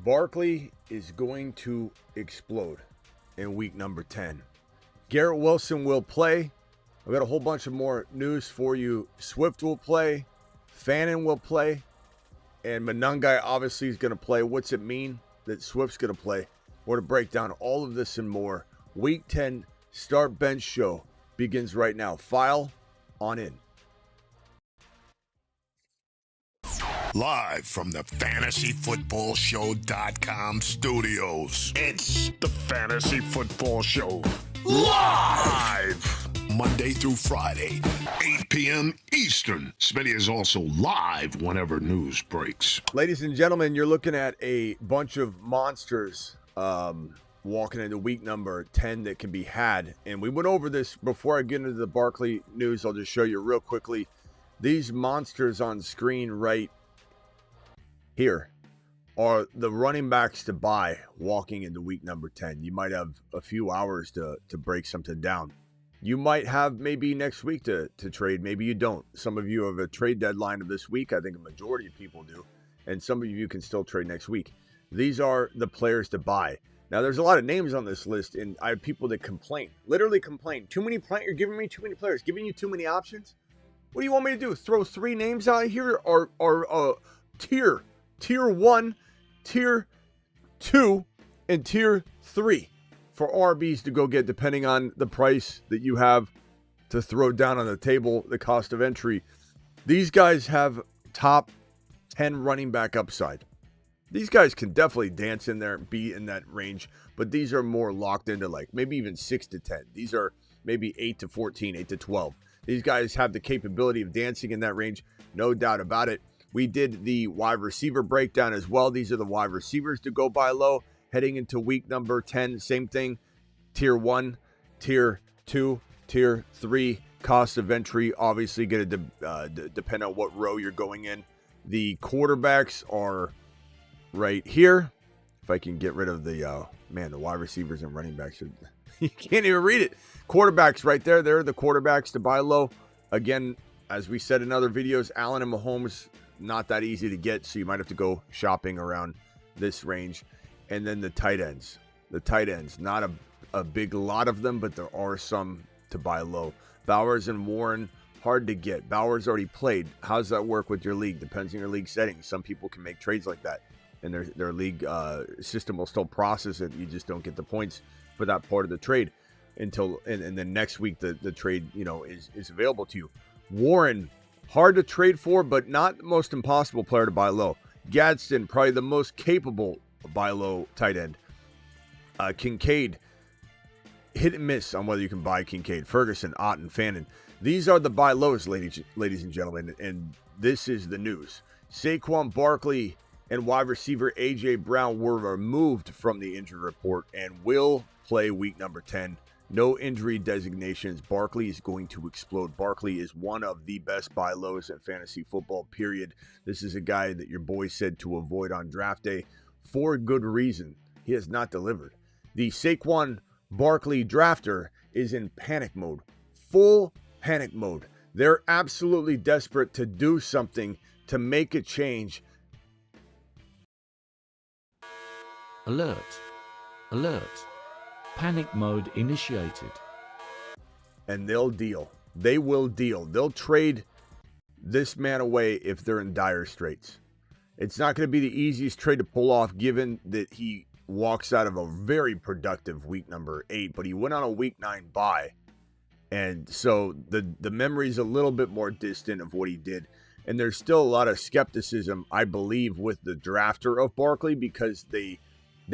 Barkley is going to explode in week number 10. Garrett Wilson will play. I've got a whole bunch of more news for you. Swift will play. Fannin will play. And Monangai obviously is going to play. What's it mean that Swift's going to play? We're to break down all of this and more. Week 10 Start Bench Show begins right now. File on in. Live from the FantasyFootballShow.com studios. It's the Fantasy Football Show. Live! Monday through Friday, 8 p.m. Eastern. Smitty is also live whenever news breaks. Ladies and gentlemen, you're looking at a bunch of monsters walking into week number 10 that can be had. And we went over this before I get into the Barkley news. I'll just show you real quickly. These monsters on screen right here are the running backs to buy walking into week number 10. You might have a few hours to break something down. You might have maybe next week to trade. Maybe you don't. Some of you have a trade deadline of this week. I think a majority of people do. And some of you can still trade next week. These are the players to buy. Now, there's a lot of names on this list, and I have people that complain. Literally complain. Too many players. You're giving me too many players. Giving you too many options. What do you want me to do? Throw 3 names out here or tier 1, tier 2, and tier 3 for RBs to go get, depending on the price that you have to throw down on the table, the cost of entry. These guys have top 10 running back upside. These guys can definitely dance in there and be in that range, but these are more locked into like maybe even 6 to 10. These are maybe 8 to 14, 8 to 12. These guys have the capability of dancing in that range, no doubt about it. We did the wide receiver breakdown as well. These are the wide receivers to go buy low heading into week number 10. Same thing, tier 1, tier 2, tier 3. Cost of entry obviously going to depend on what row you're going in. The quarterbacks are right here. If I can get rid of the, the wide receivers and running backs. You can't even read it. Quarterbacks right there. They're the quarterbacks to buy low. Again, as we said in other videos, Allen and Mahomes, not that easy to get, so you might have to go shopping around this range. And then the tight ends. The tight ends, not a big lot of them, but there are some to buy low. Bowers and Warren, hard to get. Bowers already played. How does that work with your league? Depends on your league settings. Some people can make trades like that, and their league system will still process it. You just don't get the points for that part of the trade until and then next week the trade is available to you. Warren, hard to trade for, but not the most impossible player to buy low. Gadsden, probably the most capable buy low tight end. Kincaid, hit and miss on whether you can buy Kincaid. Ferguson, Otten, Fannin. These are the buy lows, ladies and gentlemen, and this is the news. Saquon Barkley and wide receiver A.J. Brown were removed from the injury report and will play week number 10. No injury designations. Barkley is going to explode. Barkley is one of the best buy lows in fantasy football, period. This is a guy that your boy said to avoid on draft day for good reason. He has not delivered. The Saquon Barkley drafter is in panic mode. Full panic mode. They're absolutely desperate to do something to make a change. Alert. Alert. Panic mode initiated. And they'll deal. They will deal. They'll trade this man away if they're in dire straits. It's not going to be the easiest trade to pull off given that he walks out of a very productive week number 8, but he went on a week 9 bye. And so the memory's a little bit more distant of what he did. And there's still a lot of skepticism, I believe, with the drafter of Barkley because they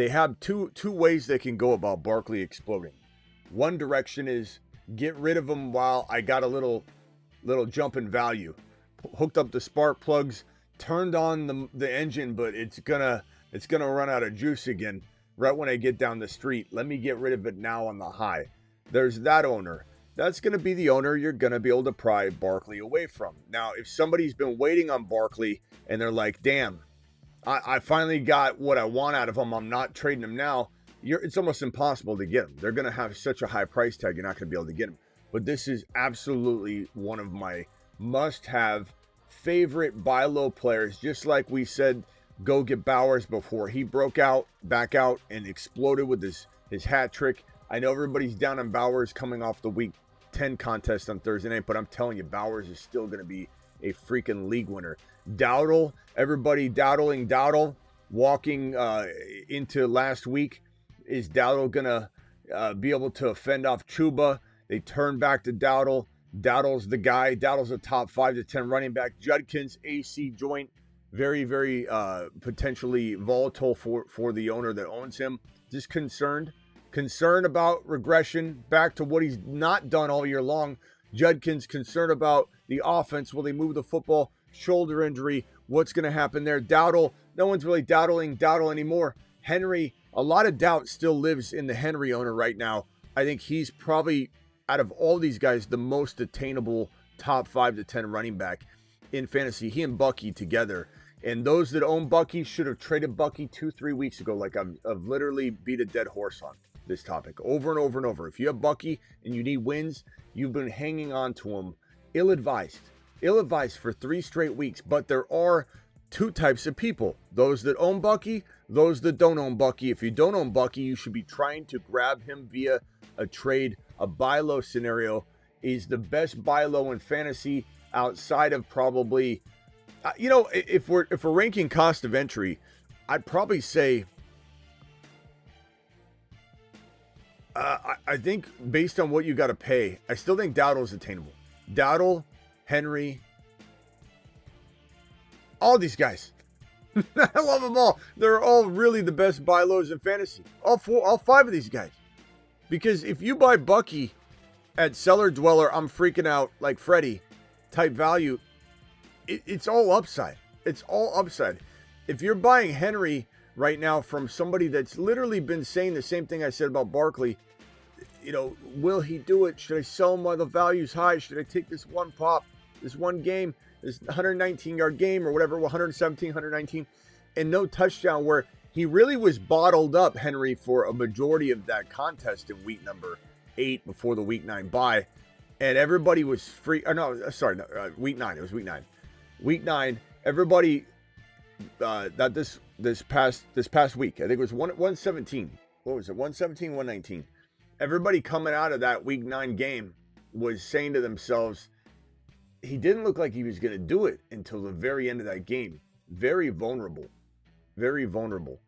have two ways they can go about Barkley exploding. One direction is get rid of him while I got a little jump in value. Hooked up the spark plugs, turned on the engine, but it's gonna run out of juice again right when I get down the street. Let me get rid of it now on the high. There's that owner. That's going to be the owner you're going to be able to pry Barkley away from. Now, if somebody's been waiting on Barkley and they're like, damn, I finally got what I want out of him. I'm not trading him now. It's almost impossible to get him. They're going to have such a high price tag, you're not going to be able to get him. But this is absolutely one of my must-have favorite buy low players. Just like we said go get Bowers before he back out, and exploded with his hat trick. I know everybody's down on Bowers coming off the Week 10 contest on Thursday night, but I'm telling you, Bowers is still going to be a freaking league winner. Dowdle, everybody Dowdle, walking into last week. Is Dowdle going to be able to fend off Chuba? They turn back to Dowdle. Dowdle's the guy. Dowdle's a top 5 to 10 running back. Judkins, AC joint, very, very potentially volatile for the owner that owns him. Just concerned about regression back to what he's not done all year long. Judkins concerned about the offense. Will they move the football? Shoulder injury. What's going to happen there? Dowdle, no one's really doubting Dowdle anymore. Henry, a lot of doubt still lives in the Henry owner right now. I think he's probably, out of all these guys, the most attainable top 5 to 10 running back in fantasy. He and Bucky together. And those that own Bucky should have traded Bucky 2-3 weeks ago. Like I've literally beat a dead horse on this topic over and over and over. If you have Bucky and you need wins, you've been hanging on to him ill-advised for 3 straight weeks. But there are 2 types of people: those that own Bucky, those that don't own Bucky. If you don't own Bucky, you should be trying to grab him via a trade. A buy low scenario is the best buy low in fantasy outside of probably, if we're ranking cost of entry, I'd probably say, I think based on what you got to pay, I still think Dowdle is attainable. Dowdle, Henry, all these guys. I love them all. They're all really the best buy lows in fantasy. All 5 of these guys. Because if you buy Bucky at Cellar Dweller, I'm freaking out like Freddie type value, it's all upside. It's all upside. If you're buying Henry right now from somebody that's literally been saying the same thing I said about Barkley, will he do it? Should I sell him while the value's high? Should I take this one pop, this one game, this 119-yard game or whatever, 117, 119, and no touchdown, where he really was bottled up, Henry, for a majority of that contest in week number 8 before the week 9 bye. And everybody was free. Week 9. It was week 9. Week 9, everybody that this past week, I think it was 117. What was it? 117, 119. Everybody coming out of that week 9 game was saying to themselves, he didn't look like he was going to do it until the very end of that game. Very vulnerable. Very vulnerable.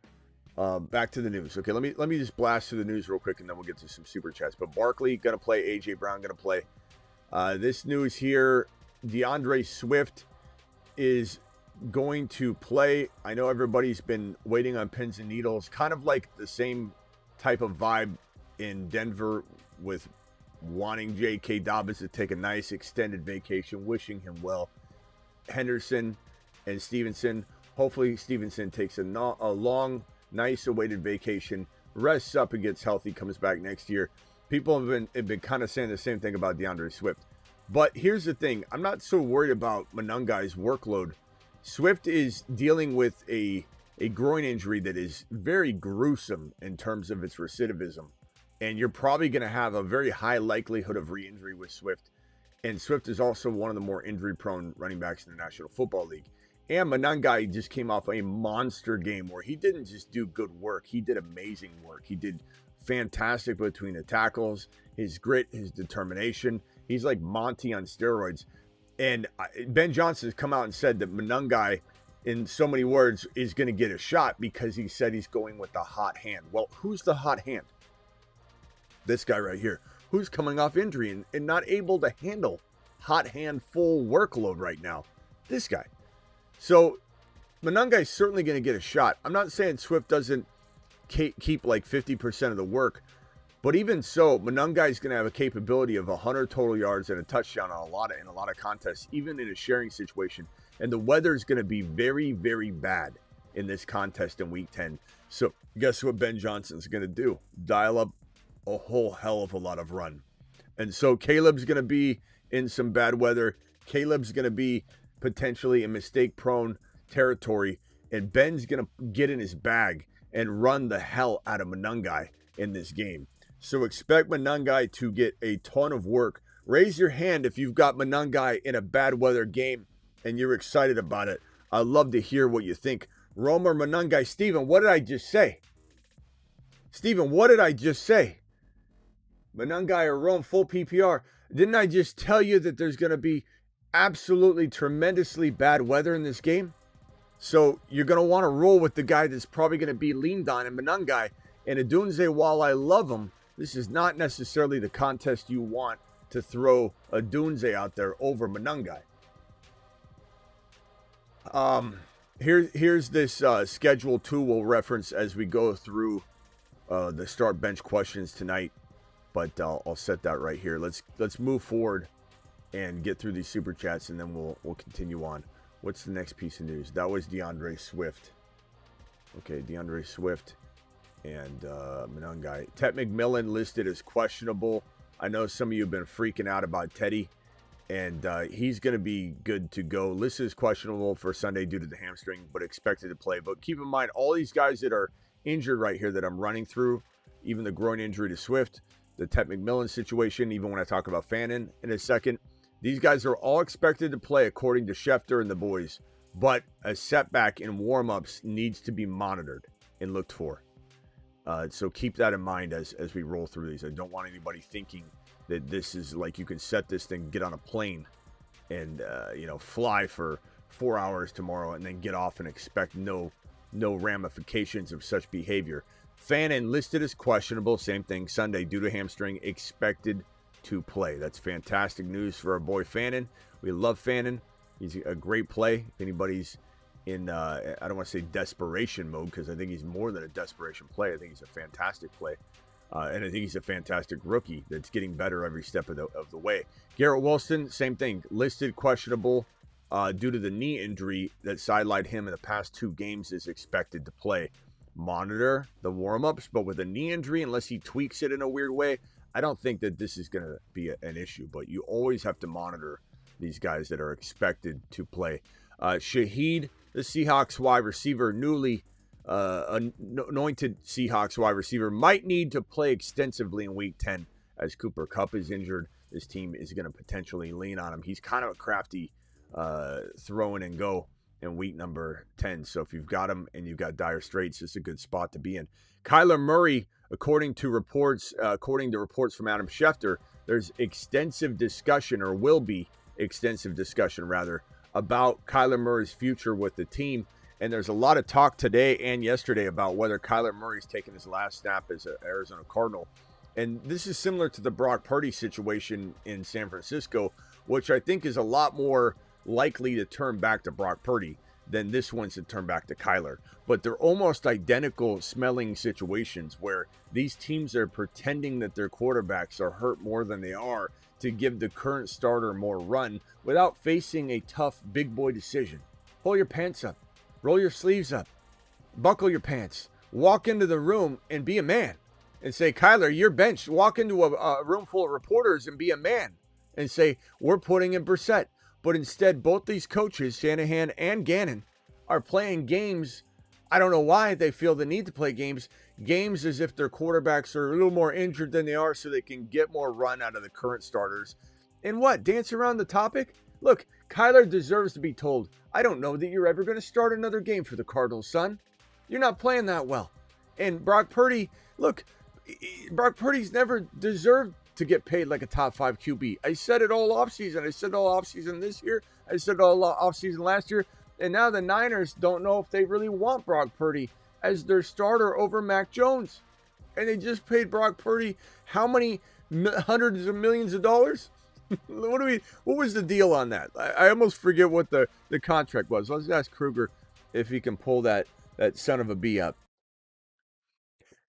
Back to the news. Okay, let me just blast through the news real quick, and then we'll get to some super chats. But Barkley gonna play, AJ Brown gonna play. This news here: DeAndre Swift is going to play. I know everybody's been waiting on pins and needles, kind of like the same type of vibe in Denver with wanting J.K. Dobbins to take a nice extended vacation, wishing him well. Henderson and Stevenson. Hopefully Stevenson takes a long, nice awaited vacation, rests up and gets healthy, comes back next year. People have been kind of saying the same thing about DeAndre Swift. But here's the thing. I'm not so worried about Monungai's workload. Swift is dealing with a groin injury that is very gruesome in terms of its recidivism. And you're probably going to have a very high likelihood of re-injury with Swift. And Swift is also one of the more injury-prone running backs in the National Football League. And Monungai just came off a monster game where he didn't just do good work. He did amazing work. He did fantastic between the tackles, his grit, his determination. He's like Monty on steroids. And Ben Johnson has come out and said that Monungai, in so many words, is going to get a shot because he said he's going with the hot hand. Well, who's the hot hand? This guy right here, who's coming off injury and not able to handle hot hand full workload right now. This guy. So Monungai's certainly going to get a shot. I'm not saying Swift doesn't keep like 50% of the work, but even so, Monungai's going to have a capability of 100 total yards and a touchdown on a lot of contests, even in a sharing situation. And the weather is going to be very, very bad in this contest in week 10. So guess what Ben Johnson's going to do? Dial up a whole hell of a lot of run. And so Caleb's going to be in some bad weather. Caleb's going to be potentially in mistake-prone territory. And Ben's going to get in his bag and run the hell out of Monungai in this game. So expect Monungai to get a ton of work. Raise your hand if you've got Monungai in a bad weather game and you're excited about it. I'd love to hear what you think. Romer Manungai. Steven, what did I just say? Steven, what did I just say? Manungai or Rome, full PPR. Didn't I just tell you that there's going to be absolutely tremendously bad weather in this game? So you're going to want to roll with the guy that's probably going to be leaned on. And Manungai and Adunze, while I love him, this is not necessarily the contest you want to throw Adunze out there over Manungai. Here's this schedule 2 we'll reference as we go through the start bench questions tonight. But I'll set that right here. Let's move forward and get through these super chats, and then we'll continue on. What's the next piece of news? That was DeAndre Swift. Okay, DeAndre Swift and Manungai. Ted McMillan listed as questionable. I know some of you have been freaking out about Teddy, and he's going to be good to go. Listed as questionable for Sunday due to the hamstring, but expected to play. But keep in mind, all these guys that are injured right here that I'm running through, even the groin injury to Swift, the Ted McMillan situation, even when I talk about Fannin in a second, these guys are all expected to play according to Schefter and the boys, but a setback in warm-ups needs to be monitored and looked for. So keep that in mind as we roll through these. I don't want anybody thinking that this is like you can set this thing, get on a plane, and fly for 4 hours tomorrow and then get off and expect no ramifications of such behavior. Fannin listed as questionable. Same thing Sunday due to hamstring. Expected to play. That's fantastic news for our boy Fannin. We love Fannin. He's a great play. If anybody's in, I don't want to say desperation mode, because I think he's more than a desperation play. I think he's a fantastic play. And I think he's a fantastic rookie that's getting better every step of the way. Garrett Wilson, same thing. Listed questionable due to the knee injury that sidelined him in the past 2 games, is expected to play. Monitor the warm-ups, but with a knee injury, unless he tweaks it in a weird way, I don't think that this is going to be an issue. But you always have to monitor these guys that are expected to play. Shaheed, the Seahawks wide receiver, newly anointed Seahawks wide receiver, might need to play extensively in Week 10 as Cooper Kupp is injured. This team is going to potentially lean on him. He's kind of a crafty throw in and go in week number 10. So if you've got him and you've got dire straits, it's a good spot to be in. Kyler Murray, according to reports from Adam Schefter, there's extensive discussion, or will be extensive discussion rather, about Kyler Murray's future with the team. And there's a lot of talk today and yesterday about whether Kyler Murray's taking his last snap as an Arizona Cardinal. And this is similar to the Brock Purdy situation in San Francisco, which I think is a lot more likely to turn back to Brock Purdy than this one's to turn back to Kyler. But they're almost identical smelling situations where these teams are pretending that their quarterbacks are hurt more than they are to give the current starter more run without facing a tough big boy decision. Pull your pants up, roll your sleeves up, buckle your pants, walk into the room and be a man and say, Kyler, you're benched. Walk into a room full of reporters and be a man and say, we're putting in Brissett. But instead, both these coaches, Shanahan and Gannon, are playing games. I don't know why they feel the need to play games as if their quarterbacks are a little more injured than they are so they can get more run out of the current starters. And what? Dance around the topic? Look, Kyler deserves to be told, I don't know that you're ever going to start another game for the Cardinals, son. You're not playing that well. And Brock Purdy, look, Brock Purdy's never deserved to get paid like a top 5 QB. I said it all offseason. I said it all offseason this year. I said it all offseason last year. And now the Niners don't know if they really want Brock Purdy as their starter over Mac Jones. And they just paid Brock Purdy how many hundreds of millions of dollars? What was the deal on that? I almost forget what the contract was. Let's ask Kruger if he can pull that son of a bee up.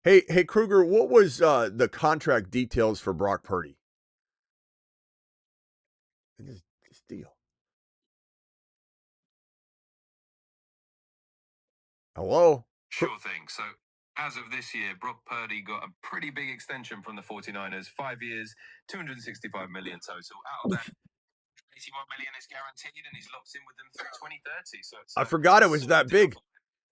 Hey Kruger, what was the contract details for Brock Purdy? This deal. Hello? Sure thing. So, as of this year, Brock Purdy got a pretty big extension from the 49ers. 5 years, $265 million total. Out of that, $81 million is guaranteed, and he's locked in with them through 2030. So I forgot it was that big.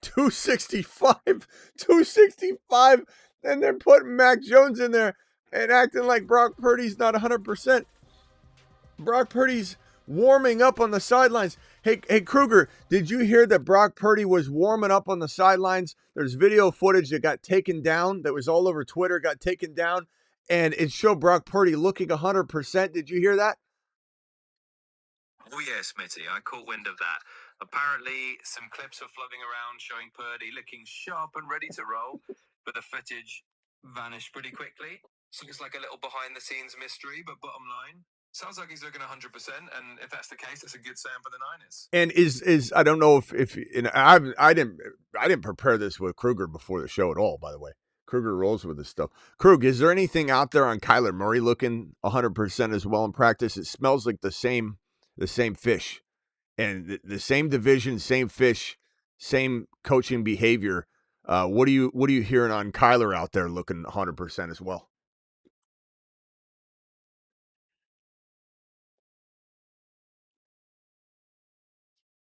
265, and they're putting Mac Jones in there and acting like Brock Purdy's not 100%. Brock Purdy's warming up on the sidelines. Hey, Kruger, did you hear that Brock Purdy was warming up on the sidelines? There's video footage that got taken down that was all over Twitter, got taken down, and it showed Brock Purdy looking 100%. Did you hear that? Oh yeah, Smitty, I caught wind of that. Apparently, some clips are floating around showing Purdy looking sharp and ready to roll, but the footage vanished pretty quickly. So it's like a little behind-the-scenes mystery, but bottom line, sounds like he's looking 100%, and if that's the case, that's a good sign for the Niners. And is I don't know if and I didn't prepare this with Kruger before the show at all, by the way. Kruger rolls with this stuff. Krug, is there anything out there on Kyler Murray looking 100% as well in practice? It smells like the same fish, and the same division, same fish, same coaching behavior. What are you hearing on Kyler out there looking 100% as well?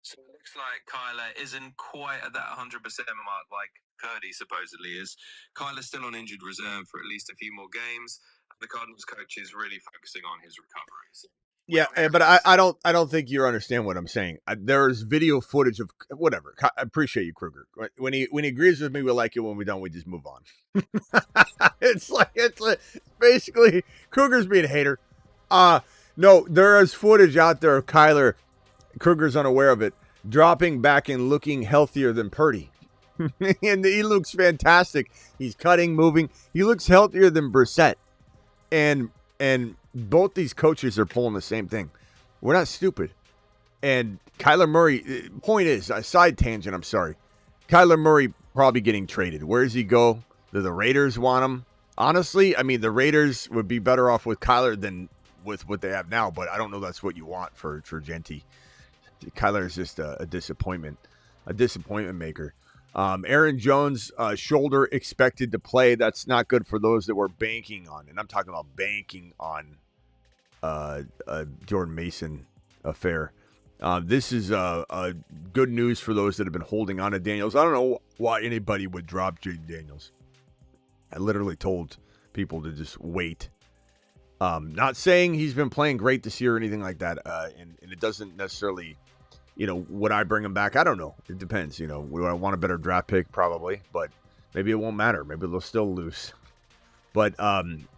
So it looks like Kyler isn't quite at that 100% mark like Purdy supposedly is. Kyler's still on injured reserve for at least a few more games. The Cardinals coach is really focusing on his recovery. So yeah, but I don't think you understand what I'm saying. There's video footage of whatever. I appreciate you, Kruger. When he agrees with me, we like it. When we don't, we just move on. it's basically Kruger's being a hater. No, there is footage out there of Kyler. Kruger's unaware of it, dropping back and looking healthier than Purdy. And he looks fantastic. He's cutting, moving. He looks healthier than Brissett. And both these coaches are pulling the same thing. We're not stupid. And Kyler Murray, point is, a side tangent, I'm sorry. Kyler Murray probably getting traded. Where does he go? Do the Raiders want him? Honestly, I mean, the Raiders would be better off with Kyler than with what they have now, but I don't know that's what you want for Genti. Kyler is just a disappointment maker. Aaron Jones, shoulder expected to play. That's not good for those that were banking on, and I'm talking about banking on Jordan Mason affair. This is good news for those that have been holding on to Daniels. I don't know why anybody would drop Jayden Daniels. I literally told people to just wait. Not saying he's been playing great this year or anything like that, and it doesn't necessarily, would I bring him back? I don't know. It depends. Would I want a better draft pick? Probably, but maybe it won't matter. Maybe they'll still lose. But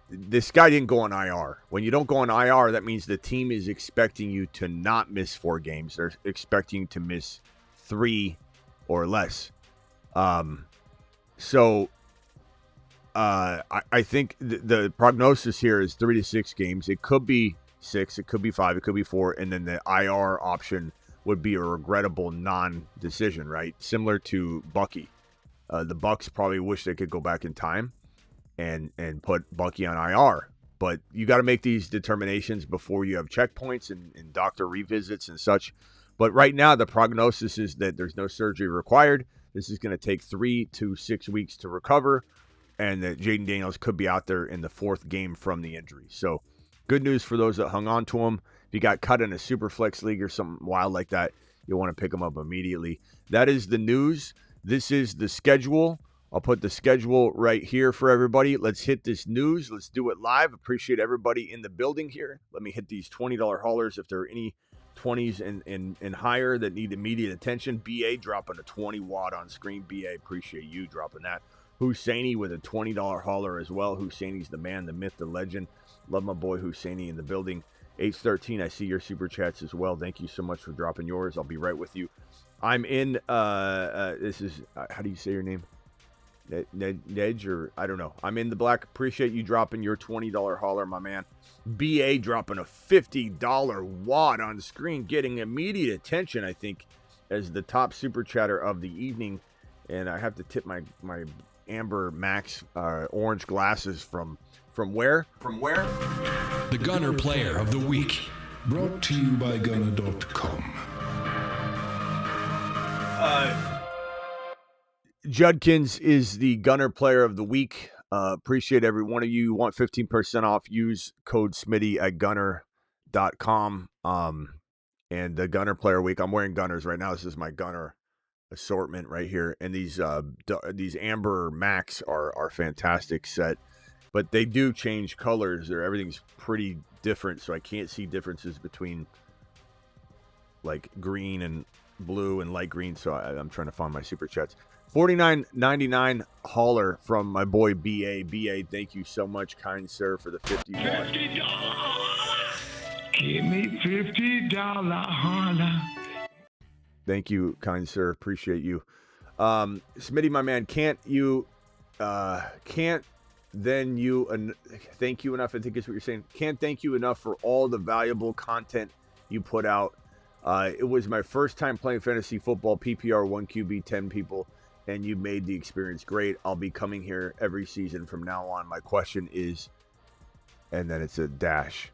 this guy didn't go on IR. When you don't go on IR, that means the team is expecting you to not miss 4 games. They're expecting you to miss 3 or less. So I think the prognosis here is 3 to 6 games. It could be 6, it could be 5, it could be 4, and then the IR option would be a regrettable non-decision, right? Similar to Bucky. The Bucks probably wish they could go back in time and put Bucky on IR. But you got to make these determinations before you have checkpoints and doctor revisits and such. But right now, the prognosis is that there's no surgery required. This is going to take 3 to 6 weeks to recover, and that Jayden Daniels could be out there in the 4th game from the injury. So good news for those that hung on to him. If you got cut in a super flex league or something wild like that, you'll want to pick him up immediately. That is the news. This is the schedule. I'll put the schedule right here for everybody. Let's hit this news. Let's do it live. Appreciate everybody in the building here. Let me hit these $20 haulers if there are any 20s and higher that need immediate attention. BA dropping a 20 watt on screen. BA, appreciate you dropping that. Husseini with a $20 hauler as well. Husseini's the man, the myth, the legend. Love my boy Husseini in the building. H13, I see your super chats as well. Thank you so much for dropping yours. I'll be right with you. I'm in, this is, how do you say your name? Nedge, or I don't know. I'm in the black. Appreciate you dropping your $20 hauler, my man. BA dropping a $50 watt on screen, getting immediate attention, I think, as the top super chatter of the evening. And I have to tip my Amber Max orange glasses from where? From where? The Gunner Player of the Week. Brought to you by Gunner.com. Judkins is the Gunner Player of the Week. Appreciate every one of you. You want 15% off, use code Smitty at Gunner.com. And the Gunner Player Week, I'm wearing Gunners right now. This is my Gunner assortment right here. And these Amber Max are fantastic set. But they do change colors. Everything's pretty different, so I can't see differences between like green and blue and light green. So I'm trying to find my super chats. $49.99 hauler from my boy BA. BA, thank you so much, kind sir, for the $50. Give me $50 holler. Thank you, kind sir. Appreciate you. Smitty, my man, can't thank you enough, I think is what you're saying. Can't thank you enough for all the valuable content you put out. It was my first time playing fantasy football, PPR, 1 QB, 10 people, and you made the experience great. I'll be coming here every season from now on. My question is, and then it's a dash.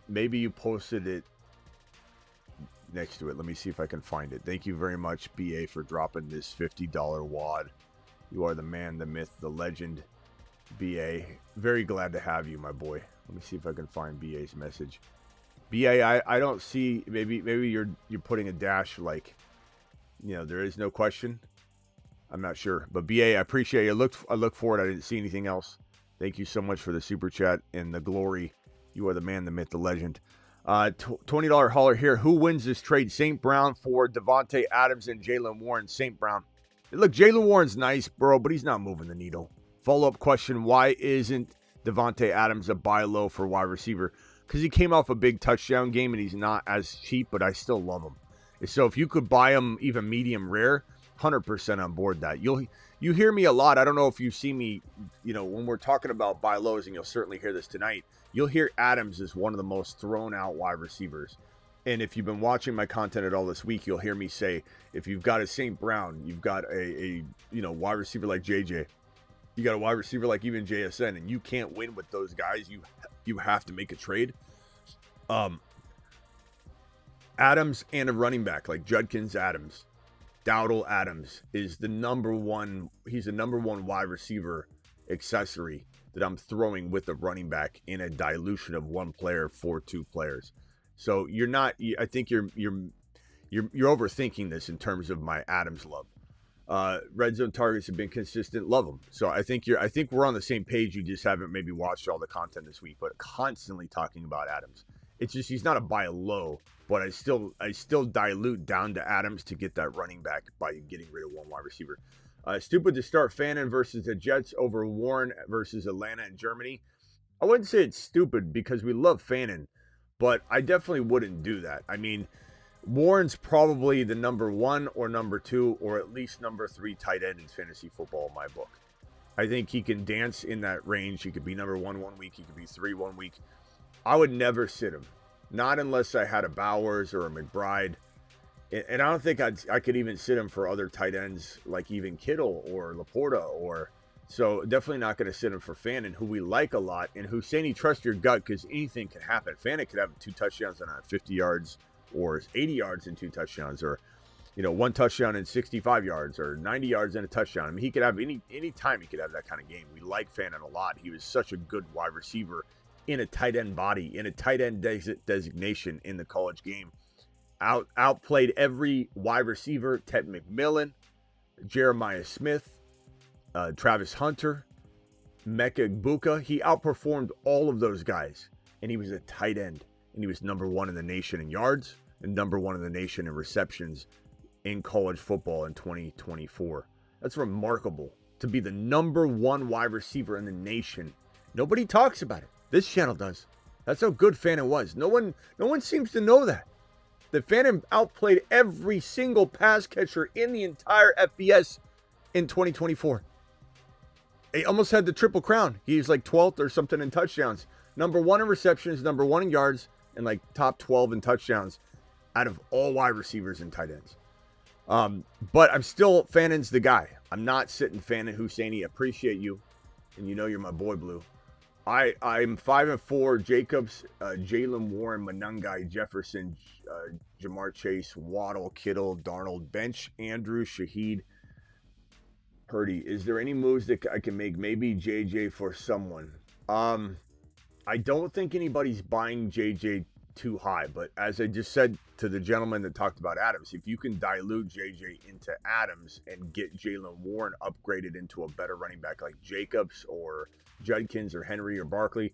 Maybe you posted it next to it. Let me see if I can find it. Thank you very much, BA, for dropping this $50 wad. You are the man, the myth, the legend, BA. Very glad to have you, my boy. Let me see if I can find BA's message. BA, I don't see, maybe you're putting a dash like, there is no question. I'm not sure. But BA, I appreciate you. I look forward. I didn't see anything else. Thank you so much for the super chat and the glory. You are the man, the myth, the legend. $20 hauler here. Who wins this trade? St. Brown for Devontae Adams and Jaylen Warren. St. Brown. Look, Jaylen Warren's nice, bro, but he's not moving the needle. Follow-up question, why isn't Devontae Adams a buy low for wide receiver? Because he came off a big touchdown game, and he's not as cheap, but I still love him. So if you could buy him even medium rare, 100% on board that. You hear me a lot. I don't know if you see me, when we're talking about buy lows, and you'll certainly hear this tonight, you'll hear Adams is one of the most thrown out wide receivers. And if you've been watching my content at all this week, you'll hear me say, if you've got a St. Brown, you've got a wide receiver like JJ, you got a wide receiver like even JSN, and you can't win with those guys, you have to make a trade. Adams and a running back like Judkins Adams, Dowdle Adams is the number one. He's the number one wide receiver accessory that I'm throwing with a running back in a dilution of one player for two players. So you're not. I think you're overthinking this in terms of my Adams love. Red zone targets have been consistent. Love them. So I think we're on the same page. You just haven't maybe watched all the content this week, but constantly talking about Adams. It's just he's not a buy low, but I still dilute down to Adams to get that running back by getting rid of one wide receiver. Stupid to start Fannin versus the Jets over Warren versus Atlanta and Germany. I wouldn't say it's stupid because we love Fannin, but I definitely wouldn't do that. I mean, Warren's probably the number 1 or number 2 or at least number 3 tight end in fantasy football in my book. I think he can dance in that range. He could be number 1 one week. He could be 3 one week. I would never sit him. Not unless I had a Bowers or a McBride. And I don't think I could even sit him for other tight ends like even Kittle or Laporta. So definitely not going to sit him for Fannin, who we like a lot. And Husseini, trust your gut because anything can happen. Fannin could have 2 touchdowns and 50 yards or 80 yards and 2 touchdowns or, 1 touchdown and 65 yards or 90 yards and a touchdown. I mean, he could have any time he could have that kind of game. We like Fannin a lot. He was such a good wide receiver in a tight end body, in a tight end designation in the college game. Outplayed every wide receiver, Ted McMillan, Jeremiah Smith, Travis Hunter, Mecca Buka. He outperformed all of those guys, and he was a tight end, and he was number 1 in the nation in yards and number 1 in the nation in receptions in college football in 2024. That's remarkable to be the number 1 wide receiver in the nation. Nobody talks about it. This channel does. That's how good Fannin was. No one seems to know that. That Fannin outplayed every single pass catcher in the entire FBS in 2024. He almost had the triple crown. He's like 12th or something in touchdowns. Number 1 in receptions, number 1 in yards, and like top 12 in touchdowns out of all wide receivers and tight ends. But I'm still, Fannin's the guy. I'm not sitting Fannin. Husseini, appreciate you. And you're my boy, Blue. I'm 5-4. Jacobs, Jaylen Warren, Monangai, Jefferson, Jamar Chase, Waddle, Kittle, Darnold, bench, Andrews, Shaheed, Purdy. Is there any moves that I can make? Maybe JJ for someone. I don't think anybody's buying JJ too high, but as I just said to the gentleman that talked about Adams, if you can dilute JJ into Adams and get Jaylen Warren upgraded into a better running back like Jacobs or Judkins or Henry or Barkley,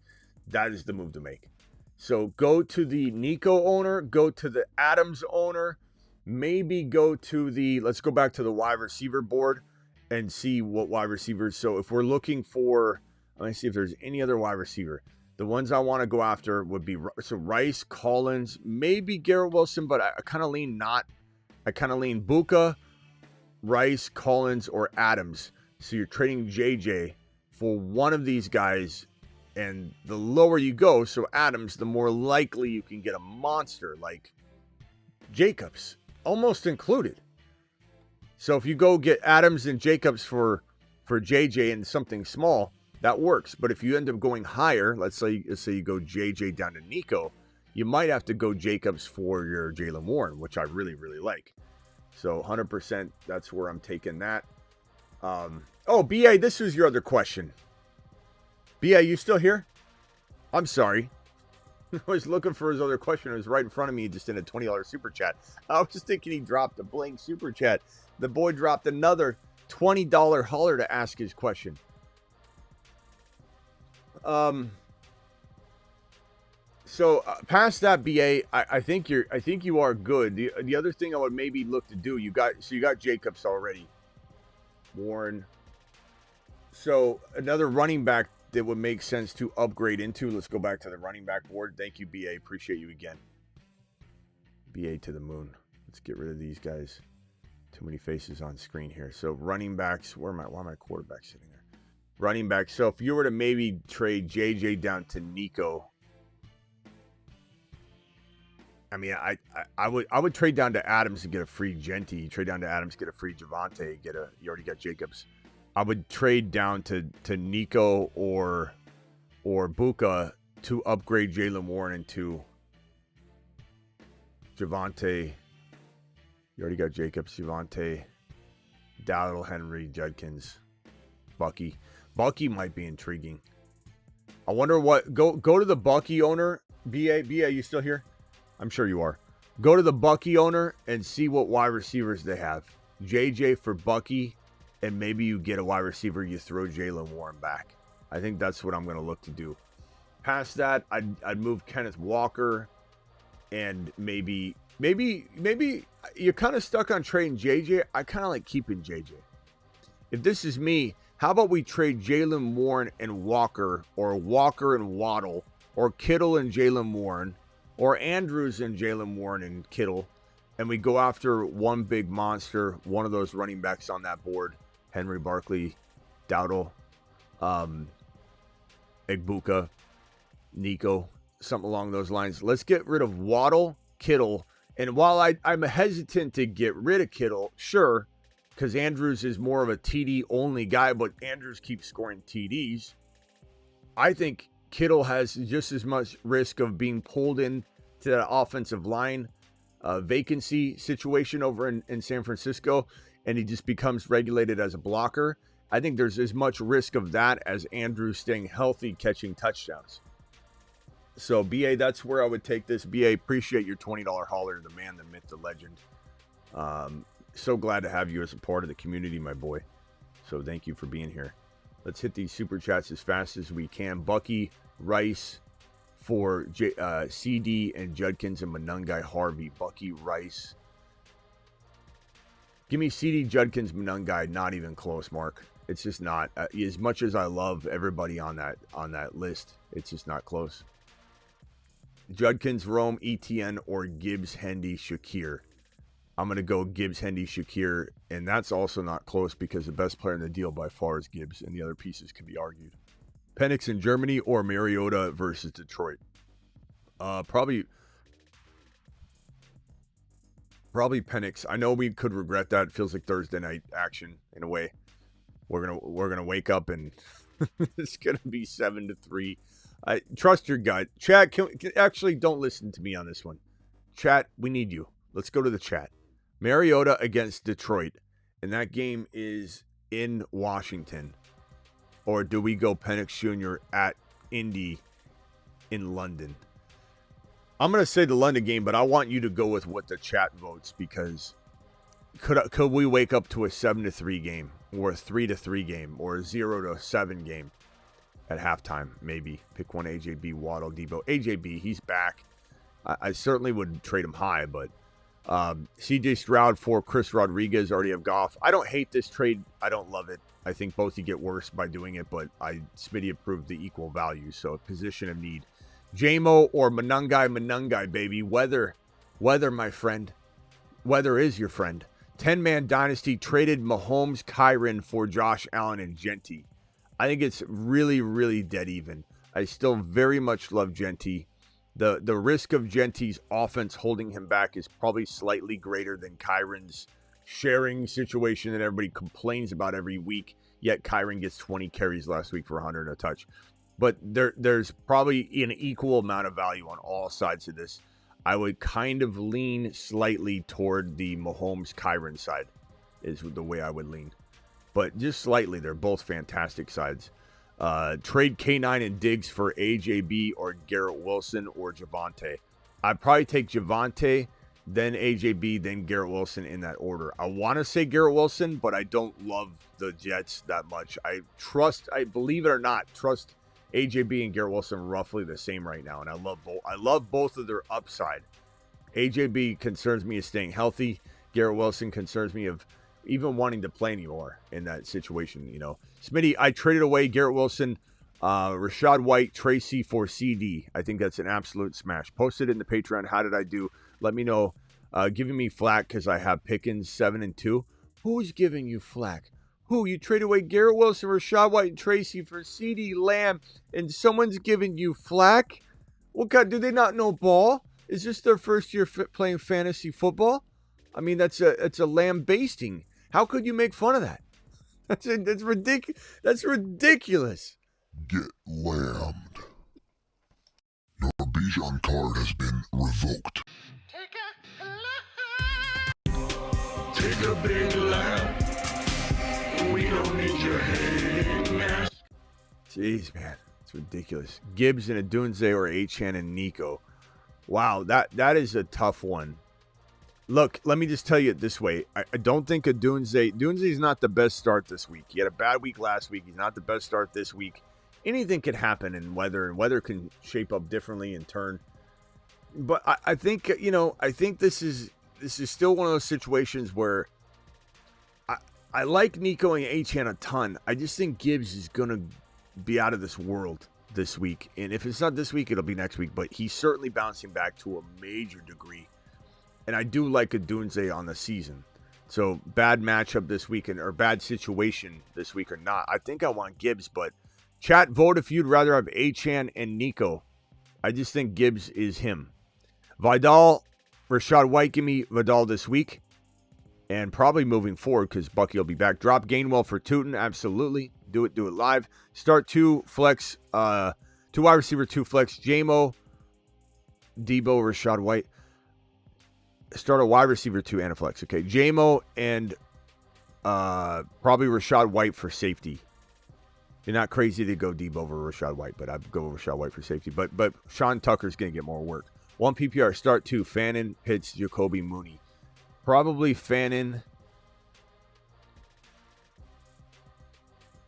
that is the move to make. So go to the Nico owner, go to the Adams owner, maybe go to the, let's go back to the wide receiver board and see what wide receivers. So if we're looking for, let me see if there's any other wide receiver. The ones I want to go after would be, so Rice, Collins, maybe Garrett Wilson, but I kind of lean not. I kind of lean Buka, Rice, Collins, or Adams. So you're trading JJ for one of these guys, and the lower you go, so Adams, the more likely you can get a monster like Jacobs, almost included. So if you go get Adams and Jacobs for JJ and something small, that works. But if you end up going higher, let's say you go JJ down to Nico, you might have to go Jacobs for your Jaylen Warren, which I really, really like. So 100%, that's where I'm taking that. Oh, BA, this was your other question. BA, you still here? I'm sorry. I was looking for his other question. It was right in front of me just in a $20 super chat. I was just thinking he dropped a blank super chat. The boy dropped another $20 holler to ask his question. So past that, BA, I think you are good. The other thing I would maybe look to do, you got Jacobs already, Warren. So another running back that would make sense to upgrade into. Let's go back to the running back board. Thank you, BA. Appreciate you again. BA to the moon. Let's get rid of these guys. Too many faces on screen here. So running backs, why are my quarterbacks sitting there? Running back. So if you were to maybe trade JJ down to Nico, I mean, I would trade down to Adams and get a free Genty. Trade down to Adams, get a free Javonte. You already got Jacobs. I would trade down to Nico or Buka to upgrade Jaylen Warren into Javonte. You already got Jacobs, Javonte, Dowdle, Henry, Judkins, Bucky. Bucky might be intriguing. I wonder what. Go to the Bucky owner. BA, you still here? I'm sure you are. Go to the Bucky owner and see what wide receivers they have. JJ for Bucky, and maybe you get a wide receiver, you throw Jaylen Warren back. I think that's what I'm going to look to do. Past that, I'd move Kenneth Walker, and maybe you're kind of stuck on trading JJ. I kind of like keeping JJ. If this is me, how about we trade Jaylen Warren and Walker, or Walker and Waddle, or Kittle and Jaylen Warren, or Andrews and Jaylen Warren and Kittle, and we go after one big monster, one of those running backs on that board, Henry, Barkley, Dowdle, Egbuka, Nico, something along those lines. Let's get rid of Waddle, Kittle, and while I'm hesitant to get rid of Kittle, sure, because Andrews is more of a TD-only guy, but Andrews keeps scoring TDs, I think Kittle has just as much risk of being pulled in to that offensive line vacancy situation over in San Francisco, and he just becomes regulated as a blocker. I think there's as much risk of that as Andrews staying healthy, catching touchdowns. So, BA, that's where I would take this. BA, appreciate your $20 holler, the man, the myth, the legend. So glad to have you as a part of the community, my boy. So thank you for being here. Let's hit these super chats as fast as we can. Bucky, Rice for CD and Judkins and Monungai Harvey. Bucky, Rice. Give me CD, Judkins, Monungai. Not even close, Mark. It's just not. As much as I love everybody on that list, it's just not close. Judkins, Rome, ETN, or Gibbs, Hendy, Shakir. I'm going to go Gibbs, Hendy, Shakir, and that's also not close because the best player in the deal by far is Gibbs, and the other pieces can be argued. Penix in Germany or Mariota versus Detroit? Probably Penix. I know we could regret that. It feels like Thursday night action in a way. We're gonna wake up and it's gonna be 7-3. Trust your gut. Chat, actually don't listen to me on this one. Chat, we need you. Let's go to the chat. Mariota against Detroit, and that game is in Washington. Or do we go Penix Jr. at Indy in London? I'm going to say the London game, but I want you to go with what the chat votes, because could we wake up to a 7-3 game, or a 3-3 game, or a 0-7 game? at halftime, maybe. Pick one, AJB, Waddle, Debo. AJB, he's back. I certainly would trade him high, but CJ Stroud for Chris Rodriguez, already have Goff. I don't hate this trade. I don't love it. I think both you get worse by doing it, but Smitty approved the equal value, so position of need. JMO or Manungai, baby. Weather, my friend. Weather is your friend. 10-man dynasty, traded Mahomes, Kyren for Josh Allen and Genty. I think it's really, really dead even. I still very much love Genty. The risk of Genty's offense holding him back is probably slightly greater than Kyren's sharing situation that everybody complains about every week, yet Kyren gets 20 carries last week for 100 and a touch. But there's probably an equal amount of value on all sides of this. I would kind of lean slightly toward the Mahomes-Kyren side is the way I would lean. But just slightly, they're both fantastic sides. Trade K9 and Diggs for AJB or Garrett Wilson or Javonte. I'd probably take Javonte, then AJB, then Garrett Wilson in that order. I want to say Garrett Wilson, but I don't love the Jets that much. I believe it or not, trust AJB and Garrett Wilson roughly the same right now, and I love both. I love both of their upside. AJB concerns me of staying healthy. Garrett Wilson concerns me of even wanting to play anymore in that situation, you know. Smitty, I traded away Garrett Wilson, Rashad White, Tracy for CD. I think that's an absolute smash. Posted it in the Patreon. How did I do? Let me know. Giving me flack because I have Pickens 7-2. Who's giving you flack? Who? You traded away Garrett Wilson, Rashad White, and Tracy for CD Lamb, and someone's giving you flack? What God, do they not know ball? Is this their first year playing fantasy football? I mean, it's a lambasting. How could you make fun of that? That's ridiculous. That's ridiculous. Get lambed. Your Bijan card has been revoked. Take a big lap. We don't need your hating ass. Jeez, man. It's ridiculous. Gibbs and Adunze or Achane and Nico. Wow, that is a tough one. Look, let me just tell you it this way. I don't think Adunze is not the best start this week. He had a bad week last week. He's not the best start this week. Anything could happen in weather, and weather can shape up differently and turn. But I think, you know, I think this is still one of those situations where I like Nico and Achane a ton. I just think Gibbs is going to be out of this world this week. And if it's not this week, it'll be next week. But he's certainly bouncing back to a major degree. And I do like Adunze on the season. So bad matchup this week or bad situation this week or not. I think I want Gibbs, but chat, vote if you'd rather have Achane and Nico. I just think Gibbs is him. Vidal, Rashad White, give me Vidal this week. And probably moving forward because Bucky will be back. Drop Gainwell for Tootin. Absolutely. Do it live. Start 2 flex, 2 wide receiver, 2 flex. JMO, Debo, Rashad White. Start a wide receiver 2 and a flex. Okay. JMO and probably Rashad White for safety. You're not crazy to go Debo over Rashad White, but I'd go Rashad White for safety. But Sean Tucker's going to get more work. 1 PPR. Start 2. Fannin, Pitts, Jacoby, Mooney. Probably Fannin.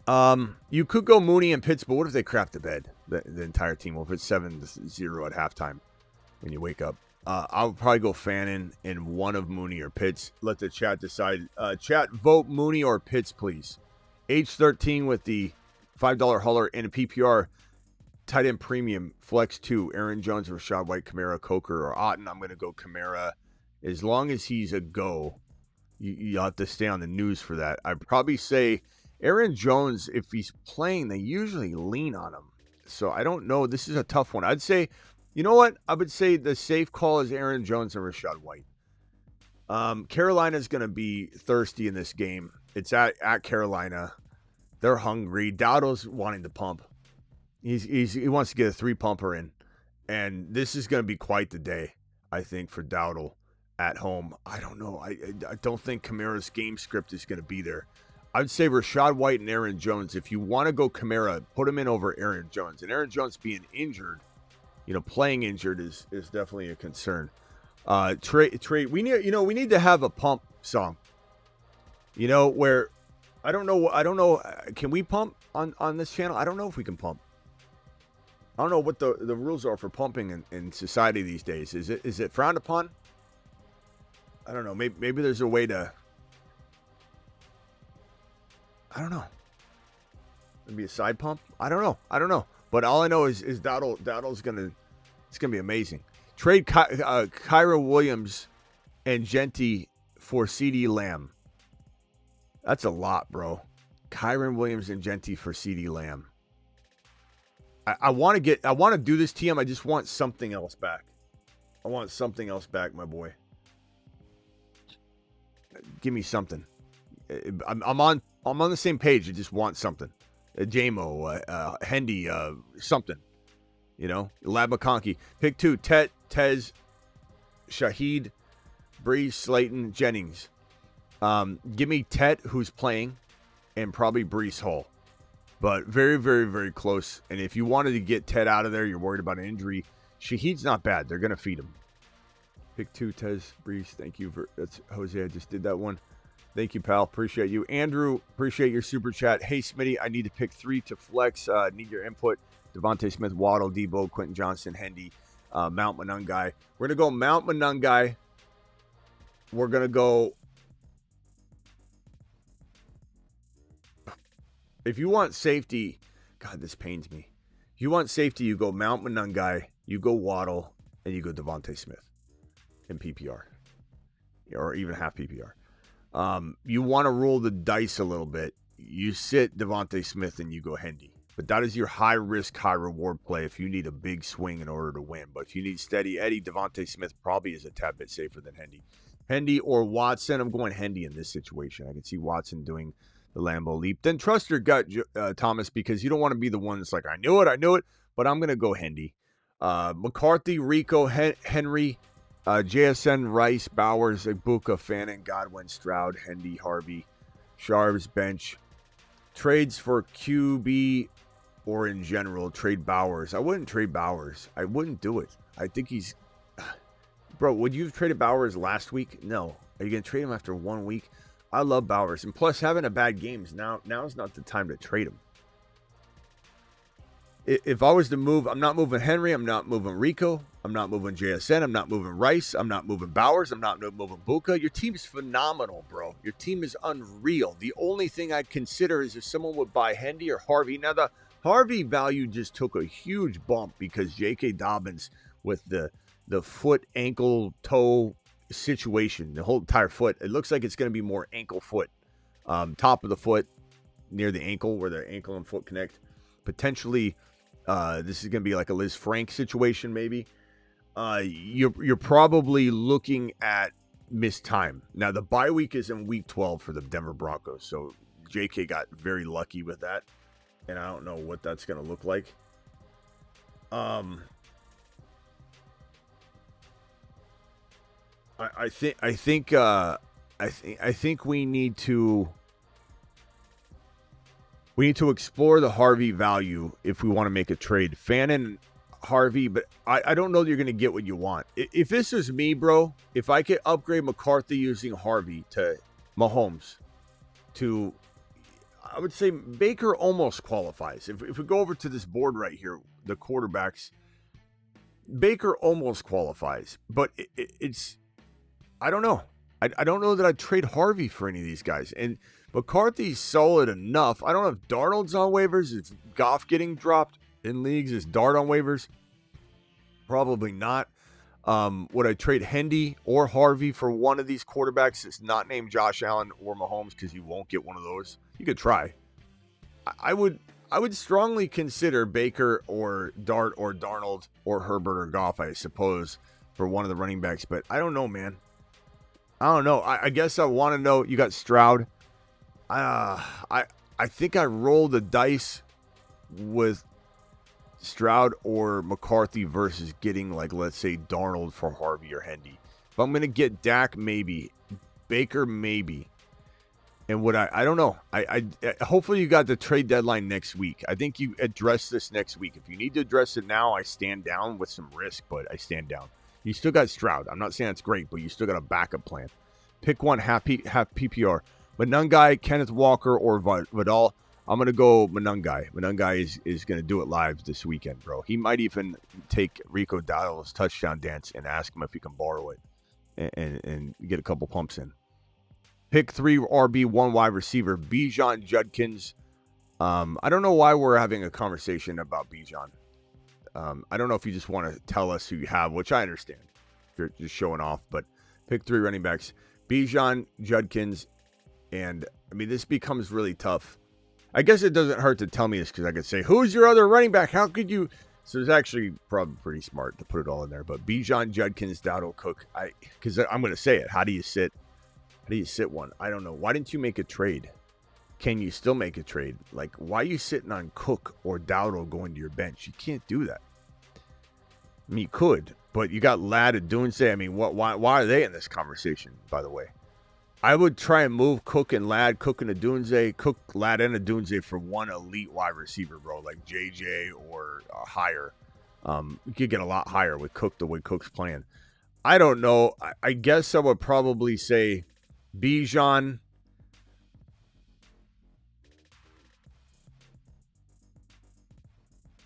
You could go Mooney and Pitts, but what if they crap the bed? The entire team. Well, if it's 7-0 at halftime when you wake up. I'll probably go Fannin and one of Mooney or Pitts. Let the chat decide. Chat, vote Mooney or Pitts, please. Age 13 with the $5 hauler and a PPR. Tight end premium. Flex 2. Aaron Jones, Rashad White, Kamara, Coker, or Otten. I'm going to go Kamara. As long as he's a go, you'll have to stay on the news for that. I'd probably say Aaron Jones, if he's playing, they usually lean on him. So I don't know. This is a tough one. I'd say, you know what? I would say the safe call is Aaron Jones and Rashad White. Carolina's going to be thirsty in this game. It's at Carolina. They're hungry. Dowdle's wanting to pump. He wants to get a 3-pumper in. And this is going to be quite the day, I think, for Dowdle. At home, I don't know. I don't think Kamara's game script is going to be there. I'd say Rashad White and Aaron Jones. If you want to go Kamara, put him in over Aaron Jones. And Aaron Jones being injured, you know, playing injured is definitely a concern. Trade. We need to have a pump song. Where I don't know. Can we pump on this channel? I don't know if we can pump. I don't know what the rules are for pumping in society these days. Is it frowned upon? I don't know. Maybe there's a way to. I don't know. Maybe a side pump. I don't know. But all I know is Dowdle's it's gonna be amazing. Trade Kyra Williams and Genty for CeeDee Lamb. That's a lot, bro. Kyron Williams and Genty for CeeDee Lamb. I want to do this, TM. I just want something else back. I want something else back, my boy. Give me something. I'm on the same page. I just want something. JMO, Hendy, something. You know, Lab McConkey. Pick 2, Tez, Shaheed, Breeze, Slayton, Jennings. Give me Tet, who's playing, and probably Breece Hall. But very, very, very close. And if you wanted to get Ted out of there, you're worried about an injury. Shaheed's not bad. They're going to feed him. Pick 2, Tez, Breeze. Thank you for that's Jose. I just did that one. Thank you, pal. Appreciate you. Andrew, appreciate your super chat. Hey, Smitty, I need to pick 3 to flex. Need your input. Devontae Smith, Waddle, Debo, Quentin Johnson, Hendy, Mount Monungai. We're going to go Mount Monungai. We're going to go. If you want safety, God, this pains me. If you want safety, you go Mount Monungai, you go Waddle, and you go Devontae Smith in PPR. Or even half PPR. You want to roll the dice a little bit. You sit Devontae Smith and you go Hendy. But that is your high risk, high reward play if you need a big swing in order to win. But if you need steady Eddie, Devontae Smith probably is a tad bit safer than Hendy. Hendy or Watson. I'm going Hendy in this situation. I can see Watson doing the Lambeau leap. Then trust your gut, Thomas, because you don't want to be the one that's like, I knew it, but I'm going to go Hendy. McCarthy, Rico, Henry, JSN, Rice, Bowers, Ibuka, Fannin, Godwin, Stroud, Hendy, Harvey, Sharps, bench. Trades for QB or in general, trade Bowers. I wouldn't trade Bowers. I wouldn't do it. I think he's... Bro, would you have traded Bowers last week? No. Are you going to trade him after 1 week? I love Bowers. And plus, having a bad game is now is not the time to trade him. If I was to move, I'm not moving Henry. I'm not moving Rico. I'm not moving JSN. I'm not moving Rice. I'm not moving Bowers. I'm not moving Buka. Your team's phenomenal, bro. Your team is unreal. The only thing I'd consider is if someone would buy Hendy or Harvey. Now, the Harvey value just took a huge bump because J.K. Dobbins with the foot, ankle, toe situation, the whole entire foot. It looks like it's going to be more ankle foot. Top of the foot, near the ankle, where the ankle and foot connect. Potentially, this is going to be like a Liz Frank situation, maybe. You're probably looking at missed time. Now, the bye week is in week 12 for the Denver Broncos, so JK got very lucky with that, and I don't know what that's going to look like. I think we need to explore the Harvey value if we want to make a trade. Fannin, Harvey, but I don't know that you're going to get what you want. If this is me, bro, if I could upgrade McCarthy using Harvey to Mahomes, to, I would say Baker almost qualifies. If we go over to this board right here, the quarterbacks, Baker almost qualifies, but it's, I don't know. I don't know that I'd trade Harvey for any of these guys. And McCarthy's solid enough. I don't know if Darnold's on waivers. Is Goff getting dropped in leagues? Is Dart on waivers? Probably not. Would I trade Hendy or Harvey for one of these quarterbacks that's not named Josh Allen or Mahomes, because you won't get one of those? You could try. I would strongly consider Baker or Dart or Darnold or Herbert or Goff, I suppose, for one of the running backs. But I don't know, man. I don't know. I guess I want to know. You got Stroud. I think I roll the dice with Stroud or McCarthy versus getting, like, let's say Darnold for Harvey or Hendy. If I'm going to get Dak, maybe. Baker, maybe. And what I don't know. I hopefully you got the trade deadline next week. I think you address this next week. If you need to address it now, I stand down with some risk, but I stand down. You still got Stroud. I'm not saying that's great, but you still got a backup plan. Pick one, half PPR. But none guy, Kenneth Walker or Vidal. I'm going to go Monangai. Monangai is going to do it live this weekend, bro. He might even take Rico Dowdle's touchdown dance and ask him if he can borrow it and get a couple pumps in. Pick 3 RB, 1 wide receiver, Bijan Judkins. I don't know why we're having a conversation about Bijan. I don't know if you just want to tell us who you have, which I understand if you're just showing off, but pick 3 running backs, Bijan Judkins, and I mean, this becomes really tough. I guess it doesn't hurt to tell me this because I could say, who's your other running back? How could you? So it's actually probably pretty smart to put it all in there, but Bijan Judkins, Dowdle, Cook. Because I'm going to say it. How do you sit one? I don't know. Why didn't you make a trade? Can you still make a trade? Like, why are you sitting on Cook or Dowdle going to your bench? You can't do that. I mean, you could, but you got Ladd and Dunze. I mean, why are they in this conversation, by the way? I would try and move Cook and Ladd, Cook and Adunze, Cook, Ladd, and Adunze for one elite wide receiver, bro, like JJ or higher. You could get a lot higher with Cook the way Cook's playing. I don't know. I guess I would probably say Bijan.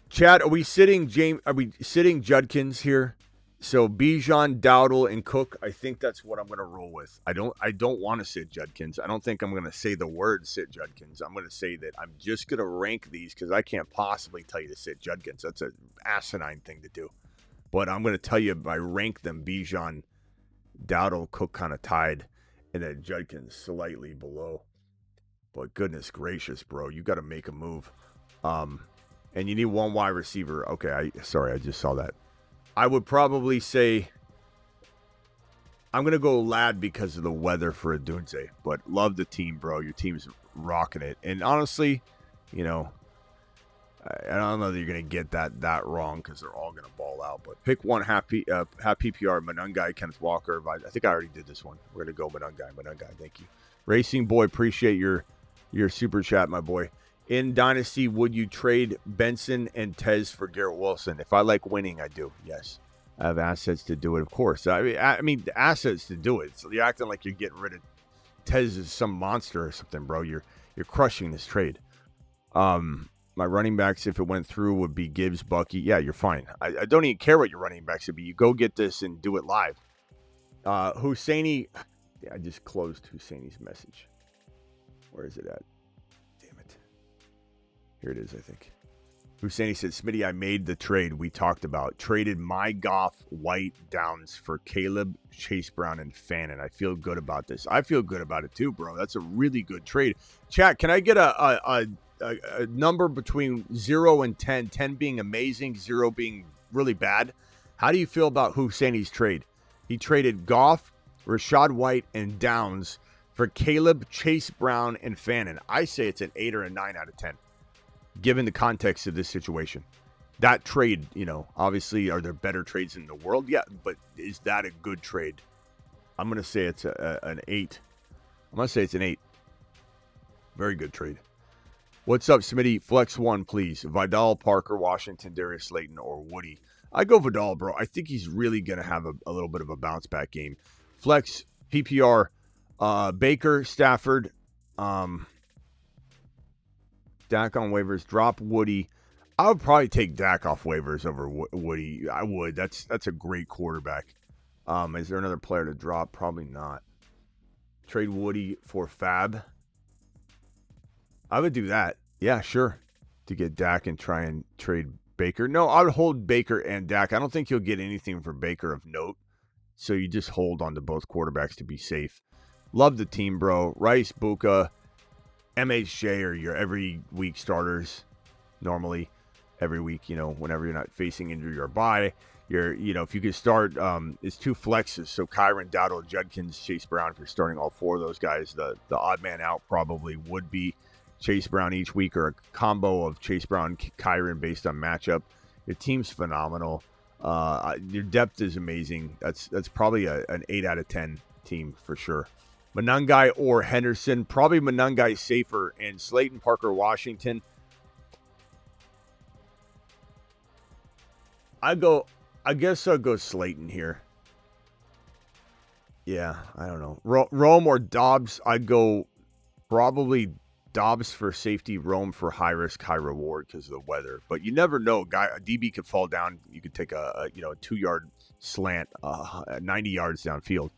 Chad, are we sitting Judkins here? So Bijan, Dowdle, and Cook, I think that's what I'm going to roll with. I don't want to sit Judkins. I don't think I'm going to say the word sit Judkins. I'm going to say that I'm just going to rank these because I can't possibly tell you to sit Judkins. That's an asinine thing to do. But I'm going to tell you I rank them Bijan, Dowdle, Cook kind of tied, and then Judkins slightly below. But goodness gracious, bro, you got to make a move. And you need one wide receiver. Okay, I just saw that. I would probably say I'm going to go Ladd because of the weather for Adunze. But love the team, bro. Your team's rocking it. And honestly, you know, I don't know that you're going to get that wrong because they're all going to ball out. But pick one half PPR, Monangai, Kenneth Walker. I think I already did this one. We're going to go Monangai. Thank you. Racing Boy, appreciate your super chat, my boy. In Dynasty, would you trade Benson and Tez for Garrett Wilson? If I like winning, I do. Yes. I have assets to do it, of course. I mean, the assets to do it. So you're acting like you're getting rid of Tez as some monster or something, bro. You're crushing this trade. My running backs, if it went through, would be Gibbs, Bucky. Yeah, you're fine. I don't even care what your running backs would be. You go get this and do it live. Husseini. Yeah, I just closed Husseini's message. Where is it at? Here it is, I think. Husseini said, Smitty, I made the trade we talked about. Traded my Goff, White, Downs for Caleb, Chase Brown, and Fannin. I feel good about this. I feel good about it too, bro. That's a really good trade. Chat, can I get a number between 0 and 10? 10 being amazing, 0 being really bad. How do you feel about Husseini's trade? He traded Goff, Rashad White, and Downs for Caleb, Chase Brown, and Fannin. I say it's an 8 or a 9 out of 10. Given the context of this situation. That trade, you know, obviously, are there better trades in the world? Yeah, but is that a good trade? I'm going to say it's an 8. I'm going to say it's an 8. Very good trade. What's up, Smitty? Flex 1, please. Vidal, Parker, Washington, Darius Slayton, or Woody. I go Vidal, bro. I think he's really going to have a little bit of a bounce-back game. Flex, PPR, Baker, Stafford, Dak on waivers, drop Woody. I would probably take Dak off waivers over Woody. I would. That's a great quarterback. Is there another player to drop? Probably not. Trade Woody for Fab. I would do that. Yeah, sure. To get Dak and try and trade Baker. No, I would hold Baker and Dak. I don't think you'll get anything for Baker of note. So you just hold on to both quarterbacks to be safe. Love the team, bro. Rice, Buka, MHJ are your every week starters. Normally, every week, you know, whenever you're not facing injury or bye, if you could start, it's 2 flexes. So Kyron, Dowdle, Judkins, Chase Brown. If you're starting all 4 of those guys, the odd man out probably would be Chase Brown each week, or a combo of Chase Brown, Kyron based on matchup. Your team's phenomenal. Your depth is amazing. That's probably an 8 out of 10 team for sure. Monangai or Henderson. Probably Monangai safer. And Slayton, Parker, Washington. I guess I'll go Slayton here. Yeah, I don't know. Rome or Dobbs. I'd go probably Dobbs for safety, Rome for high risk, high reward because of the weather. But you never know. A DB could fall down. You could take a 2-yard slant, 90 yards downfield.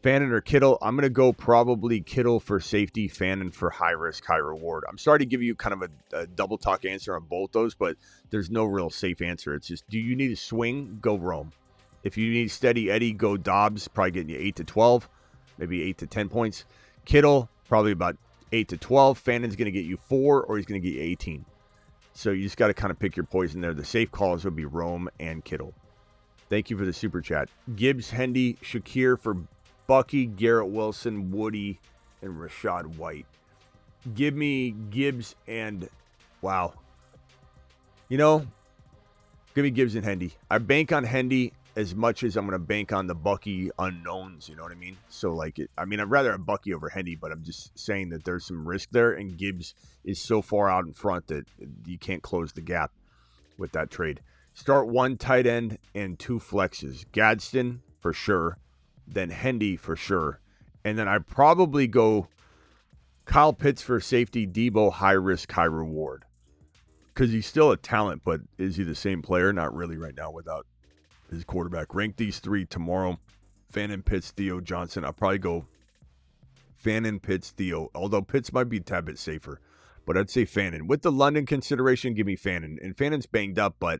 Fannin or Kittle? I'm going to go probably Kittle for safety, Fannin for high risk, high reward. I'm sorry to give you kind of a double talk answer on both those, but there's no real safe answer. It's just, do you need a swing? Go Rome. If you need steady Eddie, go Dobbs, probably getting you 8 to 12, maybe 8 to 10 points. Kittle, probably about 8 to 12. Fannin's going to get you 4, or he's going to get you 18. So you just got to kind of pick your poison there. The safe calls would be Rome and Kittle. Thank you for the super chat. Gibbs, Hendy, Shakir for Bucky, Garrett Wilson, Woody, and Rashad White. Give me Gibbs and, wow. Give me Gibbs and Hendy. I bank on Hendy as much as I'm going to bank on the Bucky unknowns, you know what I mean? So, I'd rather have Bucky over Hendy, but I'm just saying that there's some risk there, and Gibbs is so far out in front that you can't close the gap with that trade. Start 1 tight end and 2 flexes. Gadsden, for sure. Then Hendy, for sure. And then I'd probably go Kyle Pitts for safety, Debo, high risk, high reward. Because he's still a talent, but is he the same player? Not really right now without his quarterback. Rank these 3 tomorrow. Fannin, Pitts, Theo, Johnson. I'll probably go Fannin, Pitts, Theo. Although Pitts might be a tad bit safer. But I'd say Fannin. With the London consideration, give me Fannin. And Fannin's banged up, but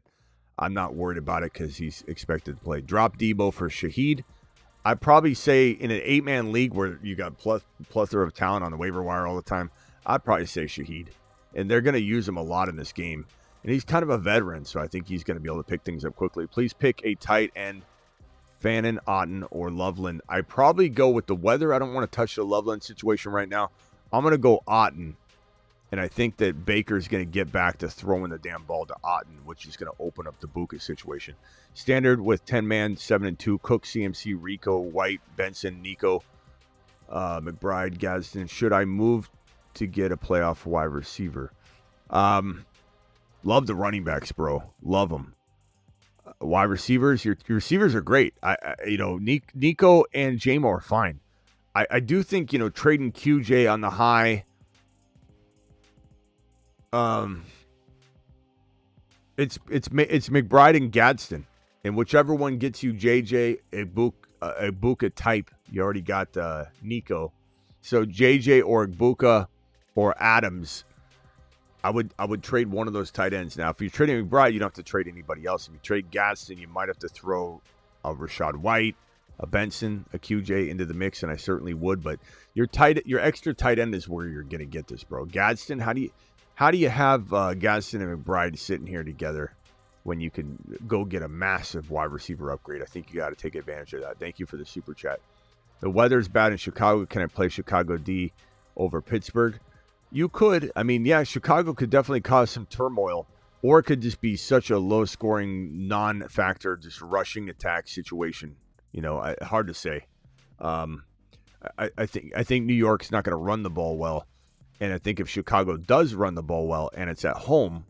I'm not worried about it because he's expected to play. Drop Debo for Shaheed. I'd probably say in an 8-man league where you got plethora of talent on the waiver wire all the time, I'd probably say Shaheed. And they're going to use him a lot in this game. And he's kind of a veteran, so I think he's going to be able to pick things up quickly. Please pick a tight end, Fannin, Otten, or Loveland. I probably go with the weather. I don't want to touch the Loveland situation right now. I'm going to go Otten. And I think that Baker's going to get back to throwing the damn ball to Otten, which is going to open up the Buka situation. Standard with 10-man, 7-2. Cook, CMC, Rico, White, Benson, Nico, McBride, Gadsden. Should I move to get a playoff wide receiver? Love the running backs, bro. Love them. Wide receivers, your receivers are great. Nico and J-Mo are fine. I do think, trading QJ on the high. It's McBride and Gadsden, and whichever one gets you JJ, a Buka type. You already got Nico, so JJ or Buka or Adams. I would trade one of those tight ends. Now, if you're trading McBride, you don't have to trade anybody else. If you trade Gadsden, you might have to throw a Rashad White, a Benson, a QJ into the mix, and I certainly would. But your extra tight end is where you're gonna get this, bro. Gadsden, how do you have Gadsden and McBride sitting here together when you can go get a massive wide receiver upgrade? I think you got to take advantage of that. Thank you for the super chat. The weather's bad in Chicago. Can I play Chicago D over Pittsburgh? You could. Chicago could definitely cause some turmoil, or it could just be such a low-scoring, non-factor, just rushing attack situation. Hard to say. I think New York's not going to run the ball well. And I think if Chicago does run the ball well and it's at home,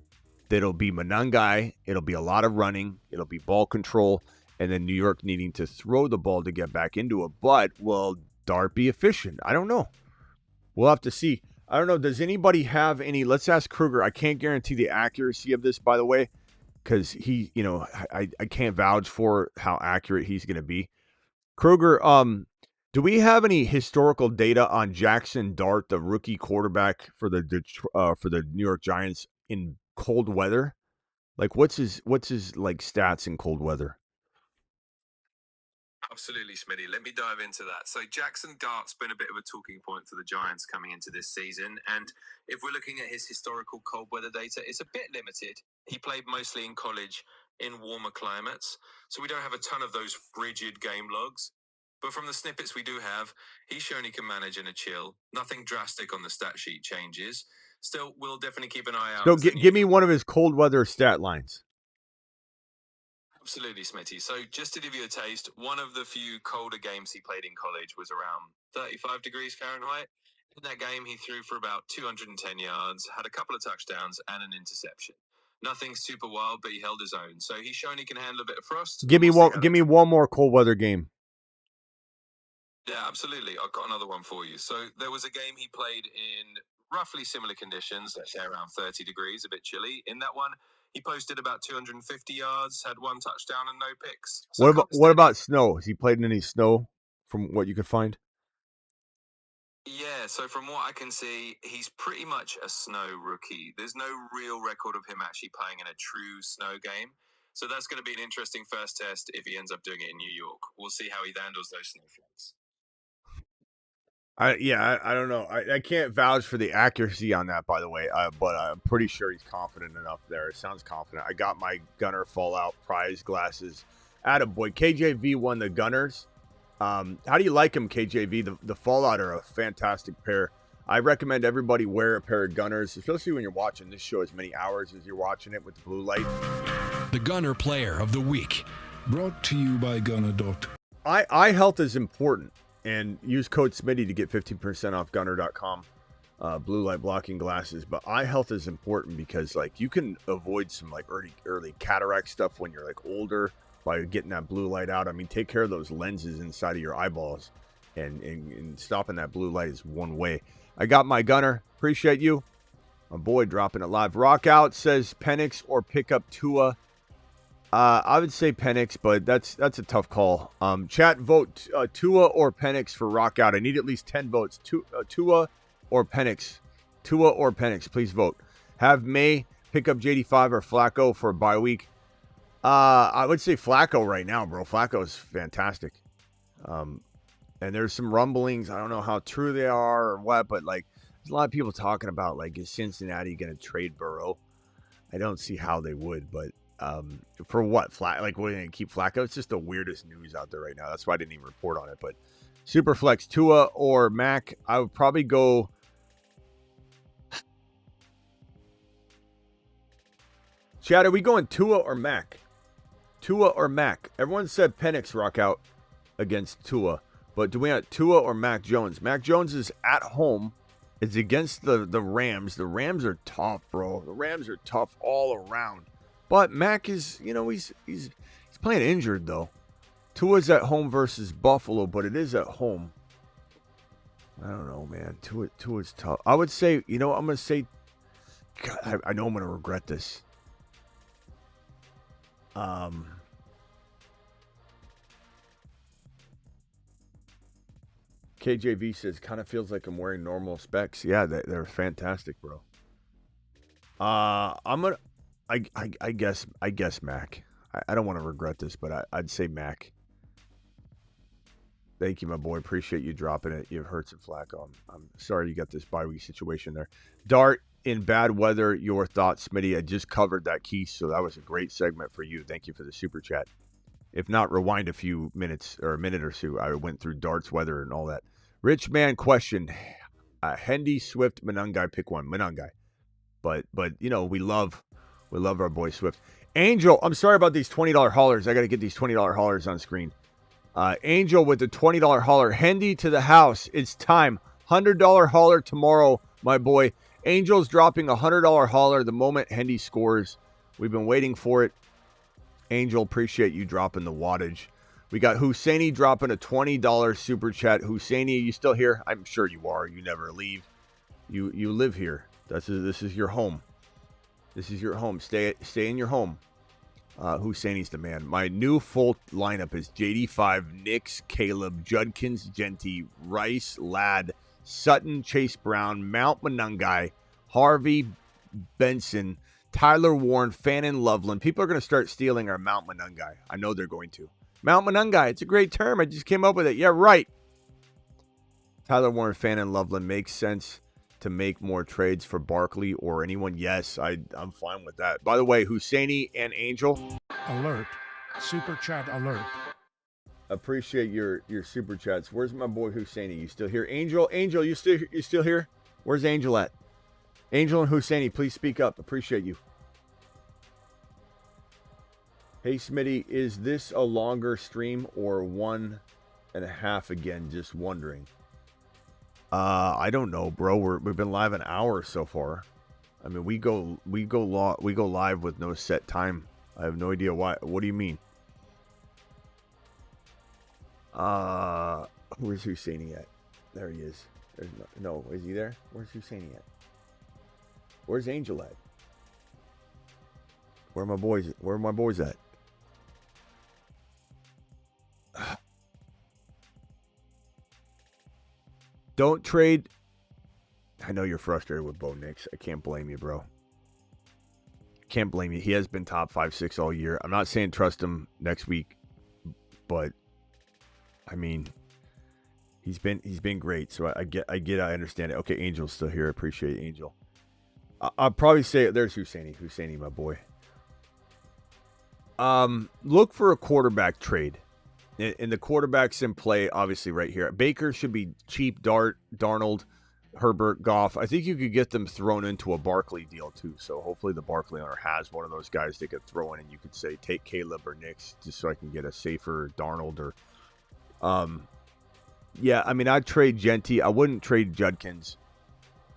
that'll be Monangai. It'll be a lot of running. It'll be ball control. And then New York needing to throw the ball to get back into it. But will Dart be efficient? I don't know. We'll have to see. I don't know. Does anybody have any? Let's ask Kruger. I can't guarantee the accuracy of this, by the way, because I can't vouch for how accurate he's going to be. Kruger, do we have any historical data on Jackson Dart, the rookie quarterback for the New York Giants, in cold weather? What's his stats in cold weather? Absolutely, Smitty. Let me dive into that. So Jackson Dart's been a bit of a talking point for the Giants coming into this season. And if we're looking at his historical cold weather data, it's a bit limited. He played mostly in college in warmer climates. So we don't have a ton of those frigid game logs. But from the snippets we do have, he's shown he can manage in a chill. Nothing drastic on the stat sheet changes. Still, we'll definitely keep an eye out. So give me one of his cold weather stat lines. Absolutely, Smitty. So just to give you a taste, one of the few colder games he played in college was around 35 degrees Fahrenheit. In that game, he threw for about 210 yards, had a couple of touchdowns and an interception. Nothing super wild, but he held his own. So he's shown he can handle a bit of frost. Give me one more cold weather game. Yeah, absolutely. I've got another one for you. So there was a game he played in roughly similar conditions, let's say around 30 degrees, a bit chilly. In that one, he posted about 250 yards, had 1 touchdown and no picks. So What about snow? Has he played in any snow from what you could find? Yeah, so from what I can see, he's pretty much a snow rookie. There's no real record of him actually playing in a true snow game. So that's going to be an interesting first test if he ends up doing it in New York. We'll see how he handles those snowflakes. I don't know. I can't vouch for the accuracy on that, by the way, but I'm pretty sure he's confident enough there. It sounds confident. I got my Gunner Fallout prize glasses. Attaboy. KJV won the Gunners. How do you like them, KJV? The Fallout are a fantastic pair. I recommend everybody wear a pair of Gunners, especially when you're watching this show as many hours as you're watching it with the blue light. The Gunner Player of the Week. Brought to you by Gunner. Eye health is important, and use code Smitty to get 15% off Gunner.com. Blue light blocking glasses, but eye health is important because like you can avoid some like early cataract stuff when you're like older by getting that blue light out. I mean, take care of those lenses inside of your eyeballs, and stopping that blue light is one way. I got my Gunner. Appreciate you. My boy dropping it live. Rock Out says Penix or pick up Tua. I would say Penix, but that's a tough call. Chat, vote Tua or Penix for Rock Out. I need at least 10 votes. Tua or Penix. Tua or Penix. Please vote. Have May pick up JD5 or Flacco for a bye week. I would say Flacco right now, bro. Flacco is fantastic. And there's some rumblings. I don't know how true they are or what, but like there's a lot of people talking about like, is Cincinnati going to trade Burrow? I don't see how they would, but for what? Like we're going to keep Flacco? It's just the weirdest news out there right now. That's why I didn't even report on it. But Superflex, Tua or Mac, I would probably go. Chad, are we going Tua or Mac? Tua or Mac? Everyone said Penix Rock Out against Tua. But do we have Tua or Mac Jones? Mac Jones is at home. It's against the Rams. The Rams are tough, bro. The Rams are tough all around. But Mac is, he's playing injured, though. Tua's at home versus Buffalo, but it is at home. I don't know, man. Tua's tough. I would say, I'm going to say, God, I know I'm going to regret this. KJV says, kind of feels like I'm wearing normal specs. Yeah, they're fantastic, bro. I guess Mac. I don't want to regret this, but I'd say Mac. Thank you, my boy. Appreciate you dropping it. You've heard some Flacco. I'm sorry you got this bye week situation there. Dart, in bad weather, your thoughts, Smitty. I just covered that key, so that was a great segment for you. Thank you for the super chat. If not, rewind a few minutes or a minute or two. I went through Dart's weather and all that. Rich man question. Hendy, Swift, Monangai, pick one. Monangai. But we love our boy Swift. Angel, I'm sorry about these $20 haulers. I got to get these $20 haulers on screen. Angel with the $20 hauler. Hendy to the house. It's time. $100 hauler tomorrow, my boy. Angel's dropping a $100 hauler the moment Hendy scores. We've been waiting for it. Angel, appreciate you dropping the wattage. We got Husseini dropping a $20 super chat. Husseini, are you still here? I'm sure you are. You never leave. You live here. This is your home. This is your home. Stay in your home. Husseini's the man. My new full lineup is JD5, Nix, Caleb, Judkins, Genty, Rice, Ladd, Sutton, Chase Brown, Mount Monangai, Harvey, Benson, Tyler Warren, Fannin, Loveland. People are going to start stealing our Mount Monangai. I know they're going to. Mount Monangai, it's a great term. I just came up with it. Yeah, right. Tyler Warren, Fannin, Loveland. Makes sense to make more trades for Barkley or anyone. Yes, I'm fine with that. By the way, Husseini and Angel. Alert. Super chat alert. Appreciate your super chats. Where's my boy Husseini? You still here? Angel, you still here? Where's Angel at? Angel and Husseini, please speak up. Appreciate you. Hey, Smitty, is this a longer stream or 1.5 again? Just wondering. I don't know, bro. We've been live an hour so far. I mean, we go live with no set time. I have no idea why. What do you mean? Where's Husseini at? There he is. There's no. Is he there? Where's Husseini at? Where's Angel at? Where are my boys at? Don't trade. I know you're frustrated with Bo Nix. I can't blame you, bro. Can't blame you. He has been top 5, 6 all year. I'm not saying trust him next week, but I mean, he's been great. So I understand it. Okay, Angel's still here. I appreciate Angel. I'll probably say there's Husseini, my boy. Look for a quarterback trade. And the quarterbacks in play, obviously, right here. Baker should be cheap. Darnold, Herbert, Goff. I think you could get them thrown into a Barkley deal, too. So hopefully the Barkley owner has one of those guys they could throw in, and you could say, take Caleb or Nix, just so I can get a safer Darnold. Or, yeah, I mean, I'd trade Genty. I wouldn't trade Judkins.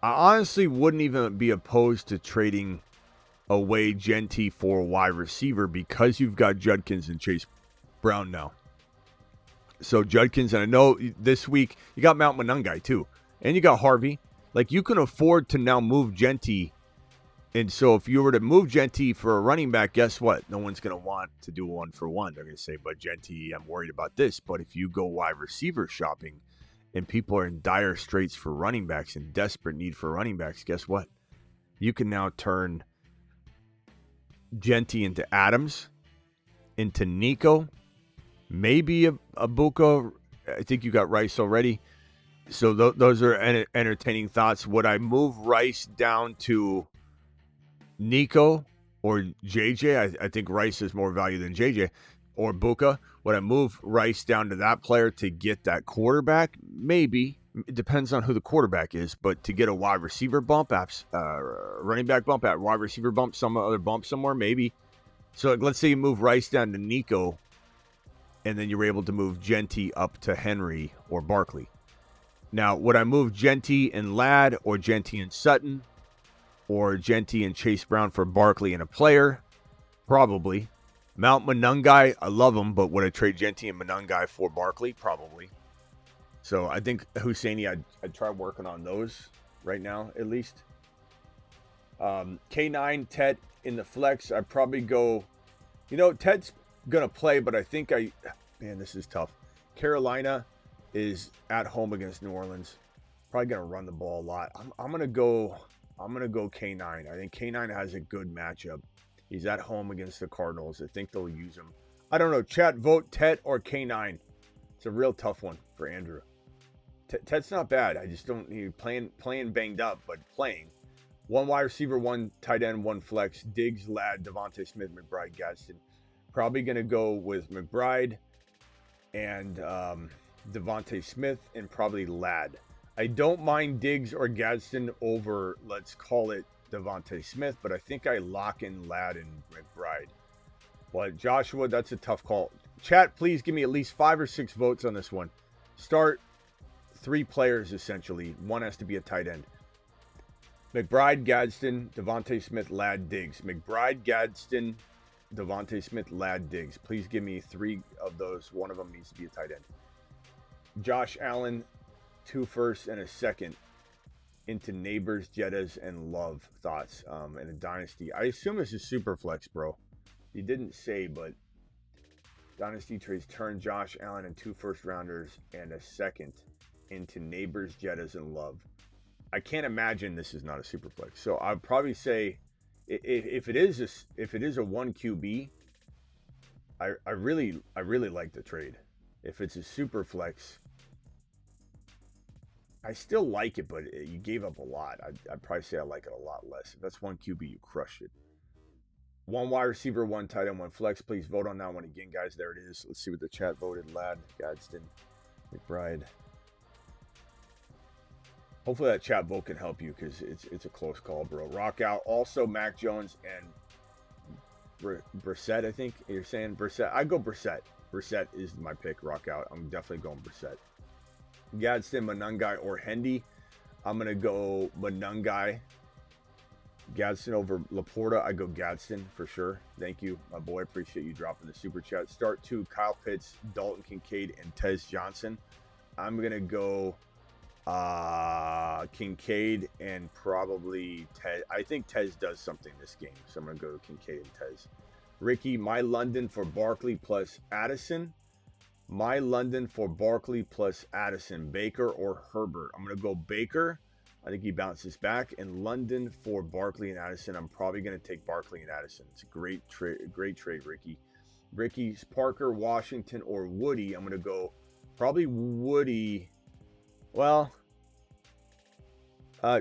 I honestly wouldn't even be opposed to trading away Genty for a wide receiver because you've got Judkins and Chase Brown now. So Judkins, and I know this week you got Mount Monangai too, and you got Harvey. Like, you can afford to now move Genty, and so if you were to move Genty for a running back, guess what? No one's going to want to do 1-for-1. They're going to say, but Genty, I'm worried about this. But if you go wide receiver shopping, and people are in dire straits for running backs and desperate need for running backs, guess what? You can now turn Genty into Adams, into Nico, maybe a Buka. I think you got Rice already. So those are entertaining thoughts. Would I move Rice down to Nico or JJ? I think Rice is more value than JJ. Or Buka. Would I move Rice down to that player to get that quarterback? Maybe. It depends on who the quarterback is. But to get a wide receiver bump, running back bump, at wide receiver bump, some other bump somewhere, maybe. So let's say you move Rice down to Nico, and then you're able to move Genty up to Henry or Barkley. Now, would I move Genty and Ladd, or Genty and Sutton, or Genty and Chase Brown for Barkley and a player? Probably. Mount Monangai, I love him, but would I trade Genty and Monangai for Barkley? Probably. So I think Husseini, I'd try working on those right now, at least. K9, Tet in the flex, I'd probably go, Tet's going to play, but I think man, this is tough. Carolina is at home against New Orleans. Probably going to run the ball a lot. I'm going to go K9. I think K9 has a good matchup. He's at home against the Cardinals. I think they'll use him. I don't know. Chat, vote Tet or K9. It's a real tough one for Andrew. Tet's not bad. I just don't need playing banged up, but playing. 1 wide receiver, 1 tight end, 1 flex. Diggs, Ladd, Devontae Smith, McBride, Gadsden. Probably going to go with McBride and Devontae Smith and probably Ladd. I don't mind Diggs or Gadsden over, let's call it, Devontae Smith, but I think I lock in Ladd and McBride. But Joshua, that's a tough call. Chat, please give me at least 5 or 6 votes on this one. Start 3 players, essentially. 1 has to be a tight end. McBride, Gadsden, Devontae Smith, Ladd, Diggs. McBride, Gadsden, Devontae Smith, Ladd, Diggs. Please give me 3 of those. 1 of them needs to be a tight end. Josh Allen, 2 firsts and a second into Neighbors, Jettas, and Love. Thoughts in a Dynasty. I assume this is super flex, bro. He didn't say, but Dynasty trades turn Josh Allen and 2 first rounders and a second into Neighbors, Jettas, and Love. I can't imagine this is not a super flex. So I'd probably say if it is a 1 QB, I really like the trade. If it's a super flex, I still like it, but you gave up a lot. I'd probably say I like it a lot less. If that's 1 QB, you crushed it. 1 wide receiver, 1 tight end, 1 flex. Please vote on that one again, guys. There it is. Let's see what the chat voted. Ladd, Gadsden, McBride. Hopefully that chat vote can help you because it's a close call, bro. Rock out. Also, Mac Jones and Brissett, I think you're saying. Brissett. I go Brissett. Brissett is my pick. Rock out. I'm definitely going Brissett. Gadsden, Monangai, or Hendy. I'm going to go Monangai. Gadsden over Laporta. I go Gadsden for sure. Thank you, my boy. Appreciate you dropping the super chat. Start 2, Kyle Pitts, Dalton Kincaid, and Tez Johnson. I'm going to go Kincaid and probably Tez. I think Tez does something this game, so I'm going to go Kincaid and Tez. Ricky, my London for Barkley plus Addison. My London for Barkley plus Addison. Baker or Herbert? I'm going to go Baker. I think he bounces back. And London for Barkley and Addison. I'm probably going to take Barkley and Addison. It's a great trade, Ricky. Ricky's Parker, Washington, or Woody. I'm going to go probably Woody. Well,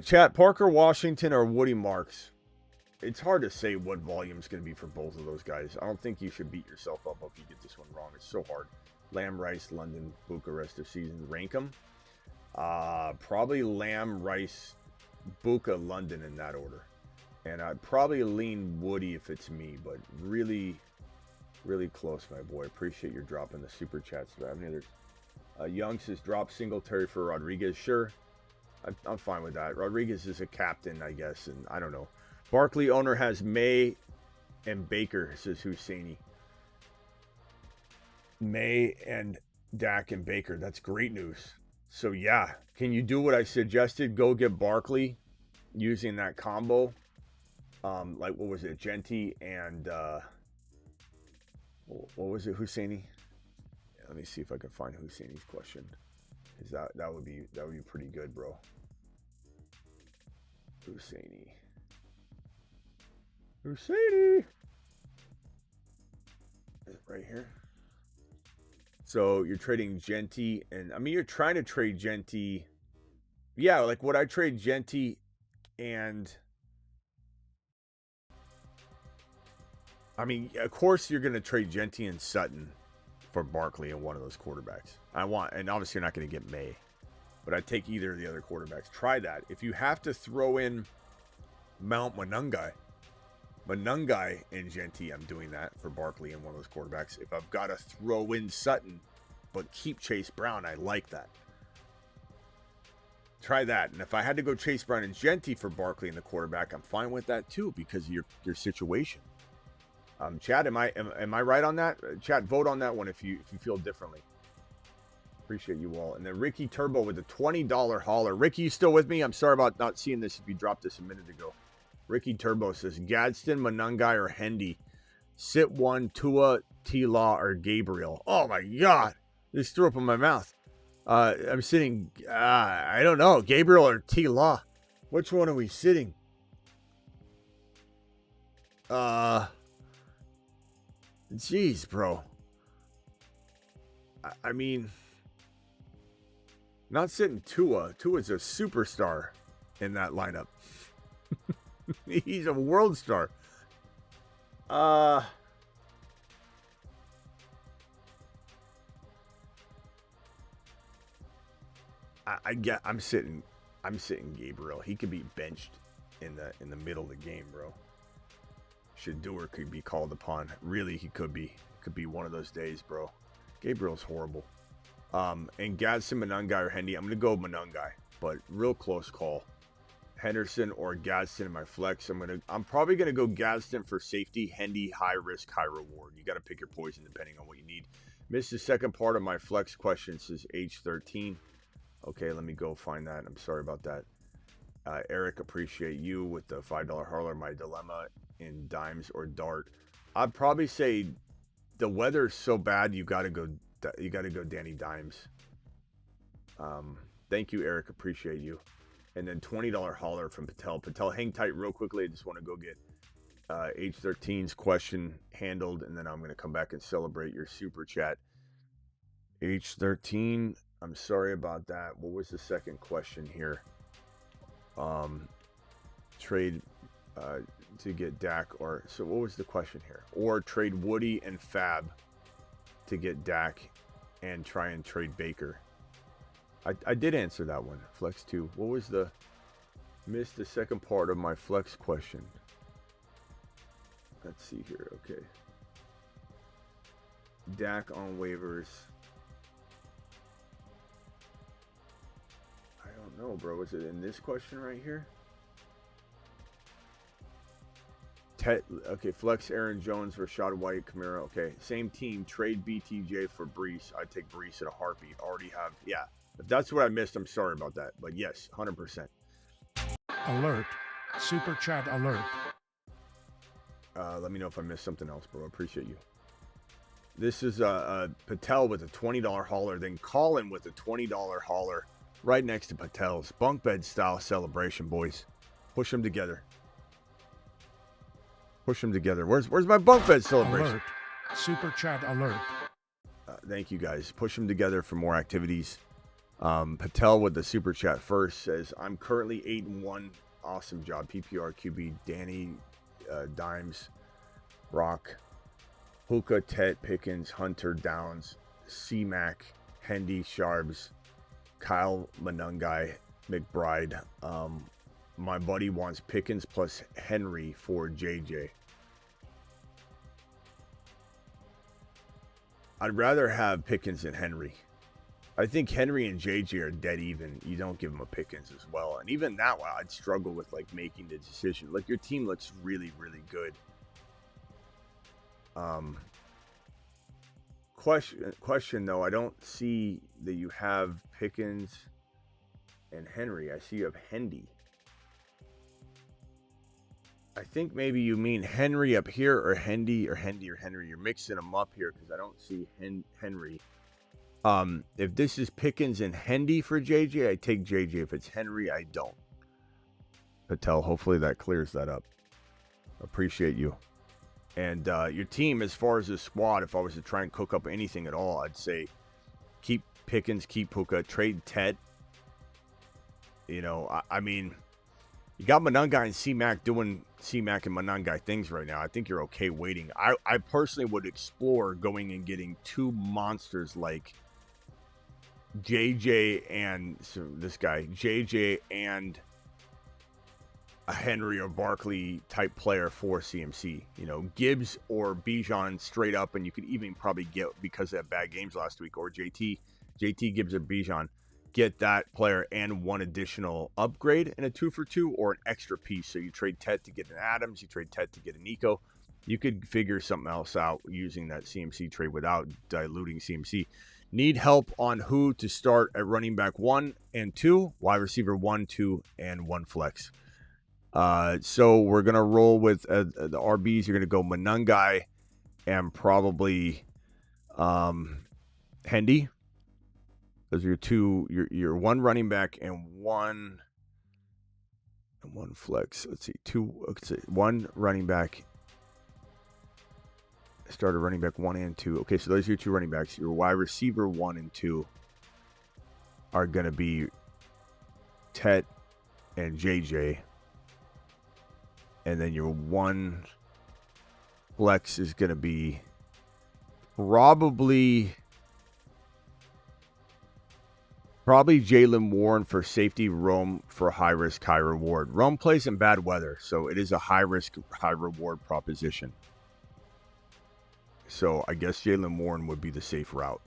chat, Parker, Washington, or Woody Marks. It's hard to say what volume is going to be for both of those guys. I don't think you should beat yourself up if you get this one wrong. It's so hard. Lamb, Rice, London, Buka, rest of season. Rank them. Probably Lamb, Rice, Buka, London in that order. And I'd probably lean Woody if it's me, but really, really close, my boy. Appreciate your dropping the super chats. Do I have any others? Young says drop Singletary for Rodriguez. Sure. I'm fine with that. Rodriguez is a captain, I guess, and I don't know. Barkley owner has May and Baker, says Husseini. May and Dak and Baker. That's great news. So, yeah. Can you do what I suggested? Go get Barkley using that combo. Like, what was it? Genti and, what was it, Husseini? Let me see if I can find Husseini's question. Because that would be pretty good, bro. Husseini. Right here. So you're trading Genti, and I mean you're trying to trade Genti. Yeah, like would I trade Genti and I mean, of course you're gonna trade Genti and Sutton for Barkley and one of those quarterbacks. And obviously you're not gonna get May. But I'd take either of the other quarterbacks. Try that. If you have to throw in Mount Monungai and Genti, I'm doing that for Barkley and one of those quarterbacks. If I've got to throw in Sutton, but keep Chase Brown, I like that. Try that. And if I had to go Chase Brown and Genti for Barkley and the quarterback, I'm fine with that too because of your situation. Chad, am I right on that? Chad, vote on that one if you feel differently. Appreciate you all. And then Ricky Turbo with the $20 hauler. Ricky, you still with me? I'm sorry about not seeing this if you dropped this a minute ago. Ricky Turbo says, Gadsden, Monungai, or Hendy. Sit one, Tua, T-Law, or Gabriel. Oh, my God. This threw up in my mouth. I'm sitting, I don't know, Gabriel or T-Law. Which one are we sitting? Jeez, bro. I mean... Not sitting Tua. Tua's a superstar in that lineup. He's a world star. I'm sitting Gabriel. He could be benched in the middle of the game, bro. Shador could be called upon. Really, he could be. Could be one of those days, bro. Gabriel's horrible. And Gadsden, Monungai, or Hendy. I'm going to go Monungai, but real close call. Henderson or Gadsden in my flex. I'm probably going to go Gadsden for safety. Hendy, high risk, high reward. You got to pick your poison depending on what you need. Missed the second part of my flex question. Says age 13. Okay, let me go find that. I'm sorry about that. Eric, appreciate you with the $5 hurler. My dilemma in dimes or dart. I'd probably say the weather's so bad you got to go Danny Dimes. Thank you, Eric. Appreciate you. And then $20 hauler from Patel. Patel, hang tight real quickly. I just want to go get age 13's question handled, and then I'm going to come back and celebrate your super chat. Age 13, I'm sorry about that. What was the second question here? Trade to get Dak, or so what was the question here? Or trade Woody and Fab to get Dak and try and trade Baker. I did answer that one. Flex 2. What was the... Missed the second part of my flex question. Let's see here. Okay. Dak on waivers. I don't know, bro. Was it in this question right here? Okay, flex Aaron Jones, Rashad White, Kamara. Okay, same team. Trade BTJ for Brees. I'd take Brees at a heartbeat. Already have, yeah. If that's what I missed, I'm sorry about that. But yes, 100%. Alert. Super chat alert. Let me know if I missed something else, bro. I appreciate you. This is Patel with a $20 hauler, then Colin with a $20 hauler right next to Patel's. Bunk bed style celebration, boys. Push them together. Push them together. Where's my bunk bed celebration? Alert. Super chat alert. Thank you, guys. Push them together for more activities. Patel with the super chat first says, I'm currently 8-1. Awesome job. PPR QB, Danny, Dimes, Rock, Puka, Tet, Pickens, Hunter, Downs, C-Mac, Hendy, Sharbs, Kyle, Manungai, McBride. My buddy wants Pickens plus Henry for JJ. I'd rather have Pickens than Henry. I think Henry and JJ are dead even. You don't give them a Pickens as well. And even that one, I'd struggle with like making the decision. Like your team looks really, really good. Question though, I don't see that you have Pickens and Henry. I see you have Hendy. I think maybe you mean Henry up here or Hendy or Hendy or Henry. You're mixing them up here because I don't see Henry. If this is Pickens and Hendy for JJ, I take JJ. If it's Henry, I don't. Patel, hopefully that clears that up. Appreciate you. And your team, as far as the squad, if I was to try and cook up anything at all, I'd say keep Pickens, keep Puka, trade Ted. You know, I mean, you got Manungai and C-Mac doing C-Mac and Manungai things right now. I think you're okay waiting. I personally would explore going and getting two monsters like JJ and JJ and a Henry or Barkley type player for CMC. You know, Gibbs or Bijan straight up, and you could even probably get, because they had bad games last week, or JT Gibbs or Bijan, get that player and one additional upgrade in a 2-for-2 or an extra piece. So you trade Ted to get an Adams, you trade Ted to get an Nico. You could figure something else out using that CMC trade without diluting CMC. Need help on who to start at running back 1 and 2, wide receiver 1, 2, and 1 flex. So we're going to roll with the RBs. You're going to go Manungai and probably Hendy. Those are your two, your one running back and one flex. Let's see, one running back. Started running back 1 and 2. Okay, so those are your two running backs. Your wide receiver 1 and 2 are going to be Tet and JJ. And then your one flex is going to be probably Jaylen Warren for safety, Rome for high risk, high reward. Rome plays in bad weather, so it is a high risk, high reward proposition. So I guess Jaylen Warren would be the safe route.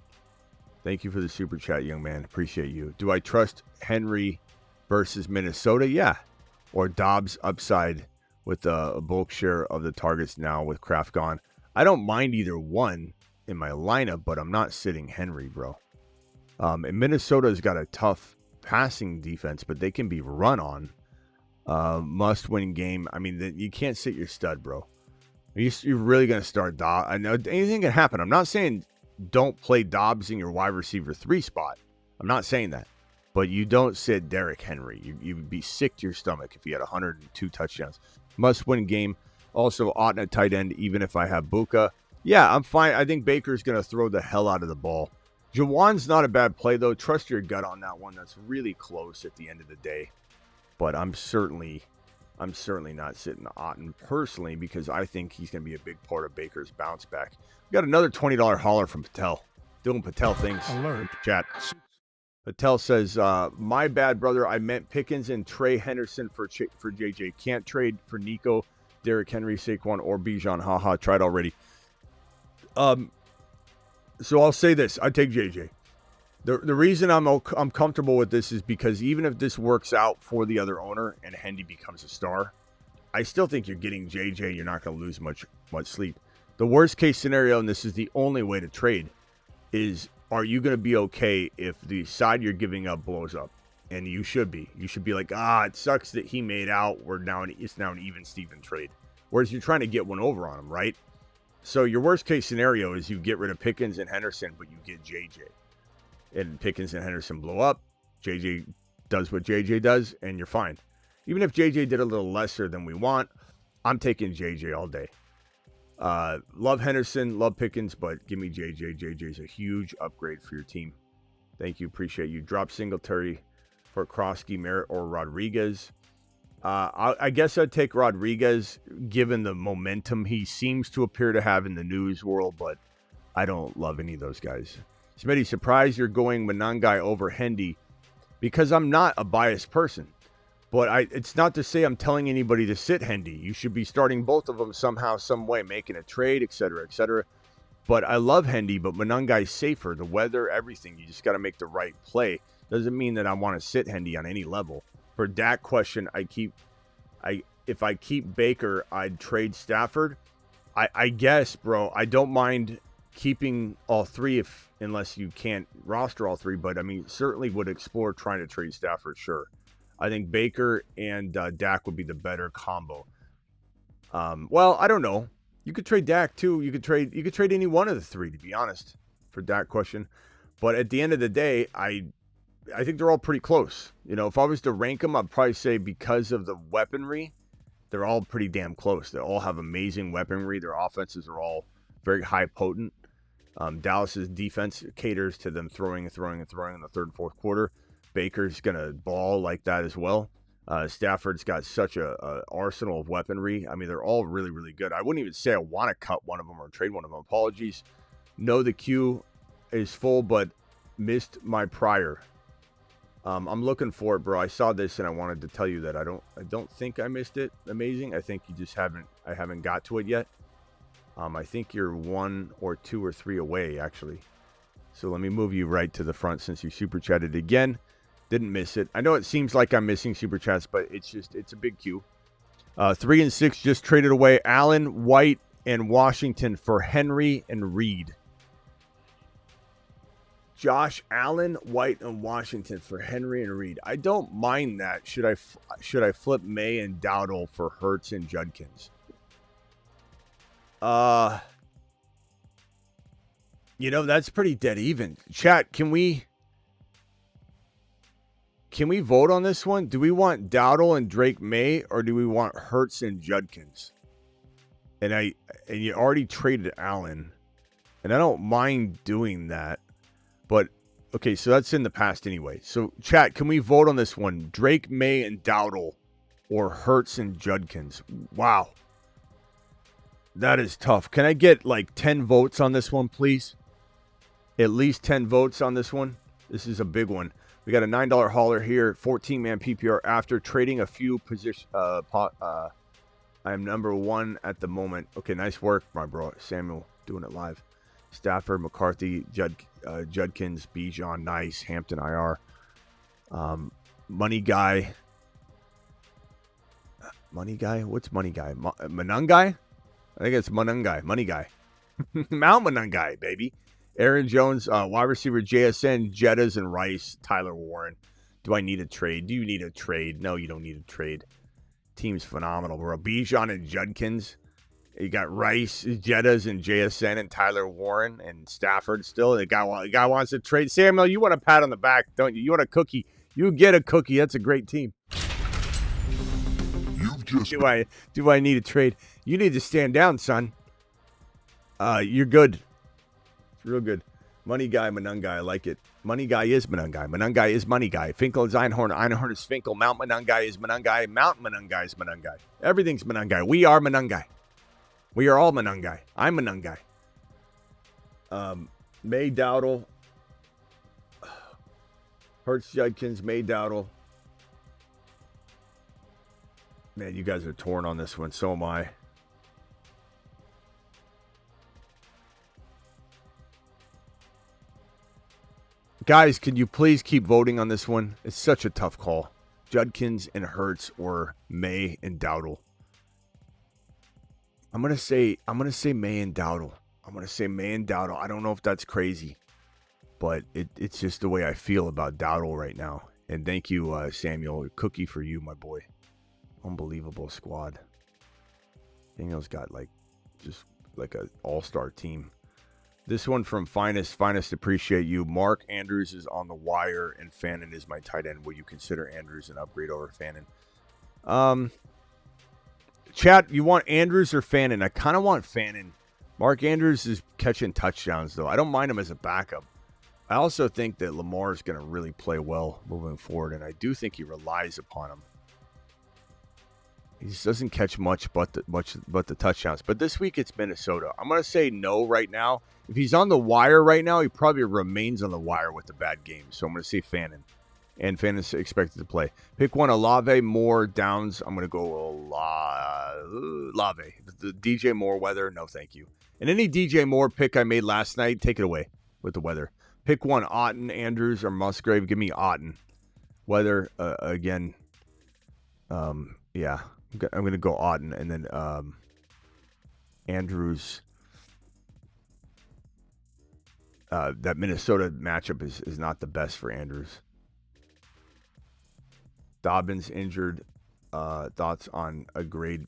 Thank you for the super chat, young man. Appreciate you. Do I trust Henry versus Minnesota? Yeah. Or Dobbs upside with a bulk share of the targets now with Kraft gone. I don't mind either one in my lineup, but I'm not sitting Henry, bro. And Minnesota's got a tough passing defense, but they can be run on. Must-win game. I mean, you can't sit your stud, bro. You're really going to start Dobbs. I know anything can happen. I'm not saying don't play Dobbs in your wide receiver 3 spot. I'm not saying that. But you don't sit Derrick Henry. You'd be sick to your stomach if he had 102 touchdowns. Must-win game. Also, Otton at tight end, even if I have Buka. Yeah, I'm fine. I think Baker's going to throw the hell out of the ball. Jawan's not a bad play, though. Trust your gut on that one. That's really close at the end of the day. But I'm certainly not sitting Otton personally because I think he's going to be a big part of Baker's bounce back. We got another $20 hauler from Patel. Doing Patel things. Alert. Chat. Patel says, my bad, brother. I meant Pickens and Trey Henderson for JJ. Can't trade for Nico, Derrick Henry, Saquon, or Bijan. Haha, tried already. So I'll say this. I take JJ. The reason I'm comfortable with this is because even if this works out for the other owner and Hendy becomes a star, I still think you're getting JJ. You're not going to lose much sleep. The worst case scenario, and this is the only way to trade, is are you going to be okay if the side you're giving up blows up? And you should be. You should be like, it sucks that he made out. It's now an even Steven trade. Whereas you're trying to get one over on him, right? So your worst case scenario is you get rid of Pickens and Henderson, but you get JJ. And Pickens and Henderson blow up. JJ does what JJ does, and you're fine. Even if JJ did a little lesser than we want, I'm taking JJ all day. Love Henderson, love Pickens, but give me JJ. JJ's a huge upgrade for your team. Thank you. Appreciate you. Drop Singletary for Krosky, Merritt, or Rodriguez. I guess I'd take Rodriguez given the momentum he seems to appear to have in the news world, but I don't love any of those guys. Smitty, surprised you're going Monangai over Hendy because I'm not a biased person. But it's not to say I'm telling anybody to sit Hendy. You should be starting both of them somehow, some way, making a trade, et cetera, et cetera. But I love Hendy, but Monangai's safer. The weather, everything. You just got to make the right play. Doesn't mean that I want to sit Hendy on any level. For Dak question, if I keep Baker, I'd trade Stafford. I guess, bro, I don't mind keeping all three unless you can't roster all three. But, I mean, certainly would explore trying to trade Stafford, sure. I think Baker and Dak would be the better combo. Well, I don't know. You could trade Dak too. You could trade any one of the three, to be honest, for Dak question. But at the end of the day, I think they're all pretty close. You know, if I was to rank them, I'd probably say because of the weaponry, they're all pretty damn close. They all have amazing weaponry. Their offenses are all very high potent. Dallas's defense caters to them throwing in the third and fourth quarter. Baker's going to ball like that as well. Stafford's got such a arsenal of weaponry. I mean, they're all really, really good. I wouldn't even say I want to cut one of them or trade one of them. Apologies. No, the queue is full, but missed my prior. I'm looking for it, bro. I saw this and I wanted to tell you that I don't think I missed it. Amazing. I think you just I haven't got to it yet. I think you're 1 or 2 or 3 away, actually. So let me move you right to the front since you super chatted again. Didn't miss it. I know it seems like I'm missing super chats, but it's a big queue. 3 and 6 just traded away Allen, White, and Washington for Henry and Reed. Josh Allen, White, and Washington for Henry and Reed. I don't mind that. Should I flip May and Dowdle for Hurts and Judkins? You know, that's pretty dead even. Chat, can we vote on this one? Do we want Dowdle and Drake May, or do we want Hurts and Judkins? And you already traded Allen, and I don't mind doing that. But okay, so that's in the past anyway. So chat, can we vote on this one? Drake May and Dowdle, or Hurts and Judkins? Wow, that is tough. Can I get like 10 votes on this one, please? At least 10 votes on this one. This is a big one. We got a $9 hauler here, 14-man PPR after trading a few positions. I am number 1 at the moment. Okay, nice work, my bro. Samuel doing it live. Stafford, McCarthy, Judkins, Bijan, nice. Hampton IR. Money Guy. Money Guy? What's Money Guy? Monangai? I think it's Monangai. Money Guy. Mount Monangai, baby. Aaron Jones, wide receiver, JSN, Jettas, and Rice, Tyler Warren. Do I need a trade? Do you need a trade? No, you don't need a trade. Team's phenomenal, bro. Bijan and Judkins. You got Rice, Jettas, and JSN, and Tyler Warren, and Stafford still. The guy wants to trade. Samuel, you want a pat on the back, don't you? You want a cookie. You get a cookie. That's a great team. Do I need a trade? You need to stand down, son. You're good. It's real good. Money Guy, Monangai. I like it. Money Guy is Monangai. Monangai is Money Guy. Finkel is Einhorn. Einhorn is Finkel. Mount Monangai is Monangai. Mount Monangai is Monangai. Everything's Monangai. We are Monangai. We are all Monangai. I'm Monangai. May Dowdle. Hurts Judkins, May Dowdle. Man, you guys are torn on this one. So am I. Guys, can you please keep voting on this one? It's such a tough call. Judkins and Hurts or May and Dowdle. I'm gonna say May and Dowdle. I don't know if that's crazy. But it's just the way I feel about Dowdle right now. And thank you, Samuel. Cookie for you, my boy. Unbelievable squad. Daniel's got just like an all-star team. This one from Finest. Finest, appreciate you. Mark Andrews is on the wire, and Fannin is my tight end. Will you consider Andrews an upgrade over Fannin? Chat, you want Andrews or Fannin? I kind of want Fannin. Mark Andrews is catching touchdowns, though. I don't mind him as a backup. I also think that Lamar is going to really play well moving forward, and I do think he relies upon him. He just doesn't catch much but the touchdowns. But this week it's Minnesota. I'm going to say no right now. If he's on the wire right now, he probably remains on the wire with the bad games. So I'm going to say Fannin. And Fannin's expected to play. Pick one, Olave, Moore, Downs. I'm going to go Olave. The DJ Moore weather, no thank you. And any DJ Moore pick I made last night, take it away with the weather. Pick one, Otten, Andrews, or Musgrave. Give me Otten. Weather, again, yeah. I'm going to go Otten, and then Andrews. That Minnesota matchup is not the best for Andrews. Dobbins injured. Thoughts on a grade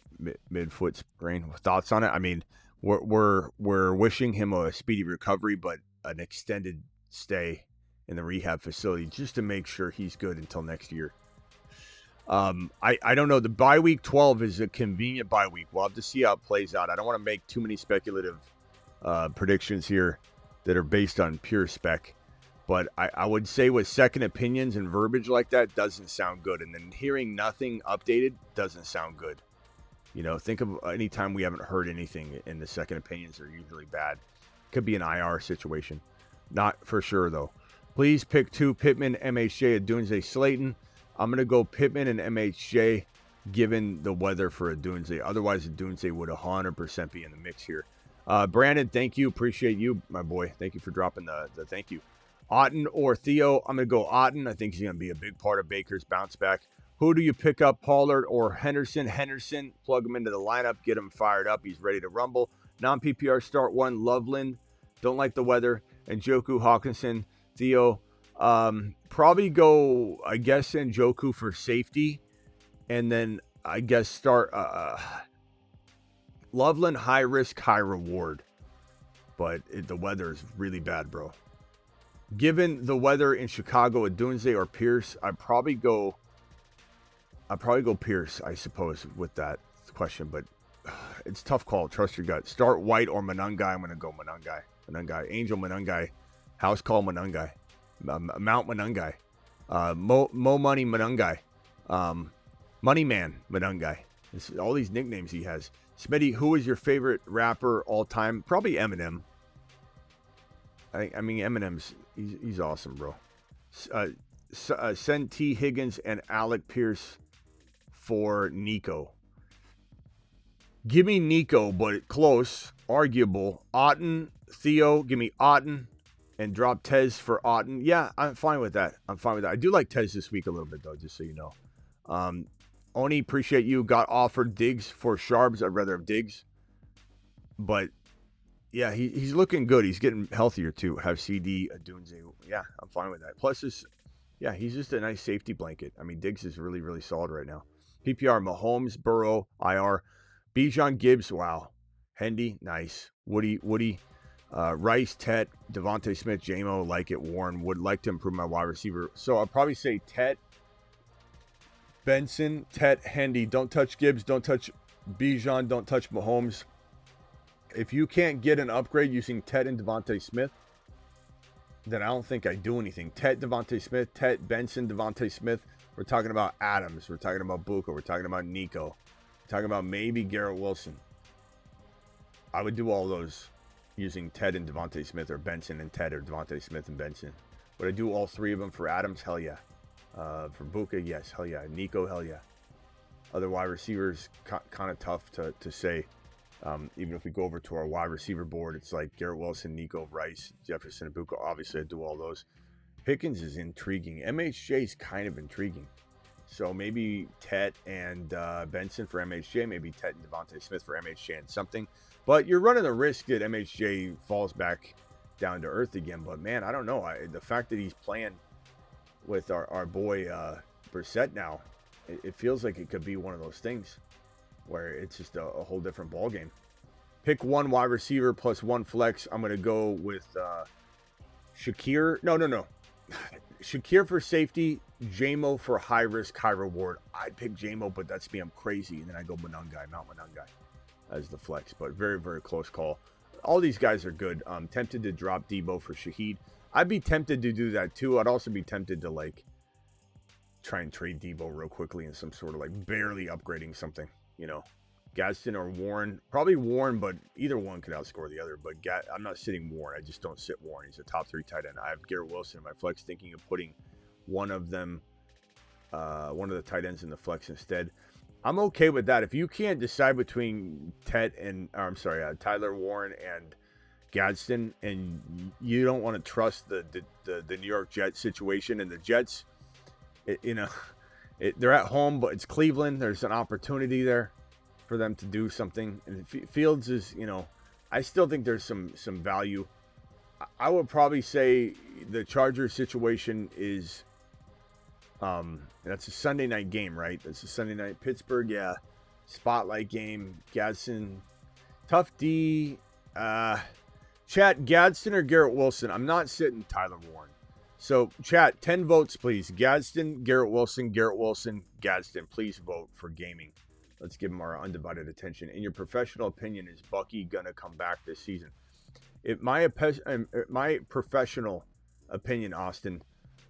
midfoot sprain? Thoughts on it? I mean, we're wishing him a speedy recovery, but an extended stay in the rehab facility just to make sure he's good until next year. I don't know. The bye week 12 is a convenient bye week. We'll have to see how it plays out. I don't want to make too many speculative predictions here that are based on pure spec. But I would say with second opinions and verbiage like that doesn't sound good. And then hearing nothing updated doesn't sound good. You know, think of any time we haven't heard anything and the second opinions are usually bad. Could be an IR situation. Not for sure, though. Please pick two, Pittman, MHJ, Adunze, Slayton. I'm going to go Pittman and MHJ given the weather for Adunze. Otherwise, Adunze would 100% be in the mix here. Brandon, thank you. Appreciate you, my boy. Thank you for dropping the thank you. Otten or Theo, I'm going to go Otten. I think he's going to be a big part of Baker's bounce back. Who do you pick up, Pollard or Henderson? Henderson, plug him into the lineup, get him fired up. He's ready to rumble. Non-PPR start one, Loveland. Don't like the weather. And Njoku, Hawkinson, Theo. Probably go, I guess, Njoku for safety. And then, I guess, start Loveland, high risk, high reward. But the weather is really bad, bro. Given the weather in Chicago, Adunze or Pierce, I'd probably go Pierce, I suppose, with that question. But it's a tough call. Trust your gut. Start White or Monangai. I'm going to go Monangai. Monangai. Angel Monangai. House call Monangai. Mount Monangai. Mo Money Monangai. Money Man Monangai. All these nicknames he has. Smitty, who is your favorite rapper all time? Probably Eminem. I mean, Eminem's he's awesome, bro. Send T. Higgins and Alec Pierce for Nico. Give me Nico, but close, arguable. Otten, Theo, give me Otten, and drop Tez for Otten. Yeah, I'm fine with that. I do like Tez this week a little bit, though, just so you know. Oni, appreciate you. Got offered Diggs for Sharps. I'd rather have Diggs. But yeah, he's looking good. He's getting healthier too. Have CD, Adunze. Yeah, I'm fine with that. Plus, he's just a nice safety blanket. I mean, Diggs is really, really solid right now. PPR, Mahomes, Burrow, IR. Bijan, Gibbs, wow. Hendy, nice. Woody, Rice, Tet, Devontae Smith, JMO, like it. Warren, would like to improve my wide receiver. So I'll probably say Tet, Benson, Tet, Hendy. Don't touch Gibbs. Don't touch Bijan. Don't touch Mahomes. If you can't get an upgrade using Tet and Devontae Smith, then I don't think I do anything. Tet, Devontae Smith, Tet, Benson, Devontae Smith. We're talking about Adams. We're talking about Buka. We're talking about Nico. We're talking about maybe Garrett Wilson. I would do all those using Tet and Devontae Smith, or Benson and Tet, or Devontae Smith and Benson. Would I do all three of them for Adams? Hell yeah. For Buka, yes. Hell yeah. Nico, hell yeah. Other wide receivers, kind of tough to say. Even if we go over to our wide receiver board, it's like Garrett Wilson, Nico, Rice, Jefferson, and Buka. Obviously, I do all those. Pickens is intriguing. MHJ is kind of intriguing. So maybe Tet and Benson for MHJ. Maybe Tet and Devontae Smith for MHJ and something. But you're running the risk that MHJ falls back down to earth again. But man, I don't know. The fact that he's playing with our boy Brissett now, it feels like it could be one of those things where it's just a whole different ball game. Pick one wide receiver plus one flex. I'm going to go with Shakir. No. Shakir for safety, JMO for high risk, high reward. I'd pick JMO, but that's me. I'm crazy. And then I go Mount Monangai as the flex. But very, very close call. All these guys are good. I'm tempted to drop Debo for Shaheed. I'd be tempted to do that too. I'd also be tempted to like try and trade Debo real quickly in some sort of like barely upgrading something, you know. Gadsden or Warren. Probably Warren, but either one could outscore the other. But I'm not sitting Warren. I just don't sit Warren. He's a top 3 tight end. I have Garrett Wilson in my flex, thinking of putting one of them, one of the tight ends in the flex instead. I'm okay with that. If you can't decide between Tyler Warren and Gadsden, and you don't want to trust the New York Jets situation, and the Jets, they're at home, but it's Cleveland. There's an opportunity there for them to do something. And Fields is, I still think there's some value. I would probably say the Chargers situation is, that's a Sunday night game, right? That's a Sunday night. Pittsburgh, yeah. Spotlight game. Gadsden. Tough D. Chat, Gadsden or Garrett Wilson? I'm not sitting Tyler Warren. So, chat, 10 votes, please. Gadsden, Garrett Wilson, Gadsden. Please vote for gaming. Let's give him our undivided attention. In your professional opinion, is Bucky going to come back this season? My professional opinion, Austin,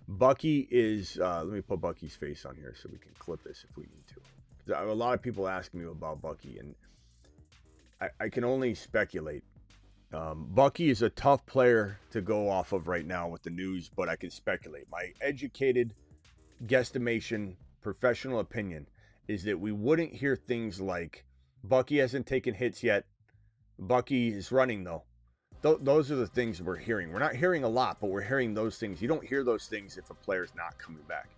Bucky is, let me put Bucky's face on here so we can clip this if we need to. A lot of people ask me about Bucky, and I can only speculate. Bucky is a tough player to go off of right now with the news, but I can speculate. My educated guesstimation, professional opinion, is that we wouldn't hear things like Bucky hasn't taken hits yet. Bucky is running, though. Those are the things we're hearing. We're not hearing a lot, but we're hearing those things. You don't hear those things if a player's not coming back.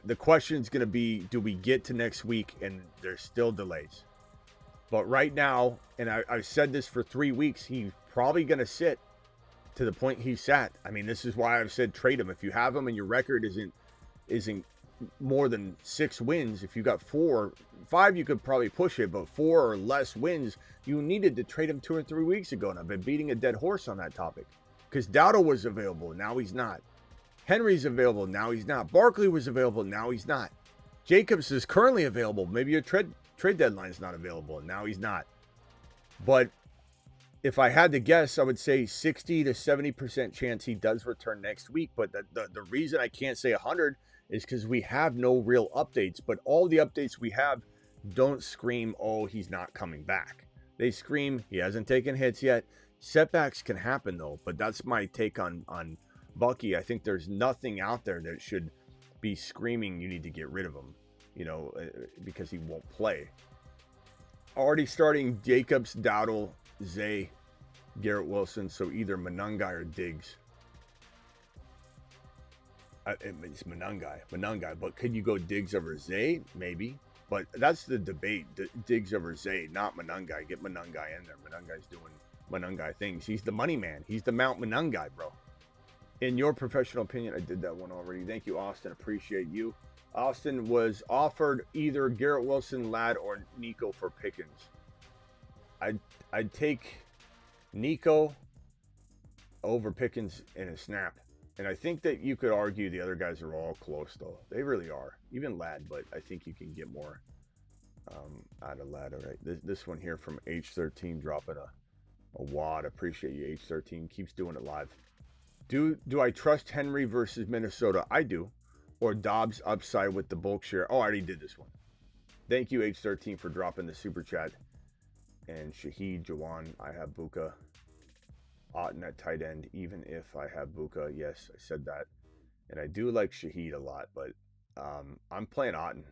The question is going to be, do we get to next week and there's still delays? But right now, and I've said this for 3 weeks, he's probably going to sit to the point he sat. I mean, this is why I've said trade him. If you have him and your record isn't more than 6 wins, if you got 4, 5, you could probably push it, but 4 or less wins, you needed to trade him 2 or 3 weeks ago. And I've been beating a dead horse on that topic because Dowdle was available. Now he's not. Henry's available. Now he's not. Barkley was available. Now he's not. Jacobs is currently available. Maybe your trade deadline is not available. And now he's not. But if I had to guess, I would say 60 to 70% chance he does return next week. But the reason I can't say 100 is because we have no real updates. But all the updates we have don't scream, oh, he's not coming back. They scream, he hasn't taken hits yet. Setbacks can happen, though. But that's my take on Bucky. I think there's nothing out there that should be screaming you need to get rid of him, because he won't play. Already starting Jacobs, Dowdle, Zay, Garrett Wilson. So either Monangai or Diggs. It's Monangai. But could you go Diggs over Zay? Maybe. But that's the debate. Diggs over Zay, not Monangai. Get Monangai in there. Monangai's doing Monangai things. He's the money man. He's the Mount Monangai, bro. In your professional opinion, I did that one already. Thank you, Austin. Appreciate you. Austin was offered either Garrett Wilson, Ladd, or Nico for Pickens. I'd take Nico over Pickens in a snap. And I think that you could argue the other guys are all close, though. They really are. Even Ladd, but I think you can get more out of Ladd. All right, this one here from H13 dropping a wad. Appreciate you, H13. Keeps doing it live. Do I trust Henry versus Minnesota? I do. Or Dobbs upside with the bulk share. Oh, I already did this one. Thank you, H13, for dropping the super chat. And Shaheed, Jawan, I have Buka. Otten at tight end, even if I have Buka. Yes, I said that. And I do like Shaheed a lot, but I'm playing Otten.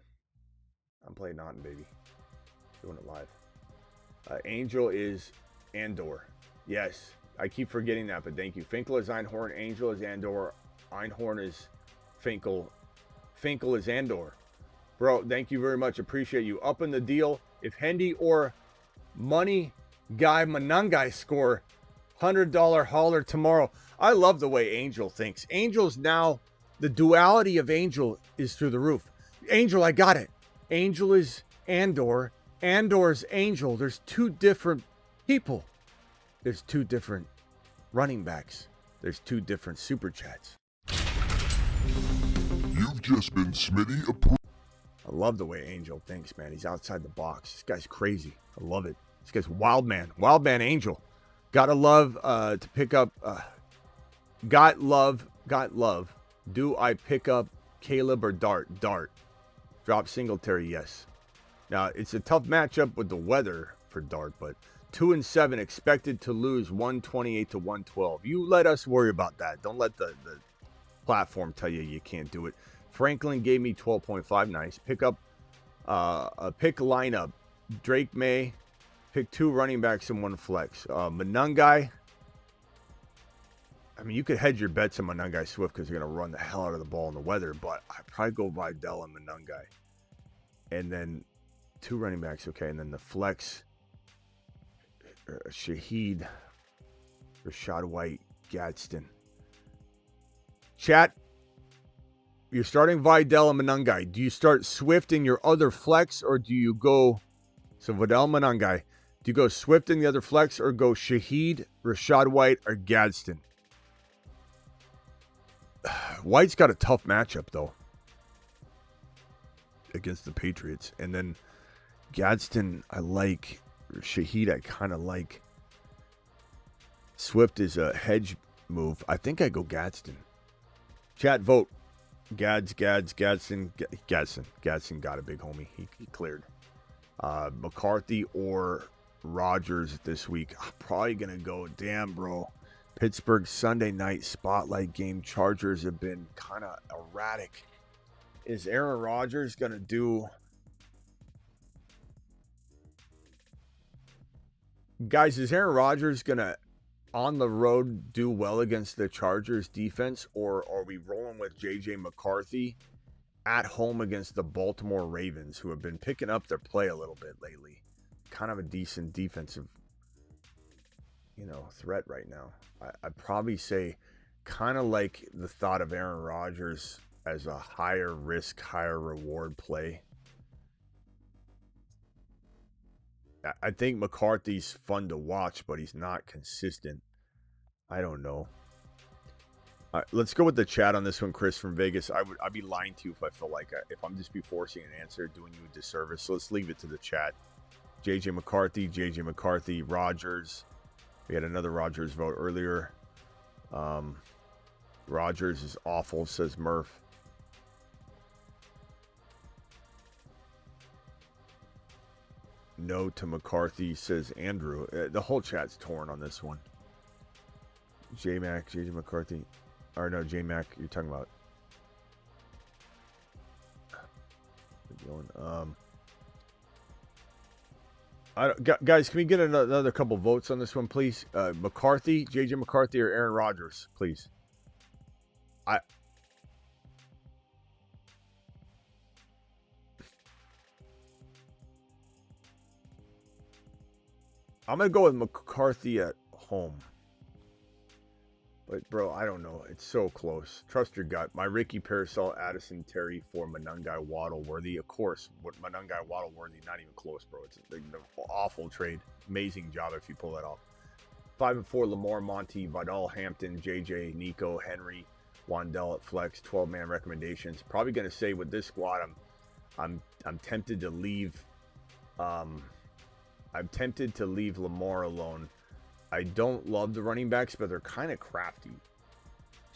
I'm playing Otten, baby. Doing it live. Angel is Andor. Yes, I keep forgetting that, but thank you. Finkel is Einhorn. Angel is Andor. Einhorn is Finkel. Finkel is Andor. Bro, thank you very much. Appreciate you. Up in the deal. If Hendy or Money Guy Monangai score, $100 hauler tomorrow. I love the way Angel thinks. Angel's now, the duality of Angel is through the roof. Angel, I got it. Angel is Andor. Andor's Angel. There's two different people. There's two different running backs. There's two different super chats. You've just been Smitty approved. I love the way Angel thinks, man. He's outside the box. This guy's crazy. I love it. This guy's wild man. Wild man Angel. Gotta love to pick up. Got love. Do I pick up Caleb or Dart? Dart. Drop Singletary, yes. Now, it's a tough matchup with the weather for Dart, but 2-7 expected to lose 128 to 112. You let us worry about that. Don't let the platform tell you can't do it. Franklin gave me 12.5. Nice. Pick up a pick lineup. Drake May. Pick 2 running backs and 1 flex. Manungai. I mean, you could hedge your bets on Manungai Swift because they're going to run the hell out of the ball in the weather, but I'd probably go Vidal and Manungai. And then 2 running backs, okay. And then the flex, Shaheed, Rashad White, Gadsden. Chat, you're starting Vidal and Manungai. Do you start Swift in your other flex, or do you go, so Vidal, Manungai, do you go Swift in the other flex, or go Shaheed, Rashad White, or Gadsden? White's got a tough matchup, though, against the Patriots. And then Gadsden, I like. Shaheed, I kind of like. Swift is a hedge move. I think I go Gadsden. Chat, vote. Gadsden got a big homie. He cleared. McCarthy or Rodgers this week. I'm probably going to go, damn, bro. Pittsburgh Sunday night spotlight game. Chargers have been kind of erratic. Is Aaron Rodgers going to do... Guys, is Aaron Rodgers going to, on the road, do well against the Chargers defense? Or are we rolling with J.J. McCarthy at home against the Baltimore Ravens, who have been picking up their play a little bit lately? Kind of a decent defensive, threat right now. I'd probably say kind of like the thought of Aaron Rodgers as a higher risk, higher reward play. I think McCarthy's fun to watch, but he's not consistent. I don't know. All right, let's go with the chat on this one, Chris from Vegas. I'd be lying to you if I felt like if I'm just be forcing an answer, doing you a disservice. So let's leave it to the chat. JJ McCarthy, Rodgers. We had another Rodgers vote earlier. Rodgers is awful, says Murph. No to McCarthy, says Andrew. The whole chat's torn on this one. J-Mac, JJ McCarthy. Or no, J-Mac, you're talking about. Guys, can we get another couple votes on this one, please? McCarthy, JJ McCarthy, or Aaron Rodgers, please. I'm going to go with McCarthy at home. But, bro, I don't know. It's so close. Trust your gut. My Ricky Parasol, Addison, Terry for Manungai, Waddle, Worthy. Of course, what Manungai, Waddle, Worthy, not even close, bro. It's an awful trade. Amazing job if you pull that off. 5-4, Lamar, Monty, Vidal, Hampton, JJ, Nico, Henry, Wandell at flex. 12-man recommendations. Probably going to say with this squad, I'm tempted to leave. I'm tempted to leave Lamar alone. I don't love the running backs, but they're kind of crafty.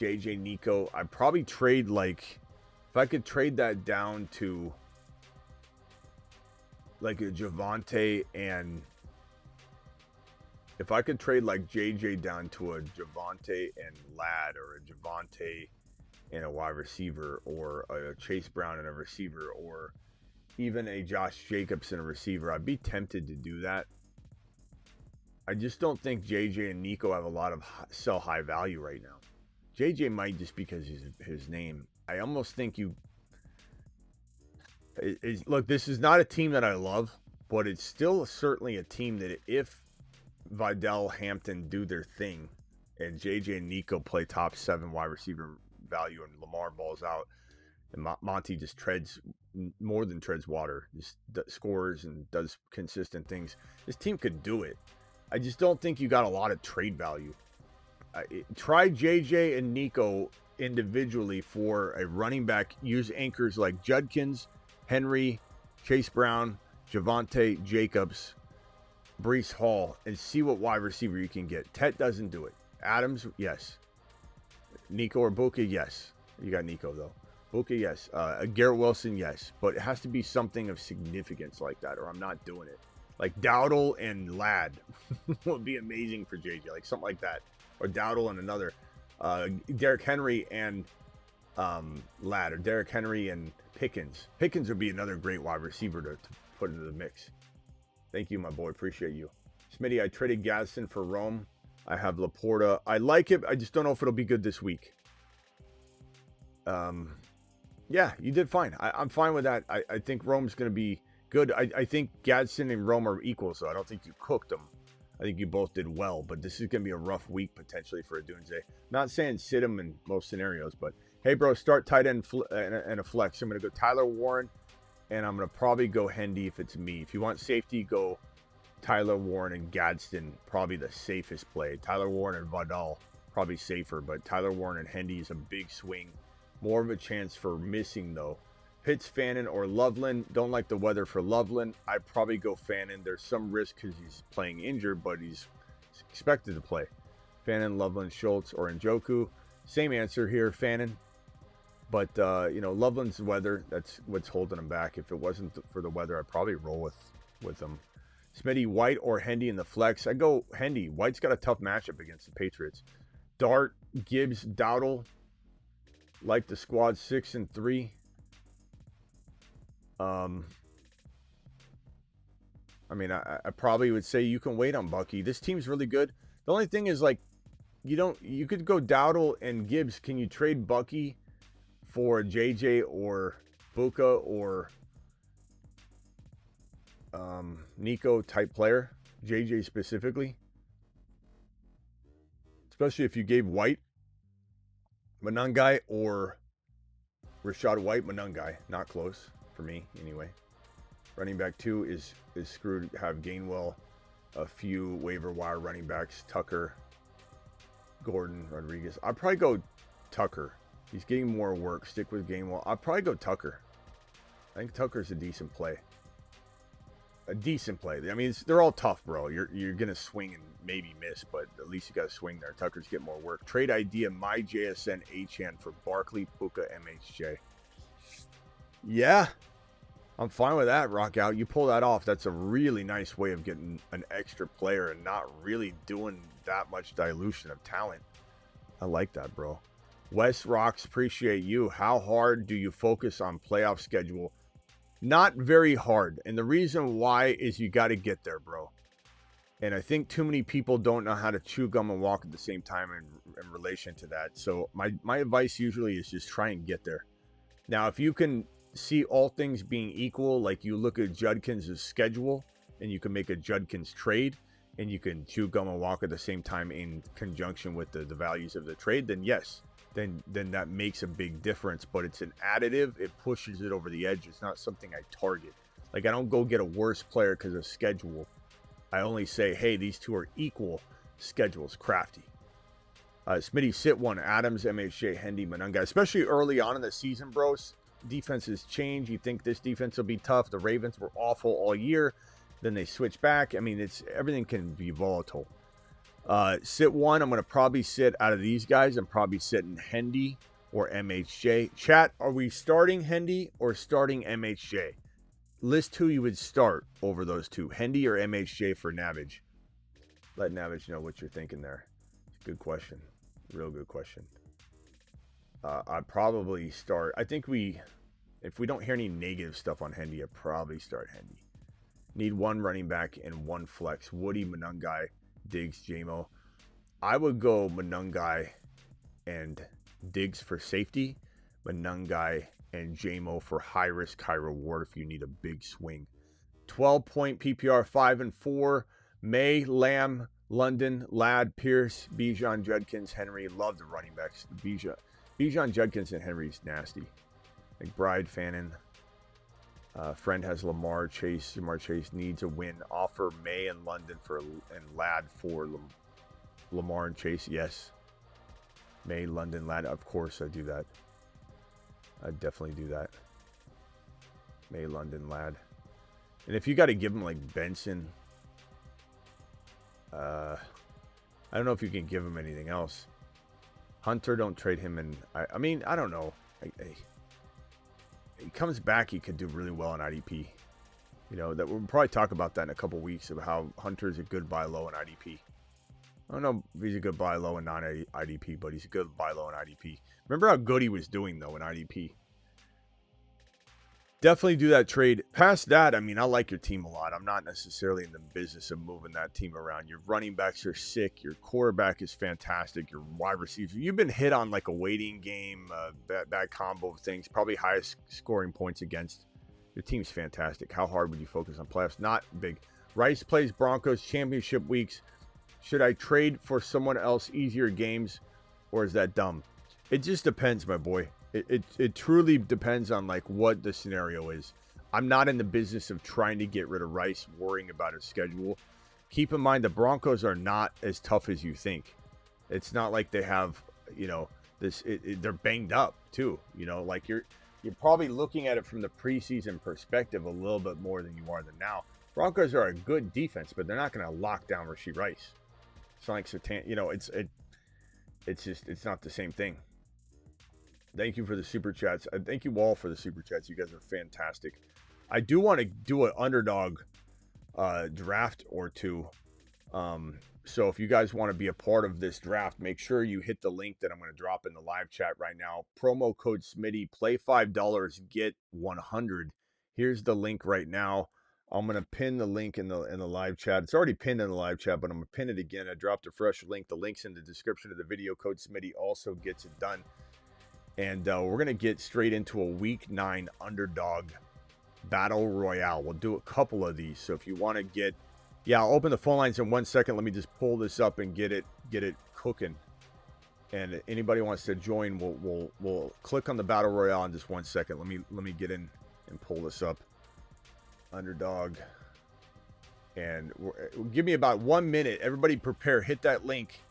JJ, Nico. I'd probably trade, like, if I could trade that down to like a Javonte, and if I could trade like JJ down to a Javonte and Ladd, or a Javonte and a wide receiver, or a Chase Brown and a receiver, or even a Josh Jacobs and a receiver, I'd be tempted to do that. I just don't think JJ and Nico have a lot of sell high value right now. JJ might just because his name. I almost think look, this is not a team that I love, but it's still certainly a team that if Vidal, Hampton do their thing, and JJ and Nico play top 7 wide receiver value, and Lamar balls out, and Monty just more than treads water, just scores and does consistent things. This team could do it. I just don't think you got a lot of trade value. Try JJ and Nico individually for a running back. Use anchors like Judkins, Henry, Chase Brown, Javonte Jacobs, Breece Hall, and see what wide receiver you can get. Tet doesn't do it. Adams, yes. Nico or Buka, yes. You got Nico, though. Buka, yes. Garrett Wilson, yes. But it has to be something of significance like that, or I'm not doing it. Like Dowdle and Ladd would be amazing for JJ, like something like that. Or Dowdle and another. Derrick Henry and Ladd, or Derrick Henry and Pickens. Pickens would be another great wide receiver to put into the mix. Thank you, my boy. Appreciate you. Smitty, I traded Gadsden for Rome. I have Laporta. I like it. I just don't know if it'll be good this week. Yeah, you did fine. I'm fine with that. I think Rome's going to be good. I think Gadsden and Rome are equal, so I don't think you cooked them. I think you both did well, but this is going to be a rough week potentially for a Dunze. Not saying sit him in most scenarios, but hey, bro, start tight end and a flex. I'm going to go Tyler Warren, and I'm going to probably go Hendy if it's me. If you want safety, go Tyler Warren and Gadsden, probably the safest play. Tyler Warren and Vidal, probably safer, but Tyler Warren and Hendy is a big swing. More of a chance for missing, though. Pitts, Fannin, or Loveland. Don't like the weather for Loveland. I'd probably go Fannin. There's some risk because he's playing injured, but he's expected to play. Fannin, Loveland, Schultz, or Njoku. Same answer here, Fannin. But, Loveland's weather, that's what's holding him back. If it wasn't for the weather, I'd probably roll with him. Smitty, White, or Hendy in the flex. I go Hendy. White's got a tough matchup against the Patriots. Dart, Gibbs, Dowdle. Like the squad 6 and 3. I probably would say you can wait on Bucky. This team's really good. The only thing is, like, you could go Dowdle and Gibbs. Can you trade Bucky for JJ or Buka or Nico type player? JJ specifically. Especially if you gave White Manungai or Rashad White. Manungai, not close for me anyway. Running back 2 is screwed. Have Gainwell, a few waiver wire running backs, Tucker, Gordon, Rodriguez. I'd probably go Tucker. He's getting more work. Stick with Gainwell. I'd probably go Tucker. I think Tucker's a decent play. A decent play. I mean, they're all tough, bro. You're gonna swing and maybe miss, but at least you got to swing there. Tucker's getting more work. Trade idea: my JSN HN for Barkley, Puka, MHJ. Yeah, I'm fine with that. Rock out. You pull that off. That's a really nice way of getting an extra player and not really doing that much dilution of talent. I like that, bro. Wes Rocks, appreciate you. How hard do you focus on playoff schedule? Not very hard. And the reason why is you got to get there, bro. And I think too many people don't know how to chew gum and walk at the same time in relation to that. So my advice usually is just try and get there. Now, if you can see all things being equal, like you look at Judkins' schedule and you can make a Judkins trade and you can chew gum and walk at the same time in conjunction with the values of the trade, then yes. Then that makes a big difference, but it's an additive. It pushes it over the edge. It's not something I target. Like, I don't go get a worse player because of schedule. I only say, hey, these two are equal. Schedule's crafty. Smitty, sit one. Adams, MHJ, Hendy, Manunga. Especially early on in the season, bros. Defenses change. You think this defense will be tough. The Ravens were awful all year. Then they switch back. I mean, everything can be volatile. Sit one. I'm going to probably sit out of these guys. I'm probably sitting Hendy or MHJ. Chat, are we starting Hendy or starting MHJ? List who you would start over those two. Hendy or MHJ for Navage. Let Navage know what you're thinking there. Good question. Real good question. I'd probably start. I think if we don't hear any negative stuff on Hendy, I'd probably start Hendy. Need one running back and one flex. Woody, Manungai, Diggs, JMO. I would go Manungai and Diggs for safety. Manungai and JMO for high risk, high reward if you need a big swing. 12-point PPR, 5 and 4. May, Lamb, London, Ladd, Pierce, Bijan, Judkins, Henry. Love the running backs. Bijan, Judkins, and Henry's nasty. McBride, Fannin. Friend has Lamar Chase. Lamar Chase needs a win. Offer May and London and Ladd for Lamar and Chase. Yes. May, London, Ladd. Of course I do that. I definitely do that. May, London, Ladd. And if you got to give him like Benson, I don't know if you can give him anything else. Hunter, don't trade him. And I mean, I don't know. He comes back, he could do really well on IDP. You know, that we'll probably talk about that in a couple weeks of how Hunter's a good buy low in IDP. I don't know if he's a good buy low in non-IDP, but he's a good buy low in IDP. Remember how good he was doing, though, in IDP. Definitely do that trade. Past that, I mean, I like your team a lot. I'm not necessarily in the business of moving that team around. Your running backs are sick. Your quarterback is fantastic. Your wide receiver. You've been hit on like a waiting game, bad combo of things. Probably highest scoring points against. Your team's fantastic. How hard would you focus on playoffs? Not big. Rice plays Broncos championship weeks. Should I trade for someone else easier games, or is that dumb? It just depends, my boy. It truly depends on like what the scenario is. I'm not in the business of trying to get rid of Rice, worrying about his schedule. Keep in mind the Broncos are not as tough as you think. It's not like they have, you know, this. They're banged up too. You know, like you're probably looking at it from the preseason perspective a little bit more than you are than now. Broncos are a good defense, but they're not going to lock down Rashee Rice. It's not like Satan. You know, it's not the same thing. Thank you for the super chats. Thank you all for the super chats. You guys are fantastic. I do want to do an underdog draft or two. So if you guys want to be a part of this draft, make sure you hit the link that I'm going to drop in the live chat right now. Promo code Smitty. Play $5, get 100. Here's the link right now. I'm going to pin the link in the live chat. It's already pinned in the live chat, but I'm going to pin it again. I dropped a fresh link. The link's in the description of the video. Code Smitty also gets it done. And we're going to get straight into a Week 9 underdog battle royale. We'll do a couple of these. So if you want to get... Yeah, I'll open the phone lines in 1 second. Let me just pull this up and get it cooking. And anybody wants to join, we'll click on the battle royale in just 1 second. Let me get in and pull this up. Underdog. And give me about 1 minute. Everybody prepare. Hit that link.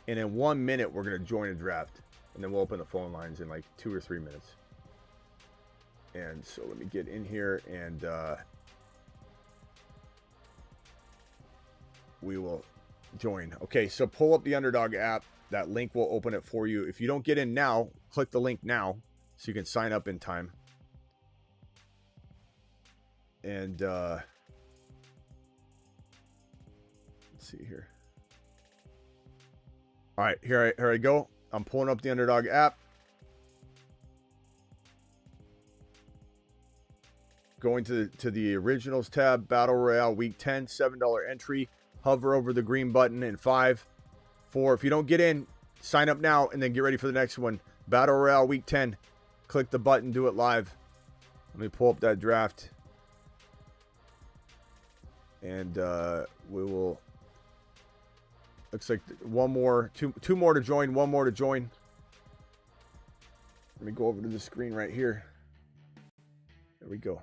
And in 1 minute, we're going to join a draft. And then we'll open the phone lines in like 2 or 3 minutes. And so let me get in here and we will join. Okay, so pull up the Underdog app. That link will open it for you. If you don't get in now, click the link now so you can sign up in time. And let's see here. All right, here I go. I'm pulling up the Underdog app. Going to the Originals tab, Battle Royale Week 10, $7 entry. Hover over the green button in 5, 4. If you don't get in, sign up now and then get ready for the next one. Battle Royale Week 10. Click the button, do it live. Let me pull up that draft. And we will... Looks like one more, two more to join, one more to join. Let me go over to the screen right here. There we go.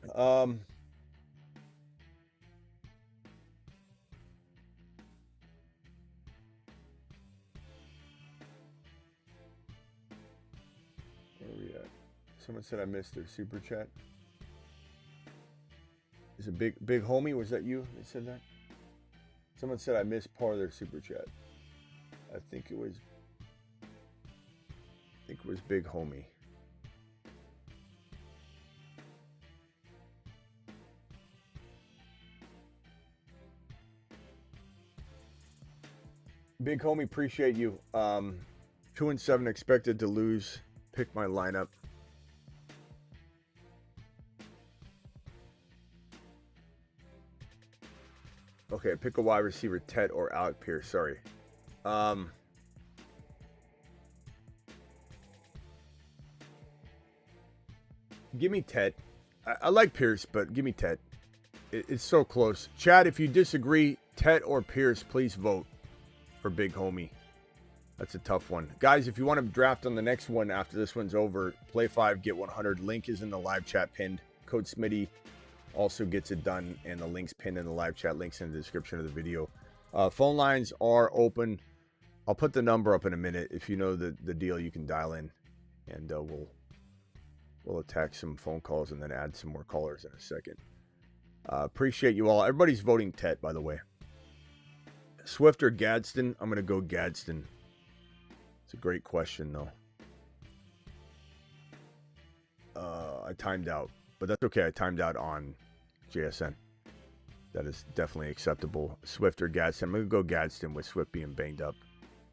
Where are we at? Someone said I missed their super chat. Is it big homie? Was that you that said that? Someone said I missed part of their super chat. I think it was big homie. Big homie, appreciate you. 2-7 expected to lose. Pick my lineup. Okay, pick a wide receiver, Tet or Alec Pierce. Sorry. Give me Tet. I like Pierce, but give me Tet. It's so close. Chad, if you disagree, Tet or Pierce, please vote for Big Homie. That's a tough one. Guys, if you want to draft on the next one after this one's over, play 5, get 100. Link is in the live chat pinned. Code Smitty also gets it done, and the link's pinned in the live chat. Links in the description of the video. Phone lines are open. I'll put the number up in a minute. If you know the deal, you can dial in, and we'll attack some phone calls and then add some more callers in a second. Appreciate you all. Everybody's voting Tet, by the way. Swift or Gadsden? I'm going to go Gadsden. It's a great question, though. I timed out, but that's okay. I timed out on JSN. That is definitely acceptable. Swift or Gadsden? I'm going to go Gadsden with Swift being banged up.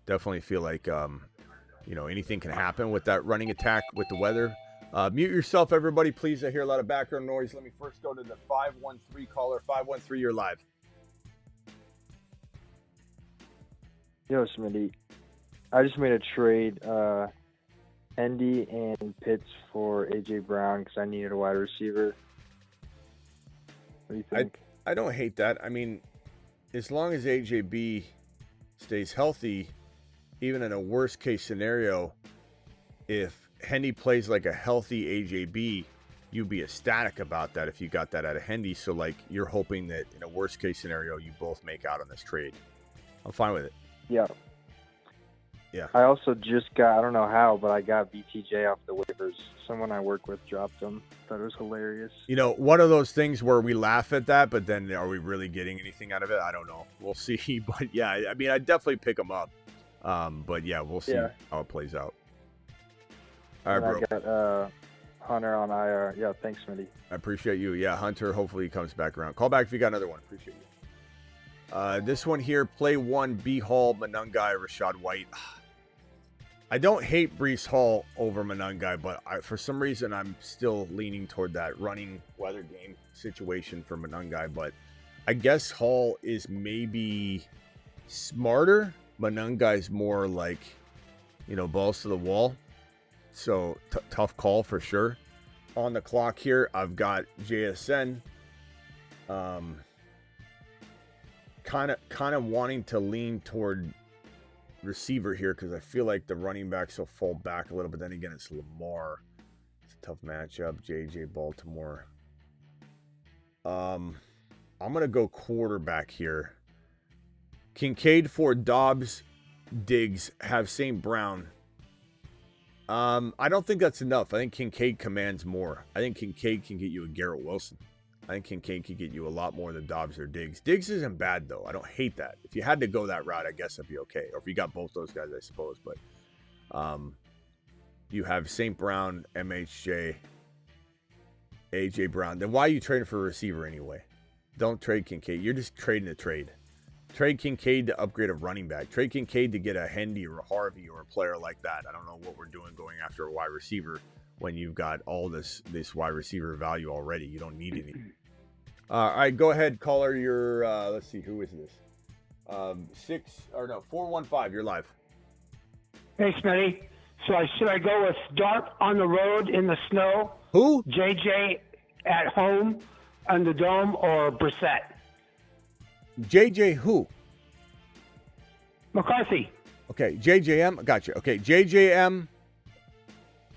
Definitely feel like, anything can happen with that running attack with the weather. Mute yourself, everybody, please. I hear a lot of background noise. Let me first go to the 513 caller. 513, you're live. Yo, Smitty. I just made a trade, Hendy and Pitts for A.J. Brown because I needed a wide receiver. What do you think? I don't hate that. I mean, as long as AJB stays healthy, even in a worst-case scenario, if Hendy plays like a healthy AJB, you'd be ecstatic about that if you got that out of Hendy. So, like, you're hoping that in a worst-case scenario, you both make out on this trade. I'm fine with it. Yeah. Yeah. I also just got, I don't know how, but I got BTJ off the waivers. Someone I work with dropped him. Thought it was hilarious. One of those things where we laugh at that, but then are we really getting anything out of it? I don't know. We'll see. But, yeah, I mean, I'd definitely pick him up. But, yeah, we'll see how it plays out. All right, bro. I got Hunter on IR. Yeah, thanks, Smitty. I appreciate you. Yeah, Hunter, hopefully he comes back around. Call back if you got another one. Appreciate you. This one here, play 1, B. Hall, Manungai, Rashad White. I don't hate Breece Hall over Manungai, but for some reason I'm still leaning toward that running weather game situation for Manungai. But I guess Hall is maybe smarter. Manungai's more like, balls to the wall. So tough call for sure. On the clock here, I've got JSN. Kind of wanting to lean toward receiver here because I feel like the running backs will fall back a little, but then again, it's Lamar. It's a tough matchup. JJ Baltimore. I'm going to go quarterback here. Kincaid for Dobbs, Diggs, have St. Brown. I don't think that's enough. I think Kincaid commands more. I think Kincaid can get you a Garrett Wilson. I think Kincaid can get you a lot more than Dobbs or Diggs. Diggs isn't bad, though. I don't hate that. If you had to go that route, I guess that'd be okay. Or if you got both those guys, I suppose. But you have St. Brown, MHJ, A.J. Brown. Then why are you trading for a receiver anyway? Don't trade Kincaid. You're just trading a trade. Trade Kincaid to upgrade a running back. Trade Kincaid to get a Hendy or a Harvey or a player like that. I don't know what we're doing going after a wide receiver when you've got all this wide receiver value already. You don't need any. All right, go ahead, caller. Your let's see, who is this? 415. You're live. Hey, Smitty. So should I go with Dart on the road in the snow? Who? JJ at home on the dome, or Brissett? JJ who? McCarthy. Okay, JJM. Gotcha. Okay, JJM,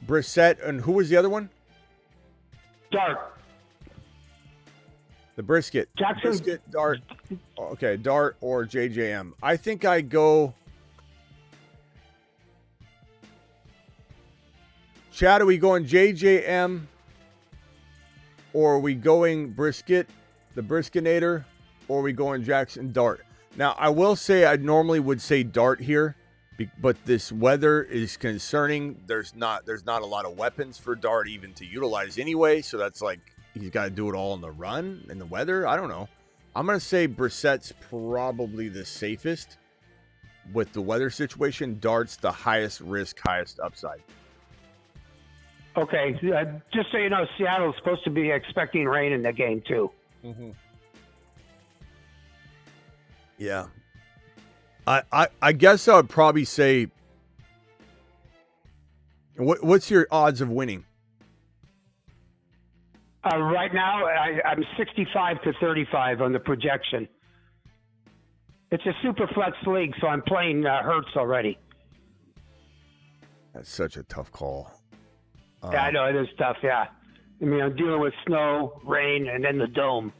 Brissett, and who was the other one? Dart. The brisket. Jackson. Brisket, Dart. Okay, Dart or JJM. I think I go. Chad, are we going JJM or are we going brisket, the briskinator, or are we going Jackson Dart? Now, I will say I normally would say Dart here, but this weather is concerning. There's not a lot of weapons for Dart even to utilize anyway, so that's like he's got to do it all in the run and the weather. I don't know. I'm going to say Brissett's probably the safest with the weather situation. Dart's the highest risk, highest upside. Okay, just so you know, Seattle's supposed to be expecting rain in the game, too. Mm-hmm. Yeah. I guess I would probably say, what's your odds of winning? Right now, I'm 65 to 35 on the projection. It's a super flex league, so I'm playing Hurts already. That's such a tough call. Yeah, I know it is tough. Yeah, I mean, I'm dealing with snow, rain, and then the dome.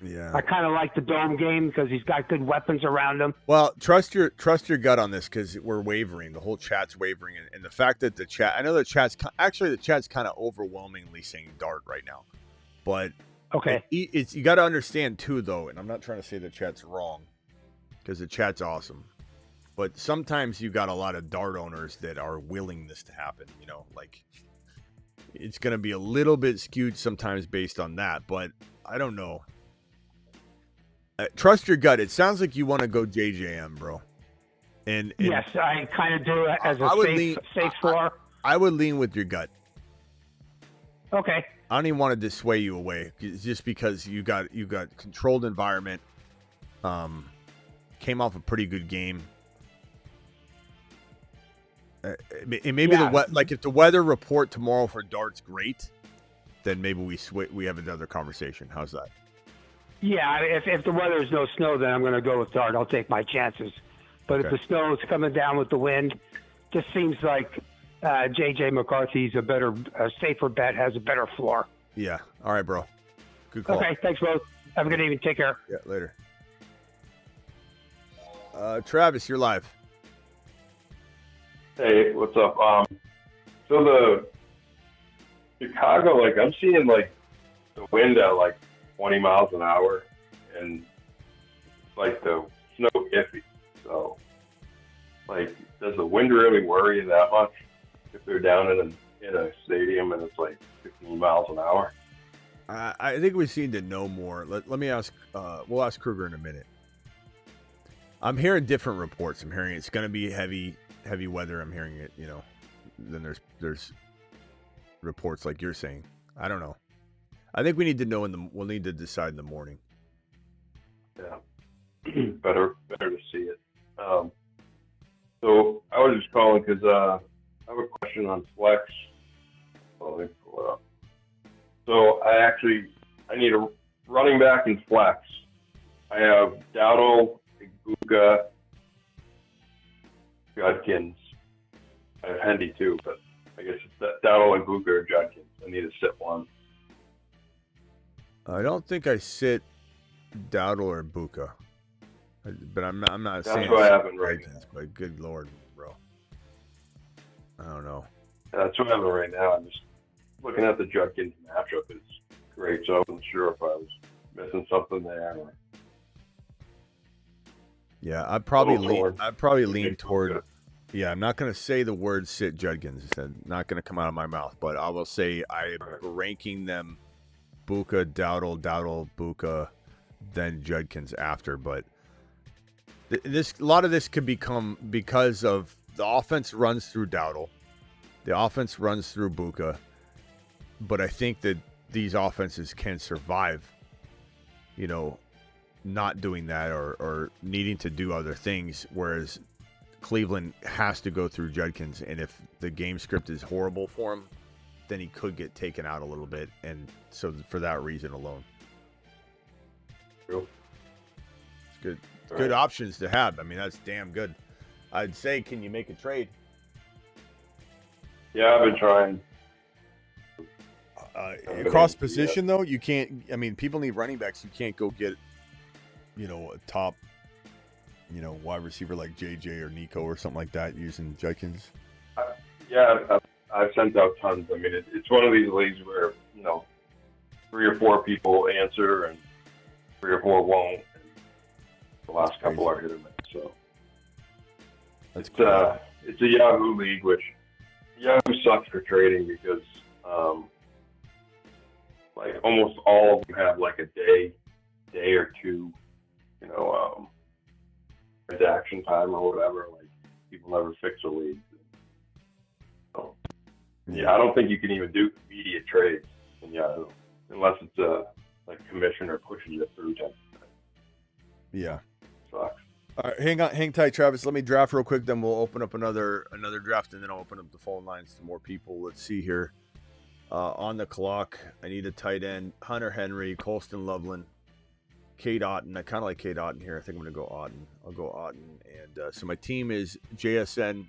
Yeah, I kind of like the dome game because he's got good weapons around him. Well, trust your gut on this because we're wavering. The whole chat's wavering, and the fact that the chat. I know the chat's kind of overwhelmingly saying Dart right now, but okay, it's you got to understand too, though. And I'm not trying to say the chat's wrong because the chat's awesome, but sometimes you got a lot of Dart owners that are willing this to happen. You know, like it's going to be a little bit skewed sometimes based on that, but I don't know. Trust your gut. It sounds like you want to go JJM, bro. And yes, I kind of do it as a safe floor. I would lean with your gut. Okay. I don't even want to dissuade you away, just because you got controlled environment. Came off a pretty good game. And maybe if the weather report tomorrow for Dart's great, then maybe we have another conversation. How's that? Yeah, if the weather is no snow, then I'm going to go with Dart. I'll take my chances. But if the snow is coming down with the wind, just seems like J.J. McCarthy's a safer bet, has a better floor. Yeah. All right, bro. Good call. Okay, thanks, both. Have a good evening. Take care. Yeah, later. Travis, you're live. Hey, what's up? So the Chicago, like I'm seeing like the wind at like 20 miles an hour, and like the snow iffy. So, like, does the wind really worry you that much if they're down in a stadium and it's like 15 miles an hour? I think we seem to know more. Let me ask. We'll ask Kruger in a minute. I'm hearing different reports. I'm hearing it's going to be heavy weather. I'm hearing it. You know, then there's reports like you're saying. I don't know. I think we need to know we'll need to decide in the morning. Yeah, better to see it. So I was just calling because I have a question on flex. Well, let me pull it up. So I need a running back in flex. I have Dowdle, Ibuka, Judkins. I have Hendy too, but I guess it's Dowdle, Ibuka, or Judkins. I need to sit one. I don't think I sit Dowdle or Buka, but I'm not saying that's what happened right now. But good lord, bro, I don't know. That's what happened right now. I'm just looking at the Judkins matchup. It's great, so I wasn't sure if I was missing something there. Yeah, I'd probably lean toward. Yeah, I'm not going to say the word sit Judkins. It's not going to come out of my mouth, but I will say I'm ranking them. Buka, Dowdle, Buka, then Judkins after. But a lot of this could become because of the offense runs through Dowdle, the offense runs through Buka, but I think that these offenses can survive, you know, not doing that or needing to do other things, whereas Cleveland has to go through Judkins, and if the game script is horrible for him, then he could get taken out a little bit, and so for that reason alone. Cool. It's good. It's good options to have. I mean, that's damn good. I'd say, can you make a trade? Yeah, I've been trying. Across position, though, you can't. I mean, people need running backs. You can't go get, you know, a top, you know, wide receiver like JJ or Nico or something like that using Judkins. I've sent out tons. I mean, it's one of these leagues where, you know, 3 or 4 people answer and 3 or 4 won't. And the last couple are hit or miss. So it's a Yahoo league, which Yahoo sucks for trading because like almost all of them have like a day or two, you know, transaction time or whatever. Like people never fix a league. So, yeah, I don't think you can even do immediate trades in Yahoo unless it's a like commissioner pushing you through type of thing. Yeah. Sucks. All right, hang tight, Travis. Let me draft real quick, then we'll open up another draft, and then I'll open up the phone lines to more people. Let's see here. On the clock, I need a tight end. Hunter Henry, Colston Loveland, Kate Otten. I kind of like Kate Otten here. I think I'm going to go Otten. I'll go Otten. And so my team is JSN,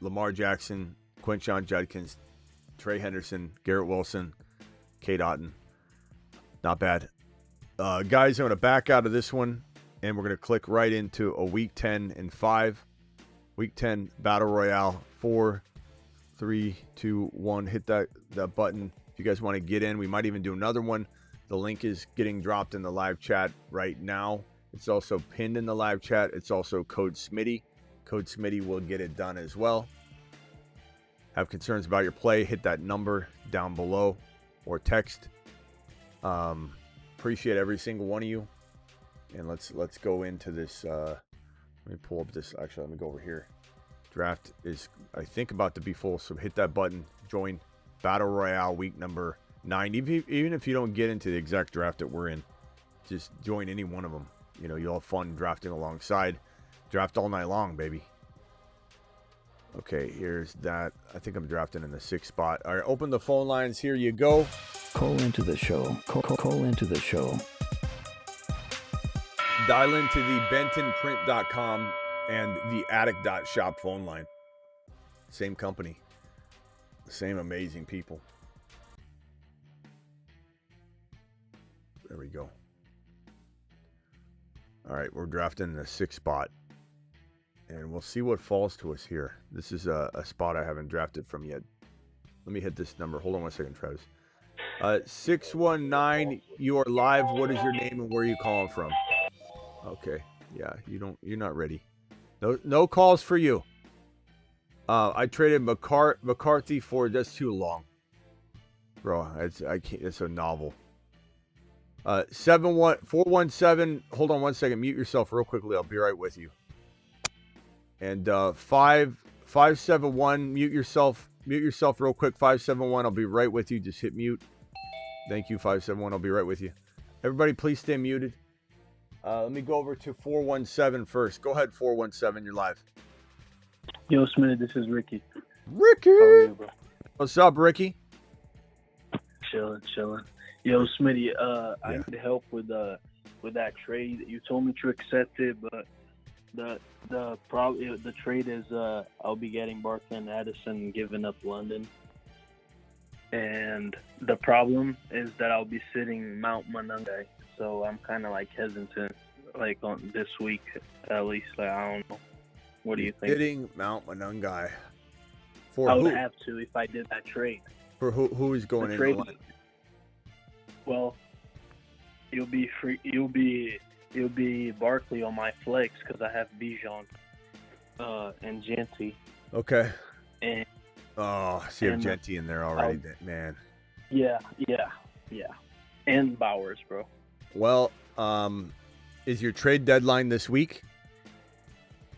Lamar Jackson, Quinshon Judkins, Trey Henderson, Garrett Wilson, Kate Otten. Not bad. Guys, I'm going to back out of this one, and we're going to click right into a Week 10 and 5. Week 10 Battle Royale. 4, 3, 2, 1. Hit that button if you guys want to get in. We might even do another one. The link is getting dropped in the live chat right now. It's also pinned in the live chat. It's also code Smitty. Code Smitty will get it done as well. Have concerns about your play, hit that number down below or text. Appreciate every single one of you. And let's go into this. Let me pull up this. Actually, let me go over here. Draft is, I think, about to be full. So hit that button. Join Battle Royale week number 9. Even if you don't get into the exact draft that we're in, just join any one of them. You know, you'll have fun drafting alongside. Draft all night long, baby. Okay, here's that. I think I'm drafting in the 6th spot. All right, open the phone lines. Here you go. Call into the show. Call into the show. Dial into the bentonprint.com and the attic.shop phone line. Same company. Same amazing people. There we go. All right, we're drafting in the 6th spot. And we'll see what falls to us here. This is a spot I haven't drafted from yet. Let me hit this number. Hold on one second, Travis. 619, you are live. What is your name and where are you calling from? Okay. Yeah, you're not ready. No calls for you. I traded McCarthy for that's too long. Bro, I can't, it's a novel. 417, hold on one second. Mute yourself real quickly. I'll be right with you. And 571, mute yourself real quick. 571, I'll be right with you. Just hit mute. Thank you, 571. I'll be right with you. Everybody, please stay muted. Let me go over to 417 first. Go ahead, 417. You're live. Yo, Smitty, this is Ricky. Ricky! How are you, bro? What's up, Ricky? Chilling. Yo, Smitty, I need help with that trade. You told me to accept it, but the trade is I'll be getting Barkley and Addison and giving up London. And the problem is that I'll be sitting Mount Monangai. So I'm kind of like hesitant, like on this week at least. Like I don't know. What do you think? Sitting Mount Monangai. For I who? would have to if I did that trade. For who is going in the line? Well, you'll be free. You'll be Barkley on my flex because I have Bijan and Genty. Okay. And so you have Genty in there already, man. Yeah. And Bowers, bro. Well, is your trade deadline this week?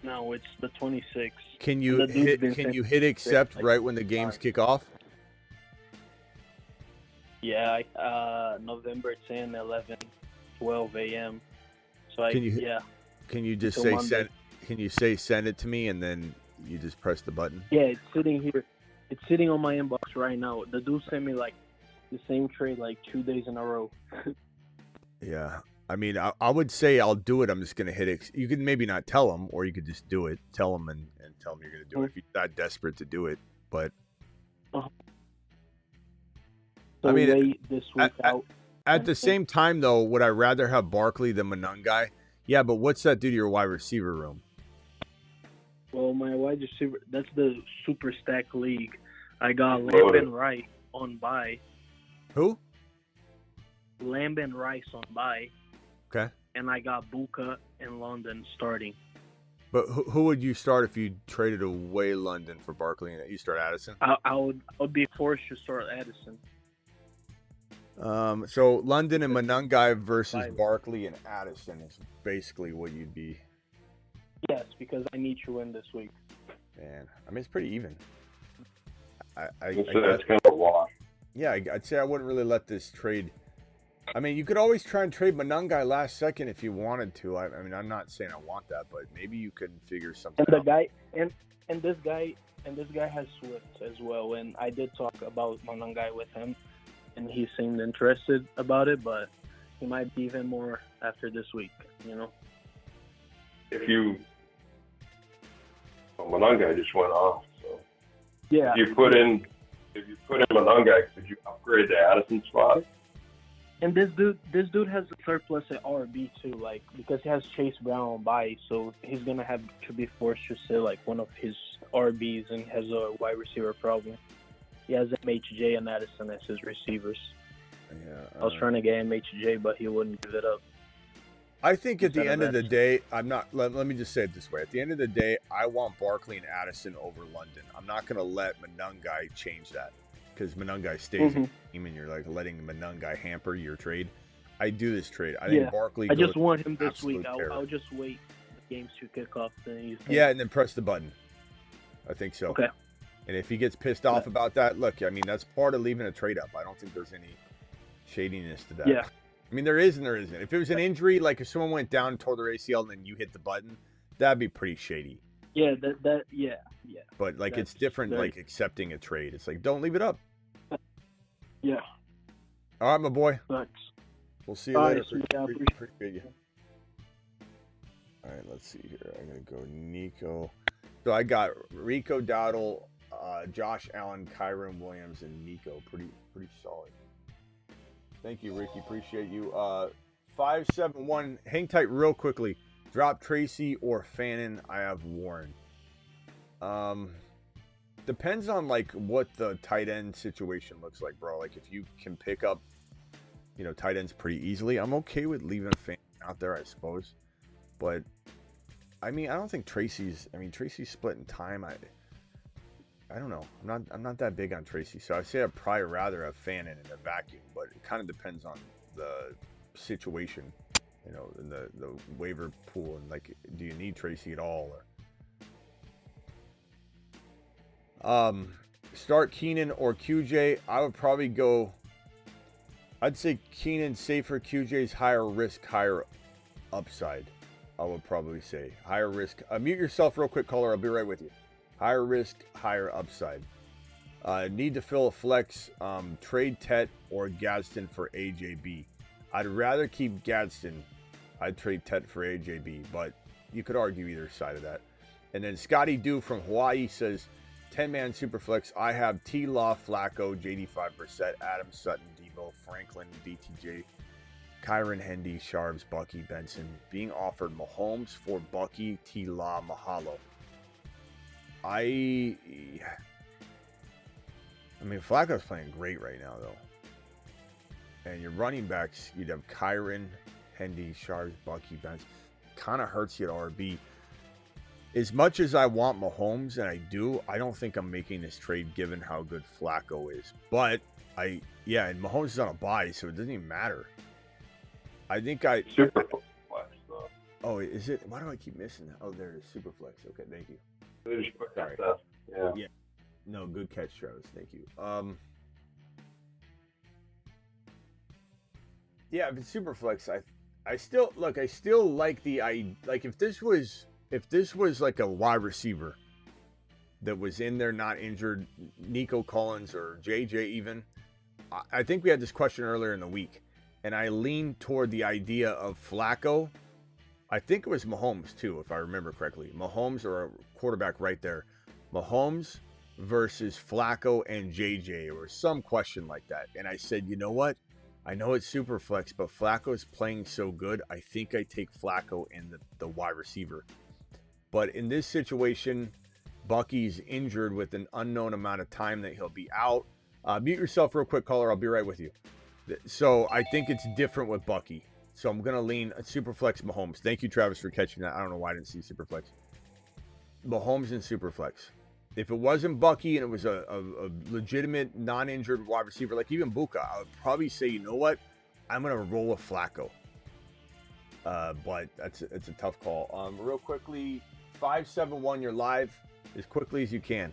No, it's the 26th. Can you hit accept right when the games kick off? Yeah, November 10, 11, 12 a.m. So Can you just say Monday. send? Can you say send it to me and then you just press the button? Yeah, it's sitting here. It's sitting on my inbox right now. The dude sent me like the same trade like 2 days in a row. Yeah. I mean, I would say I'll do it. I'm just going to hit it. You could maybe not tell them, or you could just do it. Tell them and tell them you're going to do it if you're that desperate to do it. But, So I mean, wait this week out. At the same time, though, would I rather have Barkley than Monangai? Yeah, but what's that do to your wide receiver room? Well, my wide receiver, that's the super stack league. I got Lamb and Rice on bye. Who? Lamb and Rice on bye. Okay. And I got Buka and London starting. But who would you start if you traded away London for Barkley and you start Addison? I would be forced to start Addison. So London and Monangai versus Barkley and Addison is basically what you'd be. Yes, because I need to win this week. Man, I mean, it's pretty even. That's kind of a wash. Yeah, I'd say I wouldn't really let this trade I mean, you could always try and trade Monangai last second if you wanted to. I mean, I'm not saying I want that, but maybe you could figure something And the out. guy and this guy has Swift as well. And I did talk about Monangai with him, and he seemed interested about it, but he might be even more after this week. You know. Monangai just went off. So Yeah. if you put in Monangai, could you upgrade the Addison spot? And this dude has a surplus at RB too, like because he has Chase Brown on bye, so he's gonna have to be forced to sit like one of his RBs and has a wide receiver problem. He has MHJ and Addison as his receivers. Yeah, I was trying to get MHJ, but he wouldn't give it up. I think at the end of the day, I'm not. Let me just say it this way: at the end of the day, I want Barkley and Addison over London. I'm not going to let Monangai change that because Monangai stays in the team, and you're like letting Monangai hamper your trade. I do this trade. I think Barkley. I just want him this absolute week. terror. I'll just wait the games to kick off. Then use him. Yeah, and then press the button. I think so. Okay. And if he gets pissed off about that, look, I mean that's part of leaving a trade up. I don't think there's any shadiness to that. Yeah. I mean, there is and there isn't. If it was an injury, like if someone went down and tore their ACL and then you hit the button, that'd be pretty shady. Yeah, yeah. But like it's different, like accepting a trade. It's like don't leave it up. Yeah. All right, my boy. Thanks. We'll see you All later. right, yeah, Appreciate you. All right, let's see here. I'm gonna go Nico. So I got Rico Dowdle, Josh Allen, Kyron Williams, and Nico. Pretty solid. Thank you, Ricky. Appreciate you. 571. Hang tight real quickly. Drop Tracy or Fannin. I have Warren. Depends on like what the tight end situation looks like, bro. Like if you can pick up, tight ends pretty easily, I'm okay with leaving Fannin out there, I suppose. But I mean, I don't think Tracy's splitting time. I don't know. I'm not that big on Tracy, so I say I'd probably rather have Fannin in a vacuum, but it kind of depends on the situation, in the waiver pool, and like, do you need Tracy at all? Or start Keenan or QJ. I would probably go. I'd say Keenan safer. QJ's higher risk, higher upside. I would probably say higher risk. Mute yourself real quick, caller. I'll be right with you. Higher risk, higher upside. Need to fill a flex. Trade Tet or Gadsden for AJB. I'd rather keep Gadsden. I'd trade Tet for AJB, but you could argue either side of that. And then Scotty Dew from Hawaii says, 10-man superflex. I have T. Law, Flacco, JD 5%, Adam Sutton, Debo, Franklin, DTJ, Kyron Hendy, Sharps, Bucky, Benson. Being offered Mahomes for Bucky, T. Law, Mahalo. I mean, Flacco's playing great right now, though. And your running backs, you'd have Kyron, Hendy, Sharps, Bucky, Benson. Kind of hurts you at RB. As much as I want Mahomes, and I do, I don't think I'm making this trade given how good Flacco is. But and Mahomes is on a bye, so it doesn't even matter. I think Super flex though. Oh, is it? Why do I keep missing that? Oh, there it is. Super flex. Okay, thank you. They just put that Sorry. stuff. Yeah. No, good catch, Travis. Thank you. Yeah, if it's super flex, I still like if this was like a wide receiver that was in there not injured, Nico Collins or JJ even. I think we had this question earlier in the week, and I leaned toward the idea of Flacco. I think it was Mahomes too, if I remember correctly. Mahomes or a quarterback right there. Mahomes versus Flacco and JJ or some question like that. And I said, you know what? I know it's super flex, but Flacco is playing so good. I think I take Flacco in the wide receiver. But in this situation, Bucky's injured with an unknown amount of time that he'll be out. Mute yourself real quick, caller. I'll be right with you. So I think it's different with Bucky. So I'm going to lean Superflex Mahomes. Thank you, Travis, for catching that. I don't know why I didn't see Superflex. Mahomes and Superflex. If it wasn't Bucky and it was a legitimate non-injured wide receiver, like even Buka, I would probably say, you know what? I'm going to roll with Flacco. But it's a tough call. Real quickly, 571, you're live as quickly as you can.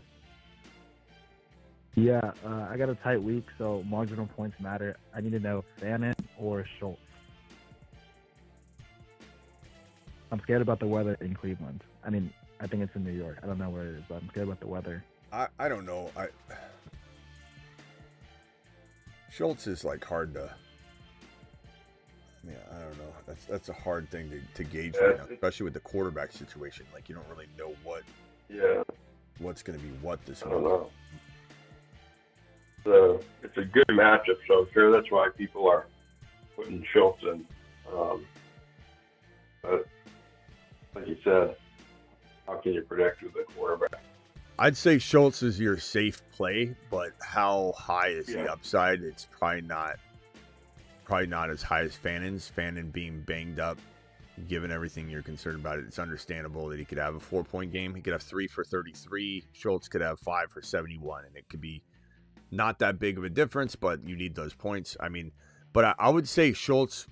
Yeah, I got a tight week, so marginal points matter. I need to know Fannin or Schultz. I'm scared about the weather in Cleveland. I mean, I think it's in New York. I don't know where it is, but I'm scared about the weather. I don't know. Schultz is like hard to. I mean, I don't know. That's a hard thing to gauge right now, especially with the quarterback situation. Like, you don't really know what's going to be what this I don't month. know. So it's a good matchup, so I'm sure that's why people are putting Schultz in. But like you said, how can you predict with the quarterback? I'd say Schultz is your safe play, but how high is the upside? It's probably not as high as Fannin's. Fannin being banged up, given everything you're concerned about it, it's understandable that he could have a 4-point game. He could have 3 for 33. Schultz could have 5 for 71, and it could be not that big of a difference, but you need those points. I mean, but I would say Schultz.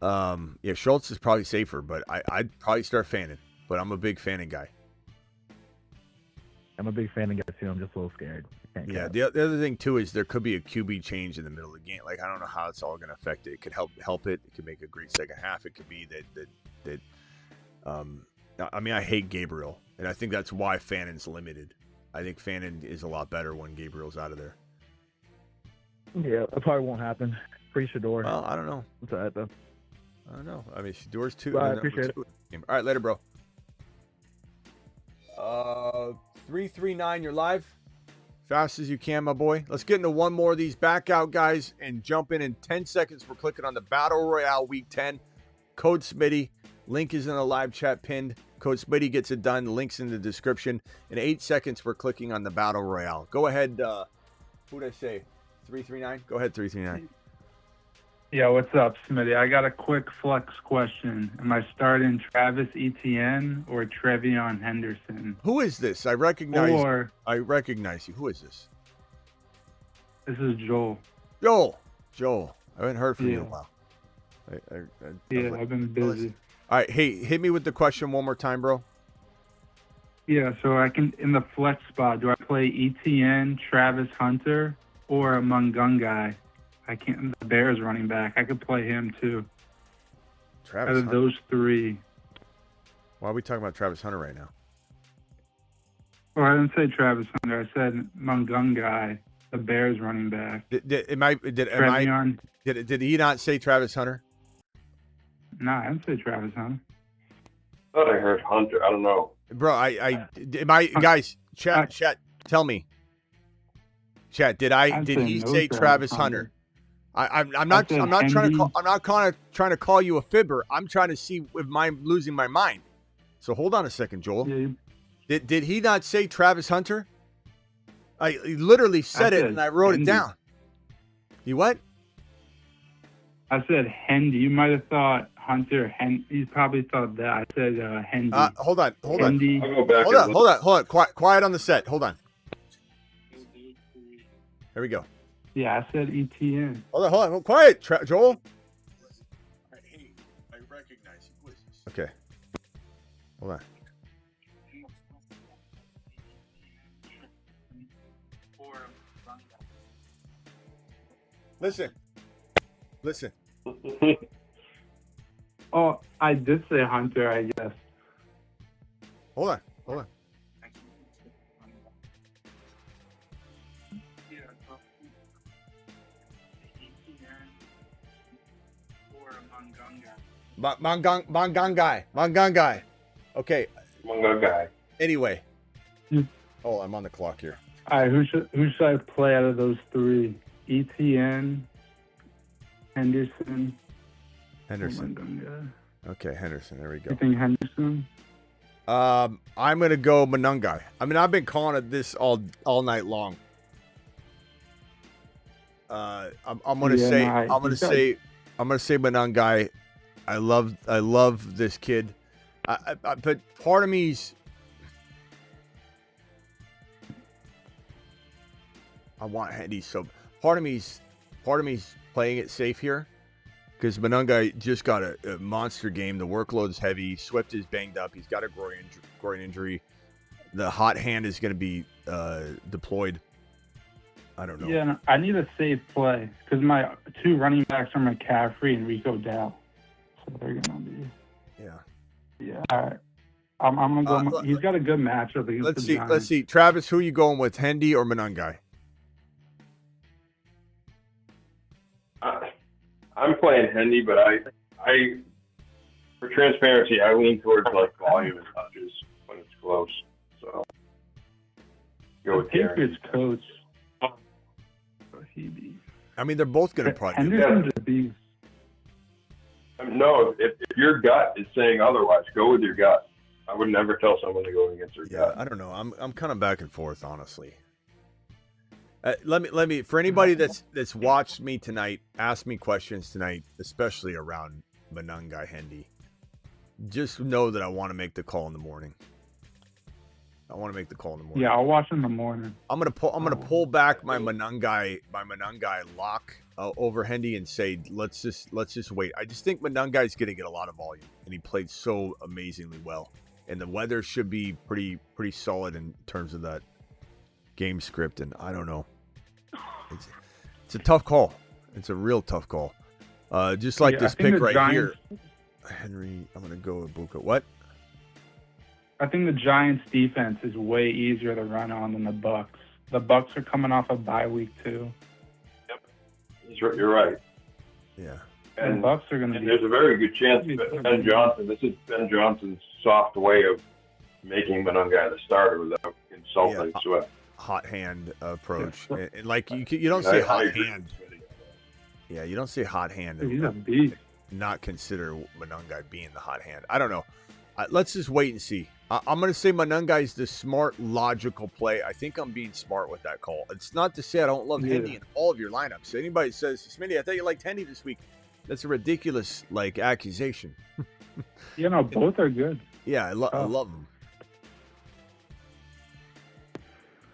Schultz is probably safer, but I'd probably start Fannin. But I'm a big Fannin guy. I'm a big Fannin guy too. I'm just a little scared. Yeah, the other thing too is there could be a QB change in the middle of the game. Like, I don't know how it's all going to affect it. It could help it. It could make a great second half. It could be that. I mean, I hate Gabriel, and I think that's why Fannin's limited. I think Fannin is a lot better when Gabriel's out of there. Yeah, it probably won't happen. Free Shador. Well, I don't know. What's that though? I don't know. I mean, Shador's two. Well, I appreciate it. All right, later, bro. 339, you're live. Fast as you can, my boy. Let's get into one more of these back out guys and jump in 10 seconds. We're clicking on the Battle Royale Week 10. Code Smitty. Link is in the live chat pinned. Code Smitty gets it done. Link's in the description. In 8 seconds, we're clicking on the Battle Royale. Go ahead. Who did I say? 339? Go ahead, 339. Yeah, what's up, Smitty? I got a quick flex question. Am I starting Travis Etienne or Trevion Henderson? Who is this? I recognize you. Who is this? This is Joel. Joel. I haven't heard from you in a while. I've been busy. All right, hey, hit me with the question one more time, bro. Yeah, so I can, in the flex spot, do I play Etienne, Travis Hunter, or a Mungungai? I can't. The Bears running back. I could play him too. Travis out of Hunter. those three. Why are we talking about Travis Hunter right now? Well, I didn't say Travis Hunter. I said Mungungai, the Bears running back. Did he not say Travis Hunter? No, I didn't say Travis Hunter. I thought I heard Hunter. I don't know. Bro, guys, chat, tell me. Chat, did he say Travis Hunter? I'm not trying to call you a fibber. I'm trying to see if I'm losing my mind. So hold on a second, Joel. Yeah, Did he not say Travis Hunter? I literally said it and I wrote it down. You what? I said Hendy. You might have thought Hunter. You probably thought that. I said Hendy. Hold on. Hendy. I'll go back Hold on. Quiet on the set. Hold on. There we go. Yeah, I said ETN. Hold on. Quiet, Joel. Hey, I recognize you. Who is this? Okay. Hold on. Listen. Oh, I did say Hunter, I guess. Hold on. Mangungai. Okay. Mungungai. Anyway. Oh, I'm on the clock here. All right, who should I play out of those three? ETN, Henderson. Henderson. Okay, Henderson. There we go. You think Henderson? I'm gonna go Manungai. I mean, I've been calling it this all night long. I'm gonna say Manungai. I love this kid. But part of me's I want Hendy, so part of me's playing it safe here because Manungai just got a monster game. The workload's heavy. Swift is banged up. He's got a groin injury. the hot hand is going to be deployed. I don't know. Yeah, no, I need a safe play because my 2 running backs are McCaffrey and Rico Dow. So they're gonna be. Yeah. All right. I'm gonna go. He's got a good matchup against the Giants. Let's see. Travis, who are you going with, Hendy or Monangai? I'm playing Hendy, but I for transparency, I lean towards like volume and touches when it's close. So go with Patriots coach. I mean, they're both going to probably do Henderson's a beast. No, if your gut is saying otherwise, go with your gut. I would never tell someone to go against their gut. I don't know. I'm kind of back and forth, honestly. Let me for anybody that's watched me tonight, ask me questions tonight, especially around Monangai Hendy. Just know that I want to make the call in the morning. Yeah, I'll watch in the morning. I'm gonna pull back my Monangai lock over Hendy and say let's just wait. I just think Monangai's gonna get a lot of volume, and he played so amazingly well, and the weather should be pretty solid in terms of that game script. And I don't know, it's a tough call. It's a real tough call. Just like this pick right Giants, here, Henry. I'm gonna go with Buka. What? I think the Giants' defense is way easier to run on than the Bucks. The Bucks are coming off a bye week too. Yep, you're right. Yeah, and the Bucks are going to be. There's a very good chance that Ben Johnson. This is Ben Johnson's soft way of making Monangai the starter without insulting Swift. Hot hand approach, and like you don't say hot hand. Yeah, you don't say hot hand. He's a beast. Not consider Monangai being the hot hand. I don't know. Let's just wait and see. I'm going to say Monangai's the smart, logical play. I think I'm being smart with that call. It's not to say I don't love Hendy in all of your lineups. Anybody says, Smitty, I thought you liked Hendy this week. That's a ridiculous, accusation. Yeah, no, both are good. Yeah, I love them.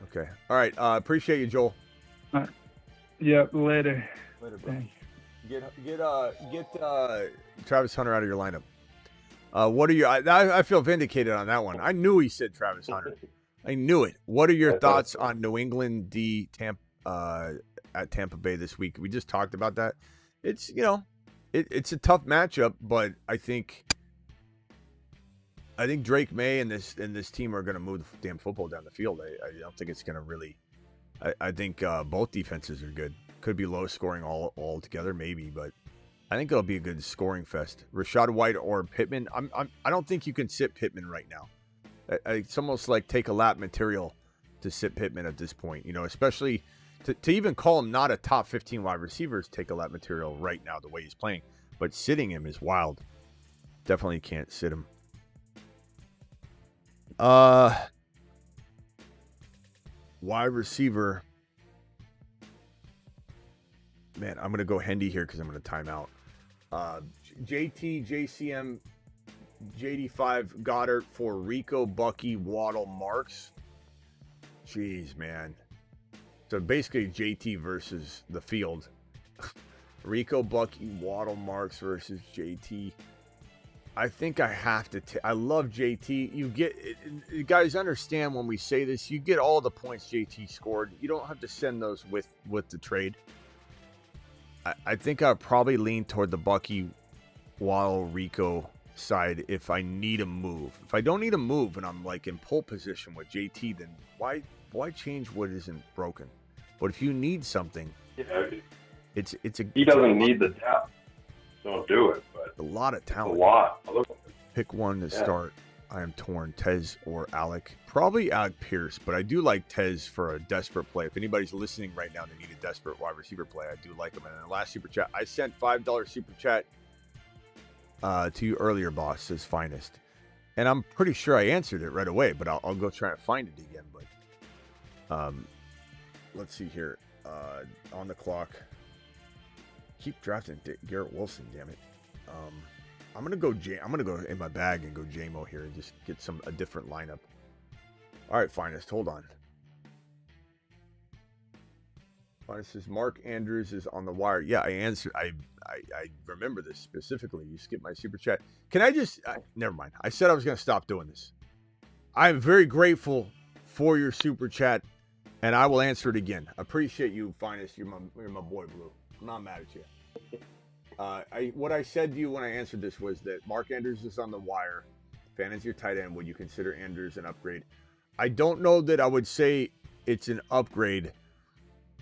Okay. All right. Appreciate you, Joel. Yep, later. Later, bro. Get Travis Hunter out of your lineup. What are your? I feel vindicated on that one. I knew he said Travis Hunter. I knew it. What are your thoughts on New England at Tampa Bay this week? We just talked about that. It's it's a tough matchup, but I think Drake May and this team are going to move the damn football down the field. I don't think it's going to really. I think both defenses are good. Could be low scoring all together, maybe, but. I think it'll be a good scoring fest. Rachaad White or Pittman. I don't think you can sit Pittman right now. It's almost like take a lap material to sit Pittman at this point. Especially to even call him not a top 15 wide receiver is take a lap material right now the way he's playing. But sitting him is wild. Definitely can't sit him. Wide receiver. Man, I'm going to go Hendy here because I'm going to time out. JT, JCM, JD5, Goddard for Rico, Bucky, Waddle, Marks. Jeez, man. So basically JT versus the field. Rico, Bucky, Waddle, Marks versus JT. I think I have to. I love JT. You guys understand when we say this. You get all the points JT scored. You don't have to send those with the trade. I think I'll probably lean toward the Bucky, Waddle, Rico side if I need a move. If I don't need a move and I'm in pole position with JT, then why change what isn't broken? But if you need something, it's a. He doesn't need the depth. Don't do it. But a lot of talent. A lot. Pick one to start. I am torn. Tez or Alec. Probably Alec Pierce, but I do like Tez for a desperate play. If anybody's listening right now, they need a desperate wide receiver play. I do like him. And in the last super chat, I sent $5 super chat to you earlier, boss, says finest. And I'm pretty sure I answered it right away, but I'll go try and find it again. But let's see here. On the clock. Keep drafting Garrett Wilson, damn it. I'm gonna go in my bag and go JMO here and just get a different lineup. All right, finest. Hold on. Finest says Mark Andrews is on the wire. Yeah, I answered. I remember this specifically. You skipped my super chat. Can I just? Never mind. I said I was gonna stop doing this. I'm very grateful for your super chat, and I will answer it again. Appreciate you, Finest. You're my boy, Blue. I'm not mad at you. What I said to you when I answered this was that Mark Andrews is on the wire. Fannon's your tight end. Would you consider Andrews an upgrade? I don't know that I would say it's an upgrade.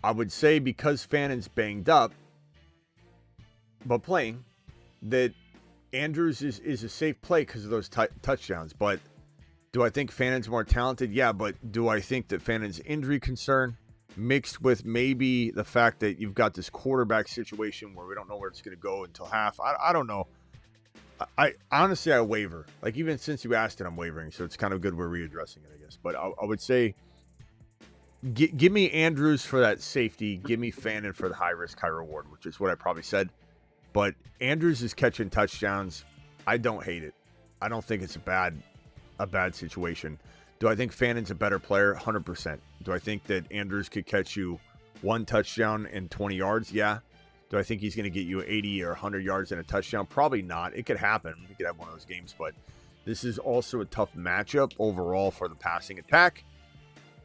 I would say because Fannon's banged up, but playing, that Andrews is a safe play because of those touchdowns. But do I think Fannon's more talented? Yeah, but do I think that Fannon's injury concern mixed with maybe the fact that you've got this quarterback situation where we don't know where it's going to go until half? I don't know. I honestly, I waver. Like, even since you asked it, I'm wavering. So it's kind of good we're readdressing it, I guess. But I would say give me Andrews for that safety. Give me Fannin for the high risk, high reward, which is what I probably said. But Andrews is catching touchdowns. I don't hate it. I don't think it's a bad situation. Do I think Fannin's a better player? 100%. Do I think that Andrews could catch you one touchdown and 20 yards? Yeah. Do I think he's going to get you 80 or 100 yards and a touchdown? Probably not. It could happen. We could have one of those games, but this is also a tough matchup overall for the passing attack.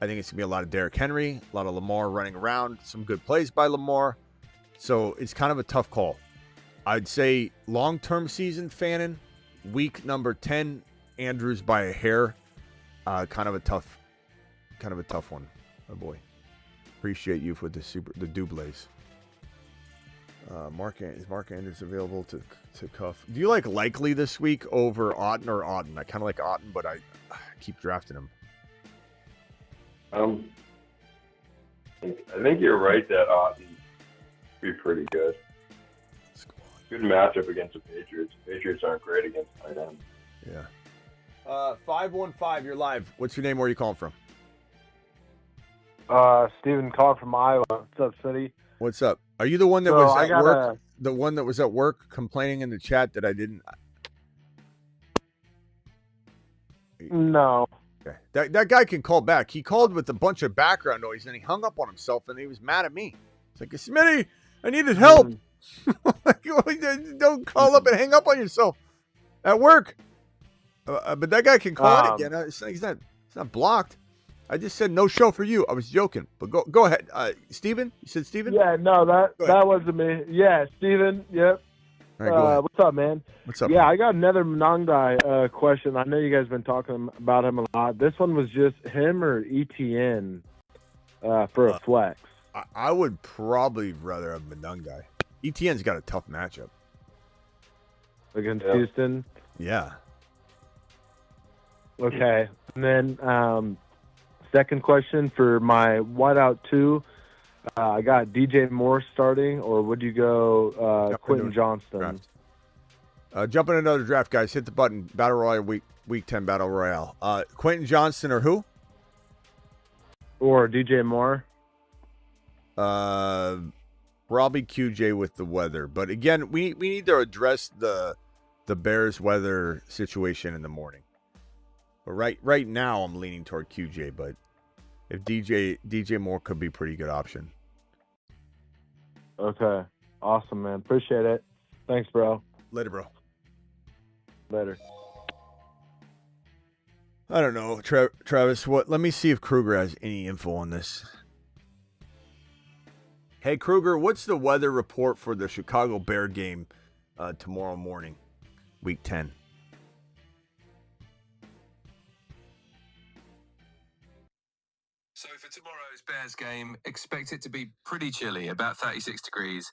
I think it's going to be a lot of Derrick Henry, a lot of Lamar running around, some good plays by Lamar. So it's kind of a tough call. I'd say long-term season, Fannin, week number 10, Andrews by a hair. Kind of a tough one, my boy. Appreciate you for the doubles. Is Mark Andrews available to cuff? Do you like Likely this week over Otten or Otten? I kind of like Otten, but I keep drafting him. I think you're right that Otten would be pretty good. Good matchup against the Patriots. Patriots aren't great against tight ends. Yeah. 515, you're live. What's your name? Where are you calling from? Steven calling from Iowa. What's up, Smitty? What's up? Are you the one that was at work? The one that was at work complaining in the chat that I didn't? No. Okay. That guy can call back. He called with a bunch of background noise, and he hung up on himself, and he was mad at me. It's like, Smitty, I needed help. Don't call up and hang up on yourself at work. But that guy can call it again. He's not blocked. I just said no show for you. I was joking, but go ahead. Steven? You said Steven? Yeah, no, that wasn't me. Yeah, Steven. Yep. All right, go ahead. What's up, man? What's up? Yeah, man? I got another Monangdai question. I know you guys have been talking about him a lot. This one was just him or ETN for a flex. I would probably rather have Monangdai. ETN's got a tough matchup against Houston. Yeah. Okay, and then second question for my wideout 2. I got DJ Moore starting, or would you go Quentin Johnston? Jump in another draft, guys. Hit the button. Battle Royale week 10 Battle Royale. Quentin Johnston or who? Or DJ Moore? Probably QJ with the weather. But again, we need to address the Bears weather situation in the morning. But right now, I'm leaning toward QJ, but if DJ Moore could be a pretty good option. Okay. Awesome, man. Appreciate it. Thanks, bro. Later, bro. Later. I don't know, Travis. Let me see if Kruger has any info on this. Hey, Kruger, what's the weather report for the Chicago Bear game tomorrow morning, week 10? So for tomorrow's Bears game, expect it to be pretty chilly, about 36 degrees.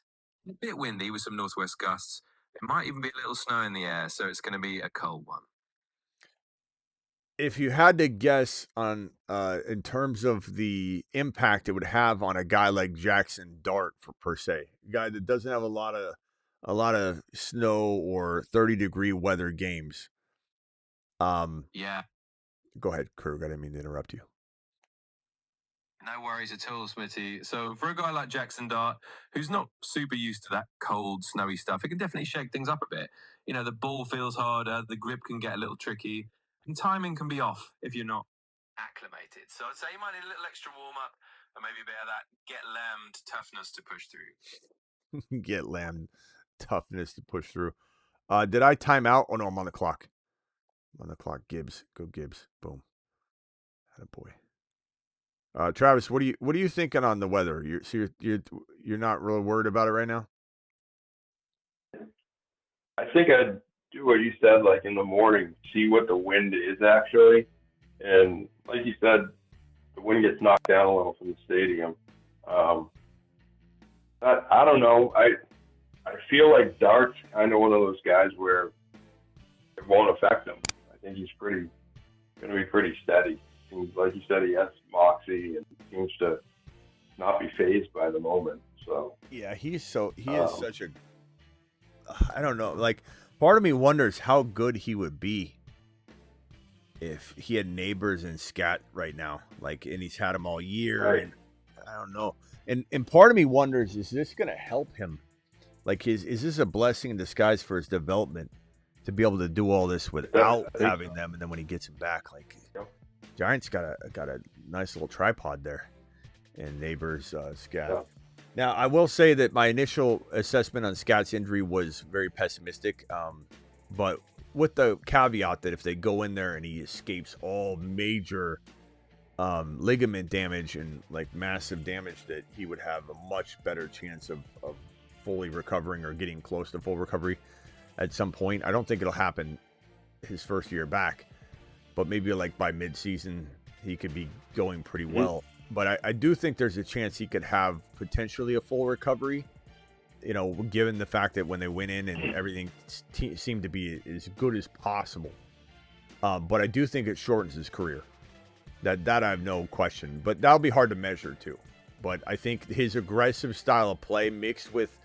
A bit windy with some northwest gusts. It might even be a little snow in the air, so it's going to be a cold one. If you had to guess on in terms of the impact it would have on a guy like Jackson Dart per se, a guy that doesn't have a lot of snow or 30-degree weather games. Yeah. Go ahead, Kruger. I didn't mean to interrupt you. No worries at all, Smitty. So for a guy like Jackson Dart, who's not super used to that cold, snowy stuff, it can definitely shake things up a bit. You know, the ball feels harder, the grip can get a little tricky, and timing can be off if you're not acclimated. So I'd say you might need a little extra warm-up, and maybe a bit of that get-lammed toughness to push through. Get lamb toughness to push through. Did I time out? Oh, no, I'm on the clock. I'm on the clock. Gibbs. Go Gibbs. Boom. Boy. Travis, what are you thinking on the weather? You're not really worried about it right now? I think I'd do what you said, like in the morning, see what the wind is actually. And like you said, the wind gets knocked down a little from the stadium. I don't know. I feel like Dart's kind of one of those guys where it won't affect him. I think he's going to be pretty steady. Seems like you said, he has moxie and seems to not be fazed by the moment. So yeah, he is such a. I don't know. Like, part of me wonders how good he would be if he had Neighbors and Scat right now. Like, and he's had them all year. Right. And I don't know. And part of me wonders, is this going to help him? Like, is this a blessing in disguise for his development to be able to do all this without having them? And then when he gets him back, like, Giants got a nice little tripod there, and Neighbors, Scat. Yeah. Now, I will say that my initial assessment on Scat's injury was very pessimistic, but with the caveat that if they go in there and he escapes all major ligament damage and like massive damage, that he would have a much better chance of fully recovering or getting close to full recovery at some point. I don't think it'll happen his first year back, but maybe like by mid-season he could be going pretty well. But I do think there's a chance he could have potentially a full recovery, you know, given the fact that when they went in and everything seemed to be as good as possible. But I do think it shortens his career. That I have no question. But that'll be hard to measure too. But I think his aggressive style of play mixed with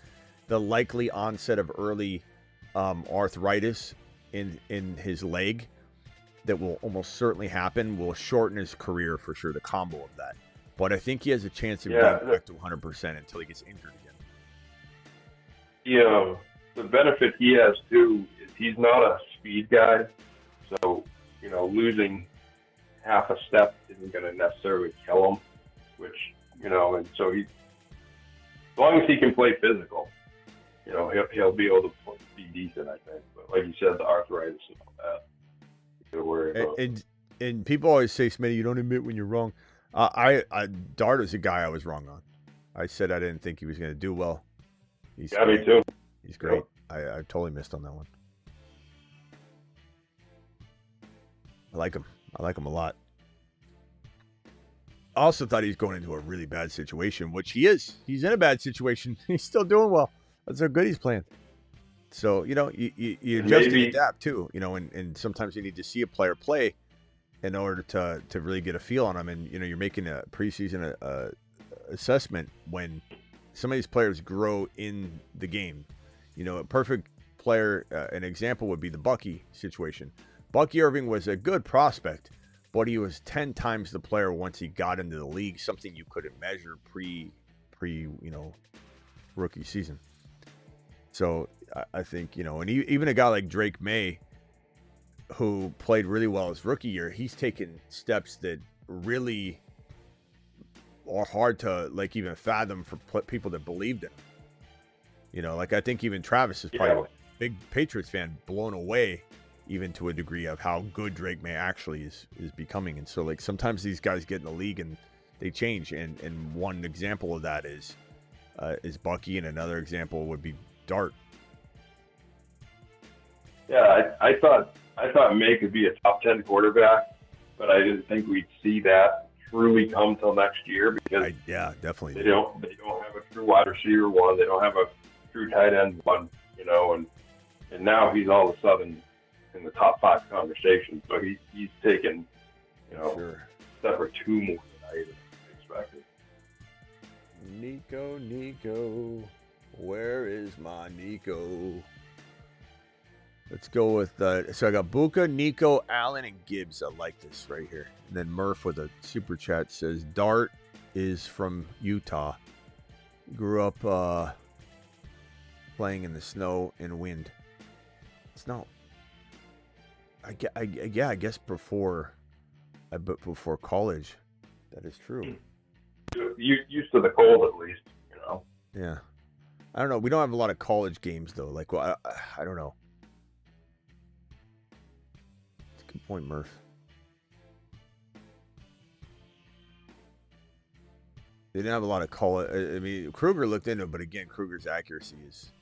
the likely onset of early arthritis in his leg that will almost certainly happen will shorten his career for sure, the combo of that. But I think he has a chance of getting back to 100% until he gets injured again. Yeah, the benefit he has too is he's not a speed guy, so you know, losing half a step isn't going to necessarily kill him. Which, you know, and so as long as he can play physical, you know, he'll be able to be decent, I think. But like you said, the arthritis and all that, you gotta worry about. And people always say, Smitty, you don't admit when you're wrong. Dart is a guy I was wrong on. I said I didn't think he was going to do well. Me too. He's great. Yep. I totally missed on that one. I like him. I like him a lot. I also thought he was going into a really bad situation, which he is. He's in a bad situation. He's still doing well. That's how good he's playing. So, you know, you adjust and adapt too, you know, and sometimes you need to see a player play in order to really get a feel on him. And, you know, you're making a preseason assessment when some of these players grow in the game. You know, a perfect player, an example would be the Bucky situation. Bucky Irving was a good prospect, but he was 10 times the player once he got into the league, something you couldn't measure pre you know, rookie season. So I think, you know, and even a guy like Drake May, who played really well his rookie year, he's taken steps that really are hard to like even fathom for people that believed in him. You know, like I think even Travis is probably a big Patriots fan, blown away even to a degree of how good Drake May actually is becoming. And so like sometimes these guys get in the league and they change. And one example of that is Bucky, and another example would be Dart. Yeah, I thought May could be a top 10 quarterback, but I didn't think we'd see that truly come till next year because definitely they don't have a true wide receiver one, they don't have a true tight end one, you know, and now he's all of a sudden in the top 5 conversation. So he's taken, you know, a step or two more than I even expected. Nico, where is my Nico? Let's go with so I got Buka, Nico, Allen, and Gibbs. I like this right here. And then Murph with a super chat says Dart is from Utah. Grew up playing in the snow and wind. Snow. I guess before college. That is true. You used to the cold at least, you know. Yeah. I don't know. We don't have a lot of college games though. Like, well, I don't know. It's a good point, Murph. They didn't have a lot of call. I mean, Kruger looked into it, but again, Kruger's accuracy is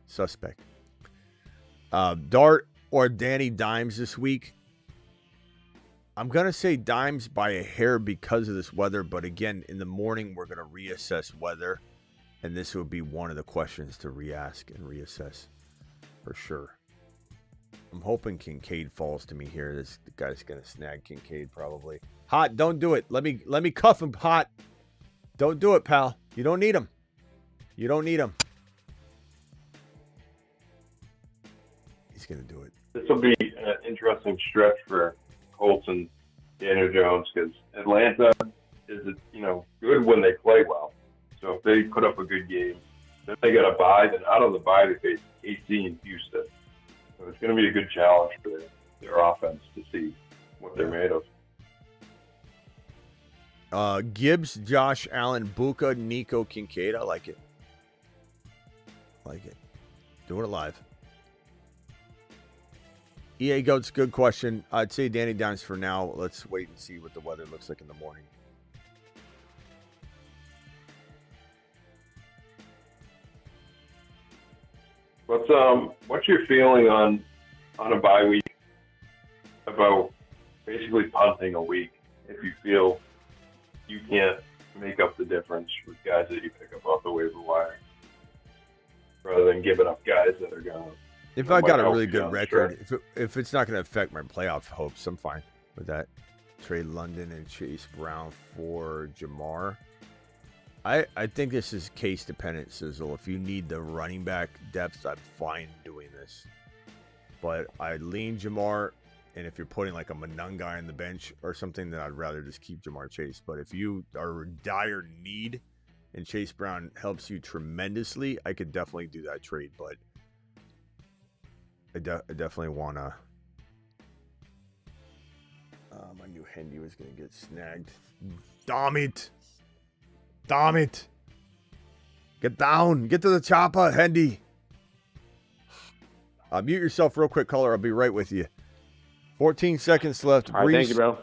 suspect. Dart or Danny Dimes this week? I'm going to say Dimes by a hair because of this weather, but again, in the morning, we're going to reassess weather, and this would be one of the questions to re-ask and reassess for sure. I'm hoping Kincaid falls to me here. This guy's going to snag Kincaid probably. Hot, don't do it. Let me cuff him, Hot. Don't do it, pal. You don't need him. You don't need him. He's going to do it. This will be an interesting stretch for Colts and Daniel Jones because Atlanta is, good when they play well. So if they put up a good game, then they got a bye. Then out of the bye, they face KC and Houston. So it's going to be a good challenge for their offense to see what they're made of. Gibbs, Josh Allen, Buka, Nico, Kincaid. I like it. Do it live. EA Goats, good question. I'd say Danny Dimes for now. Let's wait and see what the weather looks like in the morning. What's your feeling on a bye week about basically punting a week if you feel you can't make up the difference with guys that you pick up off the waiver wire rather than giving up guys that are going to. If I got a really good record, if it's not going to affect my playoff hopes, I'm fine with that. Trade London and Chase Brown for Jamar. I think this is case dependent, Sizzle. If you need the running back depth, I'm fine doing this. But I lean Jamar, and if you're putting like a Monunga on the bench or something, then I'd rather just keep Jamar Chase. But if you are in dire need and Chase Brown helps you tremendously, I could definitely do that trade. But I definitely want to. My new Hendy was going to get snagged. Damn it. Get down. Get to the chopper, Hendy. Mute yourself real quick, caller. I'll be right with you. 14 seconds left. All right, thank you, bro.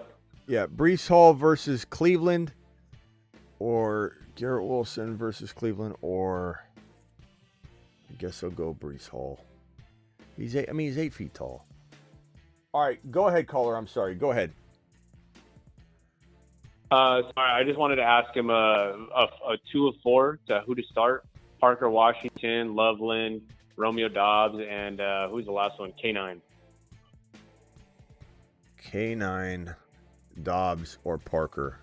Yeah, Breece Hall versus Cleveland, or Garrett Wilson versus Cleveland, or I guess I'll go Breece Hall. He's 8 feet tall. All right, go ahead, caller. I'm sorry. Go ahead. Sorry, I just wanted to ask him a 2 of 4 to who to start. Parker Washington, Loveland, Romeo Dobbs, and who's the last one? K9. K9, Dobbs, or Parker.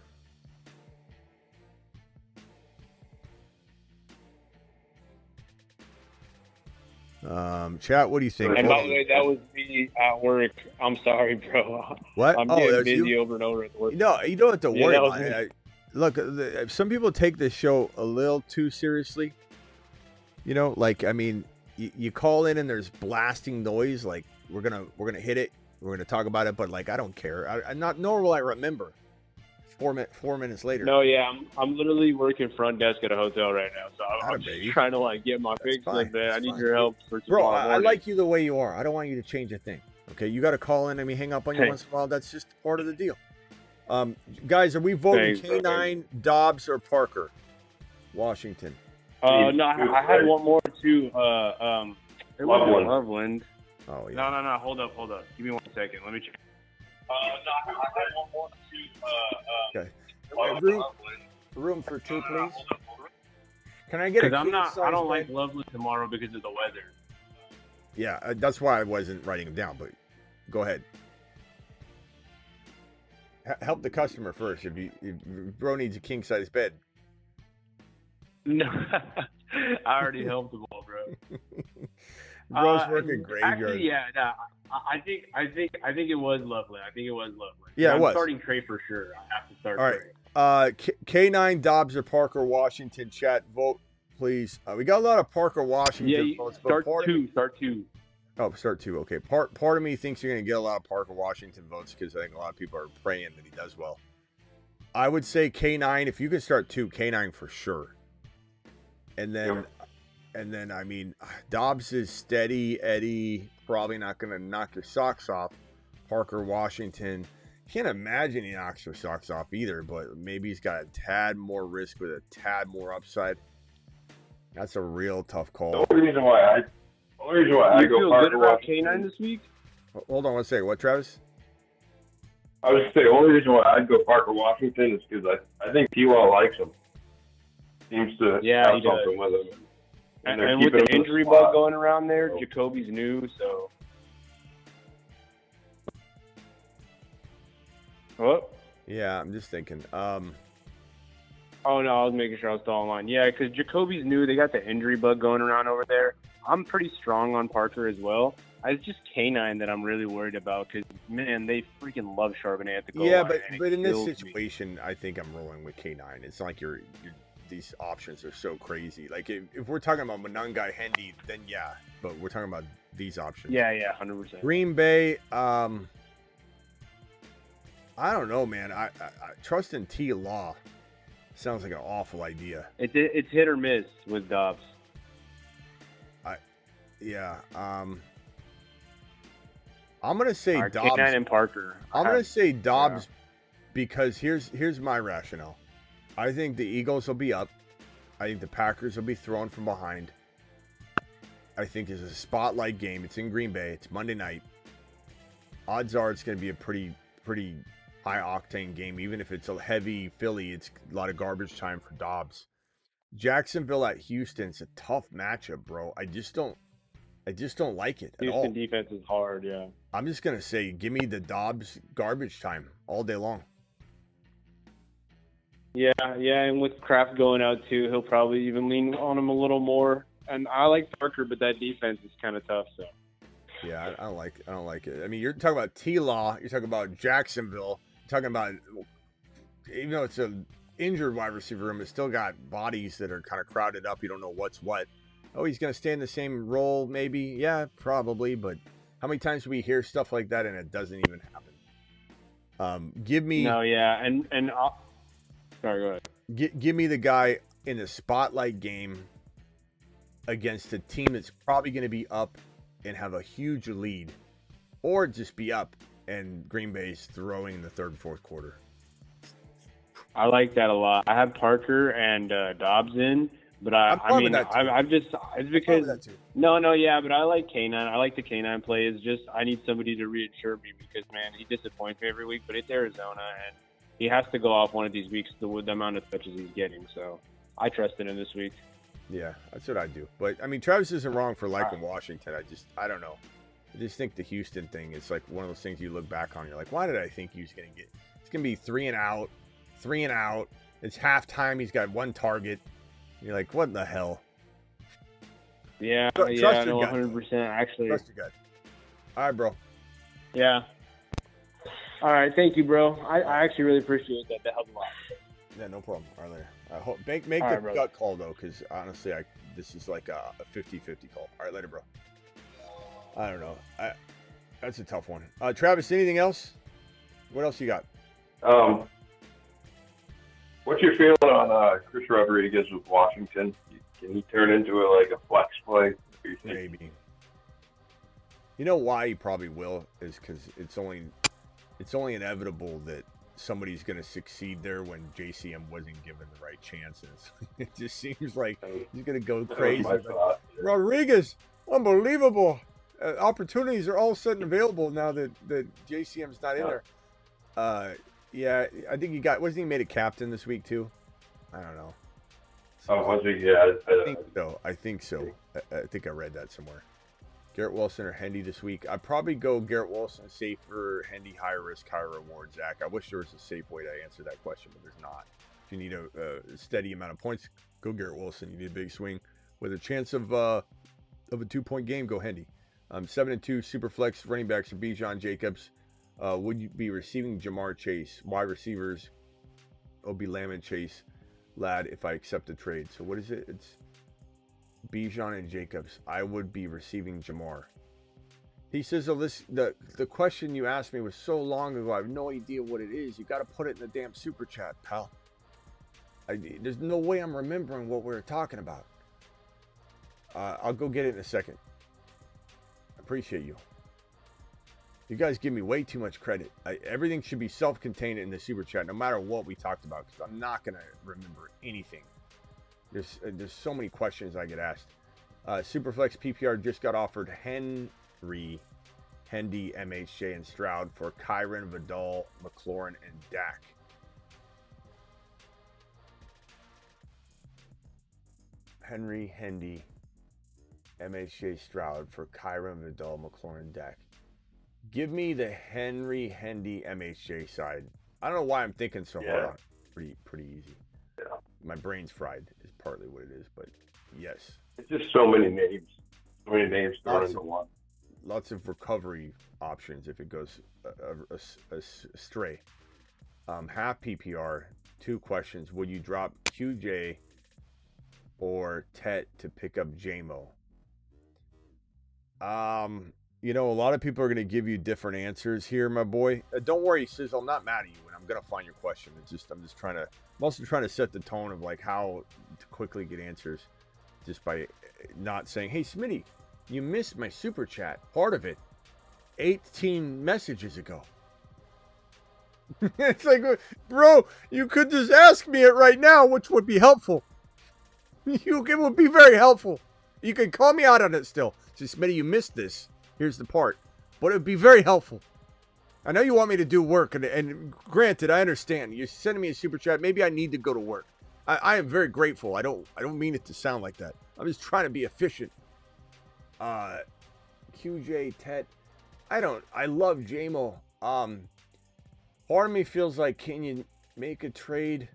Chat, what do you think? And by the way, that was me at work. I'm sorry, bro. What? I'm getting busy over and over at work. No, you don't have to worry about me. it. Look, some people take this show a little too seriously. You call in and there's blasting noise. Like we're gonna hit it. We're gonna talk about it, but like I don't care. Nor will I remember. 4 minutes later. No, yeah, I'm literally working front desk at a hotel right now, so I'm just trying to get my fix in there. I need your help for tomorrow morning. I like you the way you are. I don't want you to change a thing. Okay, you got to call in and hang up on you once in a while. That's just part of the deal. Guys, are we voting K9, Dobbs, or Parker? Washington. No, I had one more too. It wasn't Loveland. Oh yeah. No. Hold up. Give me 1 second. Let me check. No, I had one more too. Okay. Room for 2, please. Can I get a? Because I don't like Loveland tomorrow because of the weather. Yeah, that's why I wasn't writing them down. But go ahead. Help the customer first. If bro needs a king size bed. No, I already helped them all, bro. Bro's working graveyard. Actually, yeah, no, I think it was Loveland. Yeah, it was. I'm starting Trey for sure. I have to start. All right. K9, Dobbs, or Parker Washington. Chat vote, please. We got a lot of Parker Washington votes. Start two. Oh, start 2. Okay. Part of me thinks you're going to get a lot of Parker Washington votes because I think a lot of people are praying that he does well. I would say K9. If you can start 2, K9 for sure. And then Dobbs is steady Eddie, probably not going to knock your socks off. Parker Washington, Can't imagine he knocks your socks off either, but maybe he's got a tad more risk with a tad more upside. That's a real tough call. The only reason why I go Parker Washington. K9 this week? Hold on one second. What, Travis? I was just saying, the only reason why I'd go Parker Washington is because I think T-Law likes him. Seems to have something with him. And with the injury bug going around there, Jacoby's new, so. What? Yeah, I'm just thinking. Oh, no, I was making sure I was still online. Yeah, because Jacoby's new. They got the injury bug going around over there. I'm pretty strong on Parker as well. It's just K9 that I'm really worried about because, man, they freaking love Charbonnet at the goal line. But in this situation, I think I'm rolling with K9. It's not like these options are so crazy. Like, if we're talking about Monangai, Hendy, then yeah. But we're talking about these options. Yeah, 100%. Green Bay, I don't know, man. I trust in T-Law. Sounds like an awful idea. It's hit or miss with Dobbs. I'm gonna say Dobbs. K9 and Parker. I'm gonna say Dobbs because here's my rationale. I think the Eagles will be up. I think the Packers will be thrown from behind. I think it's a spotlight game. It's in Green Bay. It's Monday night. Odds are it's gonna be a pretty high octane game. Even if it's a heavy Philly, it's a lot of garbage time for Dobbs. Jacksonville at Houston, it's a tough matchup, bro. I just don't like it at all. Houston defense is hard, yeah. I'm just going to say, give me the Dobbs garbage time all day long. Yeah, and with Kraft going out too, he'll probably even lean on him a little more. And I like Parker, but that defense is kind of tough, so. Yeah, I don't like it. I mean, you're talking about T-Law, you're talking about Jacksonville, you're talking about, even though it's an injured wide receiver room, it's still got bodies that are kind of crowded up. You don't know what's what. Oh, he's going to stay in the same role, maybe? Yeah, probably. But how many times do we hear stuff like that and it doesn't even happen? Give me... No, yeah, and sorry, go ahead. Give me the guy in the spotlight game against a team that's probably going to be up and have a huge lead. Or just be up and Green Bay's throwing in the third and fourth quarter. I like that a lot. I have Parker and Dobbs in. But I'm just, it's because, but I like K9. I like the K9 play. It's just, I need somebody to reassure me because, man, he disappoints me every week, but it's Arizona, and he has to go off one of these weeks with the amount of touches he's getting. So I trusted him this week. Yeah, that's what I do. But, I mean, Travis isn't wrong for liking Washington. I don't know. I just think the Houston thing is like one of those things you look back on. You're like, why did I think he was going to get, it's going to be 3 and out. It's halftime. He's got one target. You're like, what the hell? Yeah, I know 100%. Actually, trust your gut. All right, bro. Yeah. All right, thank you, bro. I actually really appreciate that. That helped a lot. Yeah, no problem. All right, later. Make the gut call though, because honestly, this is like a 50-50 call. All right, later, bro. I don't know. That's a tough one. Travis, anything else? What else you got? What's your feeling on Chris Rodriguez with Washington? Can he turn into a flex play? Maybe. You know why he probably will is because it's only inevitable that somebody's going to succeed there when JCM wasn't given the right chances. It just seems like he's going to go crazy. Rodriguez, unbelievable. Opportunities are all of a sudden available now that JCM's not in there. Yeah, I think wasn't he made a captain this week too? I don't know. Was he? Yeah. I think so. I think I read that somewhere. Garrett Wilson or Hendy this week. I'd probably go Garrett Wilson, safer, Hendy, higher risk, higher reward, Zach. I wish there was a safe way to answer that question, but there's not. If you need a steady amount of points, go Garrett Wilson. You need a big swing. With a chance of a 2-point game, go Hendy. 7-2 Superflex running backs are Bijan, Jacobs. Would you be receiving Jamar Chase? Wide receivers, Obi Lamb and Chase, Ladd, if I accept the trade. So what is it? It's Bijan and Jacobs. I would be receiving Jamar. He says, the question you asked me was so long ago, I have no idea what it is. You got to put it in the damn super chat, pal. There's no way I'm remembering what we were talking about. I'll go get it in a second. Appreciate you. You guys give me way too much credit. Everything should be self-contained in the super chat, no matter what we talked about, because I'm not going to remember anything. There's so many questions I get asked. Superflex PPR just got offered Hendy, MHJ, and Stroud for Kyron, Vidal, McLaurin, and Dak. Hendy, MHJ, Stroud for Kyron, Vidal, McLaurin, Dak. Give me the Hendy, MHJ side. I don't know why I'm thinking so hard on it. Pretty easy. Yeah. My brain's fried is partly what it is, but yes. It's just so many names. So many names thrown into one. Lots of recovery options if it goes astray. Half PPR, 2 questions. Would you drop QJ or Tet to pick up JMO? You know, a lot of people are going to give you different answers here, my boy. Don't worry, Sizzle, I'm not mad at you, and I'm going to find your question. I'm also trying to set the tone of like how to quickly get answers just by not saying, hey, Smitty, you missed my super chat. Part of it 18 messages ago. It's like, bro, you could just ask me it right now, which would be helpful. It would be very helpful. You can call me out on it still. Say, Smitty, you missed this. Here's the part. But it would be very helpful. I know you want me to do work, and granted, I understand. You're sending me a super chat. Maybe I need to go to work. I am very grateful. I don't mean it to sound like that. I'm just trying to be efficient. QJ, Tet. I love JMO. Part of me feels like, can you make a trade?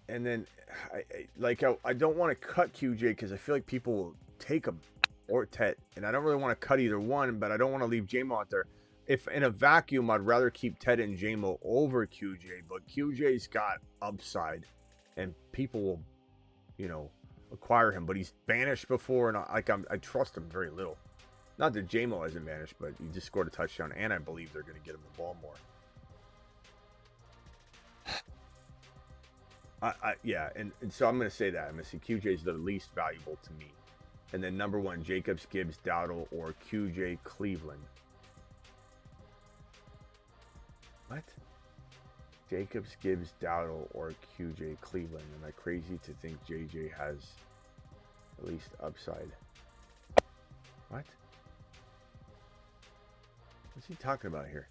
And then, I don't want to cut QJ because I feel like people will take him or Tet. And I don't really want to cut either one, but I don't want to leave JMO out there. If in a vacuum, I'd rather keep Tet and JMO over QJ, but QJ's got upside and people will, acquire him. But he's vanished before, and I trust him very little. Not that JMO hasn't vanished, but he just scored a touchdown, and I believe they're going to get him the ball more. Yeah, and so I'm going to say that. I'm going to say QJ is the least valuable to me. And then number 1, Jacobs, Gibbs, Dowdle, or QJ, Cleveland. What? Jacobs, Gibbs, Dowdle, or QJ, Cleveland. Am I crazy to think JJ has at least upside? What? What's he talking about here?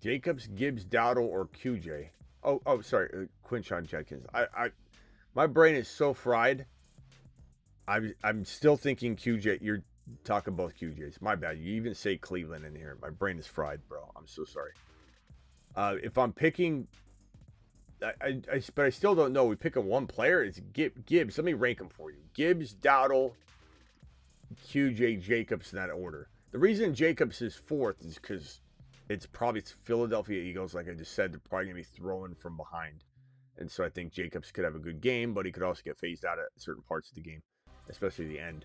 Jacobs, Gibbs, Dowdle, or QJ? Oh, sorry, Quinshon Judkins. My brain is so fried. I'm still thinking QJ. You're talking both QJs. My bad. You even say Cleveland in here. My brain is fried, bro. I'm so sorry. If I'm picking, but I still don't know. We pick a one player. It's Gibbs. Let me rank them for you. Gibbs, Dowdle, QJ, Jacobs in that order. The reason Jacobs is 4th is because it's Philadelphia Eagles. Like I just said, they're probably going to be throwing from behind. And so I think Jacobs could have a good game, but he could also get phased out at certain parts of the game, especially the end.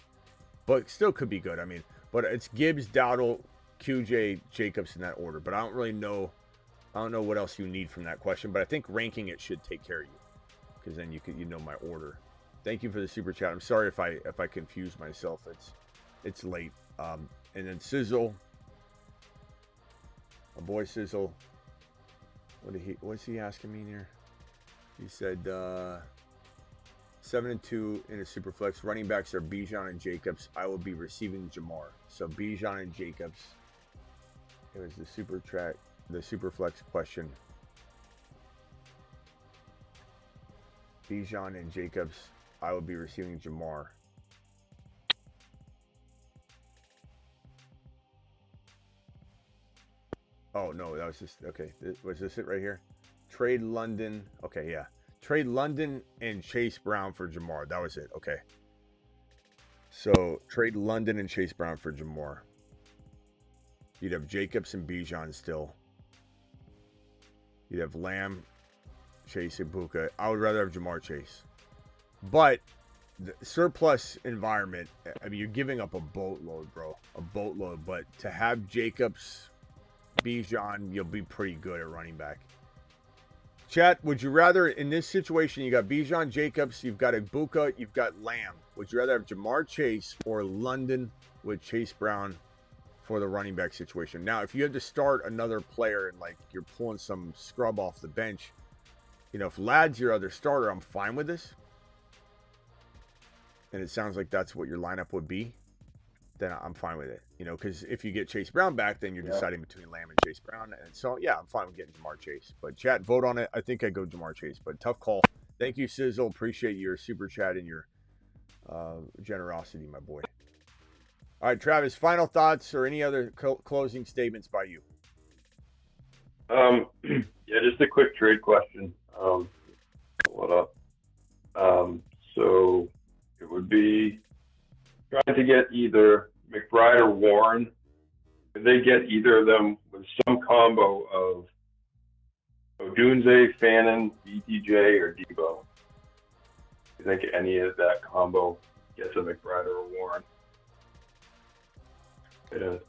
But still could be good. I mean, but it's Gibbs, Dowdle, QJ, Jacobs in that order. But I don't really know. I don't know what else you need from that question. But I think ranking it should take care of you, because then you know my order. Thank you for the super chat. I'm sorry if I confuse myself. It's late. And then Sizzle, my boy Sizzle. What's he asking me here? He said 7-2 in a super flex. Running backs are Bijan and Jacobs. I will be receiving Jamar. So Bijan and Jacobs. It was the super flex question. Bijan and Jacobs. I will be receiving Jamar. Oh no, that was just okay. Was this it right here? Trade London. Okay, yeah. Trade London and Chase Brown for Jamar. That was it. Okay. So trade London and Chase Brown for Jamar. You'd have Jacobs and Bijan still. You'd have Lamb, Chase, and Buka. I would rather have Jamar Chase. But the surplus environment, I mean, you're giving up a boatload, bro. A boatload. But to have Jacobs, Bijan, you'll be pretty good at running back. Chat, would you rather, in this situation, you got Bijan, Jacobs, you've got Ibuka, you've got Lamb. Would you rather have Jamar Chase or London with Chase Brown for the running back situation. Now, if you had to start another player and like you're pulling some scrub off the bench, you know, if Ladd's your other starter, I'm fine with this. And it sounds like that's what your lineup would be. Then I'm fine with it. You know, because if you get Chase Brown back, then you're deciding between Lamb and Chase Brown. And so, yeah, I'm fine with getting Jamar Chase. But chat, vote on it. I think I'd go Jamar Chase. But tough call. Thank you, Sizzle. Appreciate your super chat and your generosity, my boy. All right, Travis, final thoughts or any other closing statements by you? Yeah, just a quick trade question. What up? So it would be trying to get either McBride or Warren. Could they get either of them with some combo of Odunze, Fannin, BTJ, or Debo? Do you think any of that combo gets a McBride or a Warren? Yeah.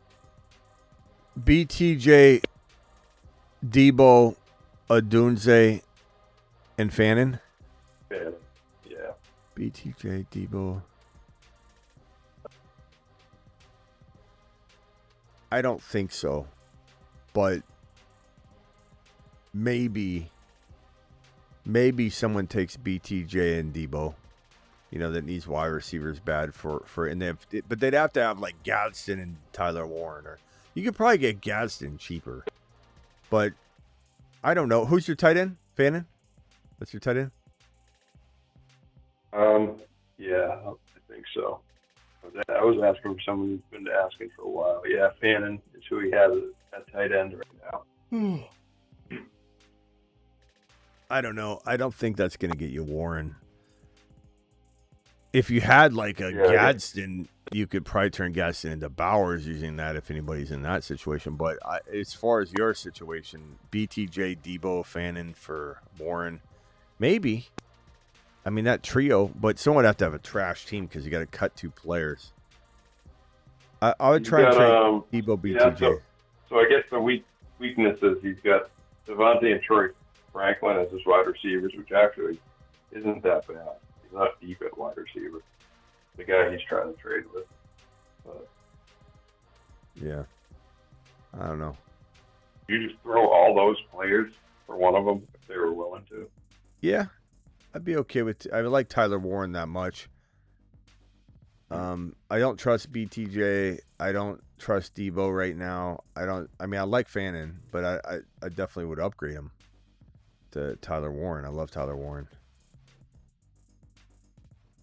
BTJ, Debo, Odunze, and Fannin? Fannin, yeah. BTJ, Debo. I don't think so, but maybe someone takes BTJ and Debo, you know, that needs wide receivers bad for and but they'd have to have like Gadsden and Tyler Warren, or you could probably get Gadsden cheaper, but I don't know. Who's your tight end? Fannin? That's your tight end? Yeah, I think so. I was asking for someone who's been asking for a while. Yeah, Fannin is who he has at tight end right now. I don't know. I don't think that's going to get you Warren. If you had like a Gadsden, you could probably turn Gadsden into Bowers using that if anybody's in that situation. But as far as your situation, BTJ, Debo, Fannin for Warren, maybe. I mean, that trio, but someone would have to have a trash team because you got to cut 2 players. I would try and trade Debo, BTJ. Yeah, so I guess the weakness is he's got Devontae and Troy Franklin as his wide receivers, which actually isn't that bad. He's not deep at wide receiver. The guy he's trying to trade with. But yeah. I don't know. You just throw all those players for one of them if they were willing to. Yeah. I'd be okay with I like Tyler Warren that much. I don't trust BTJ. I don't trust Debo right now. I like Fannin, but I definitely would upgrade him to Tyler Warren. I love Tyler Warren.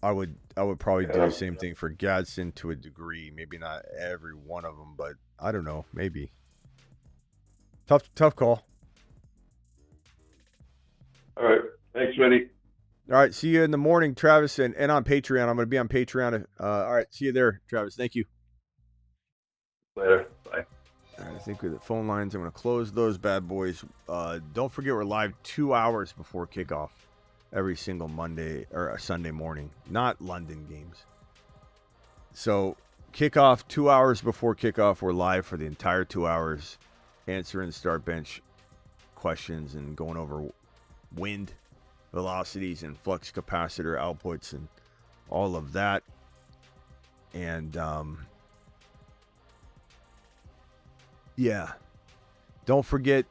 I would probably do the same thing for Gadsden to a degree. Maybe not every one of them, but I don't know. Maybe. Tough call. All right. Thanks, Smitty. All right. See you in the morning, Travis, and on Patreon. I'm going to be on Patreon. All right. See you there, Travis. Thank you. Later. Bye. All right, I think with the phone lines, I'm going to close those bad boys. Don't forget we're live 2 hours before kickoff every single Monday or Sunday morning, not London games. So kickoff, 2 hours before kickoff, we're live for the entire 2 hours, answering start bench questions and going over wind velocities and flux capacitor outputs and all of that. And yeah, don't forget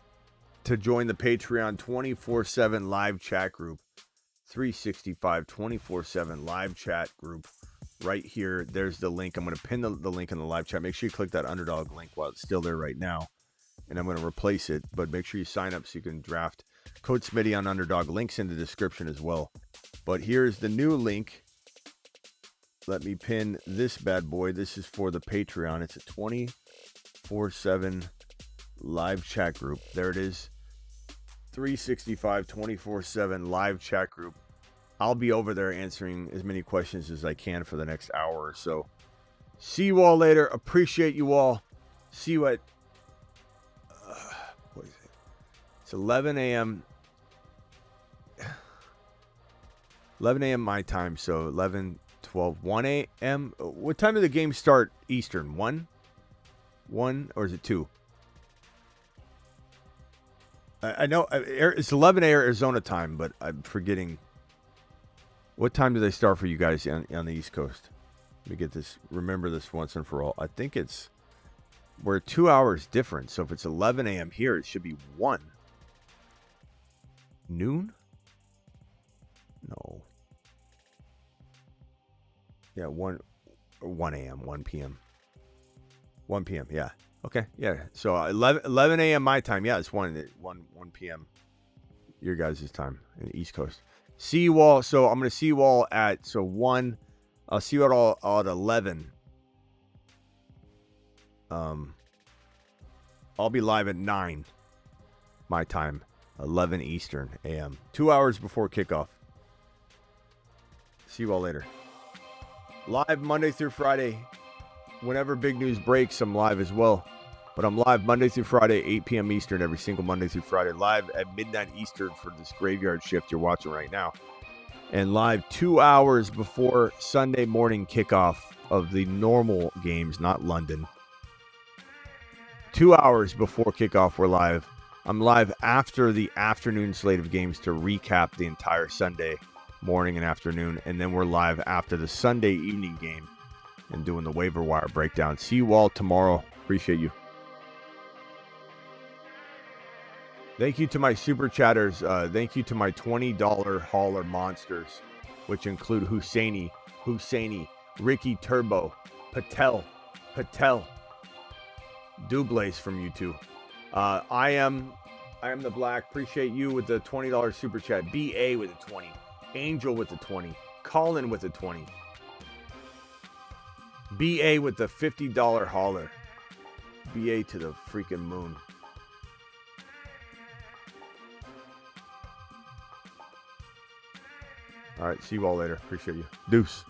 to join the Patreon 24/7 live chat group, 365 24/7 live chat group right here. There's the link. I'm going to pin the link in the live chat. Make sure you click that underdog link while it's still there right now, and I'm going to replace it, but make sure you sign up so you can draft. Code Smitty on Underdog. Links in the description as well. But here's the new link. Let me pin this bad boy. This is for the Patreon. It's a 24/7 live chat group. There it is. 365 24/7 live chat group. I'll be over there answering as many questions as I can for the next hour or so. See you all later. Appreciate you all. See you at what is it? It's 11 a.m. 11 a.m. my time, so 11, 12, 1 a.m. What time did the game start Eastern? 1? 1 or is it 2? I know it's 11 a.m. Arizona time, but I'm forgetting. What time do they start for you guys on the East Coast? Let me get this. Remember this once and for all. I think it's we're 2 hours different. So if it's 11 a.m. here, it should be 1 noon. No. Yeah, 1 a.m., 1 p.m. 1 p.m. Yeah. Okay. Yeah. So 11 a.m. my time. Yeah, it's 1 p.m. your guys' time in the East Coast. See you all. So I'm going to see you all at 1. I'll see you all at 11. I'll be live at 9 my time, 11 Eastern a.m. 2 hours before kickoff. See you all later. Live Monday through Friday. Whenever big news breaks, I'm live as well. But I'm live Monday through Friday, 8 p.m. Eastern, every single Monday through Friday. Live at midnight Eastern for this graveyard shift you're watching right now. And live 2 hours before Sunday morning kickoff of the normal games, not London. 2 hours before kickoff, we're live. I'm live after the afternoon slate of games to recap the entire Sunday morning and afternoon. And then we're live after the Sunday evening game and doing the waiver wire breakdown. See you all tomorrow. Appreciate you. Thank you to my super chatters. Thank you to my $20 hauler monsters, which include Husseini, Ricky Turbo, Patel, Dublaze from YouTube. I am the Black. Appreciate you with the $20 super chat. BA with a 20. Angel with the 20. Colin with the 20. BA with the $50 hauler. BA to the freaking moon. All right, see you all later. Appreciate you. Deuce.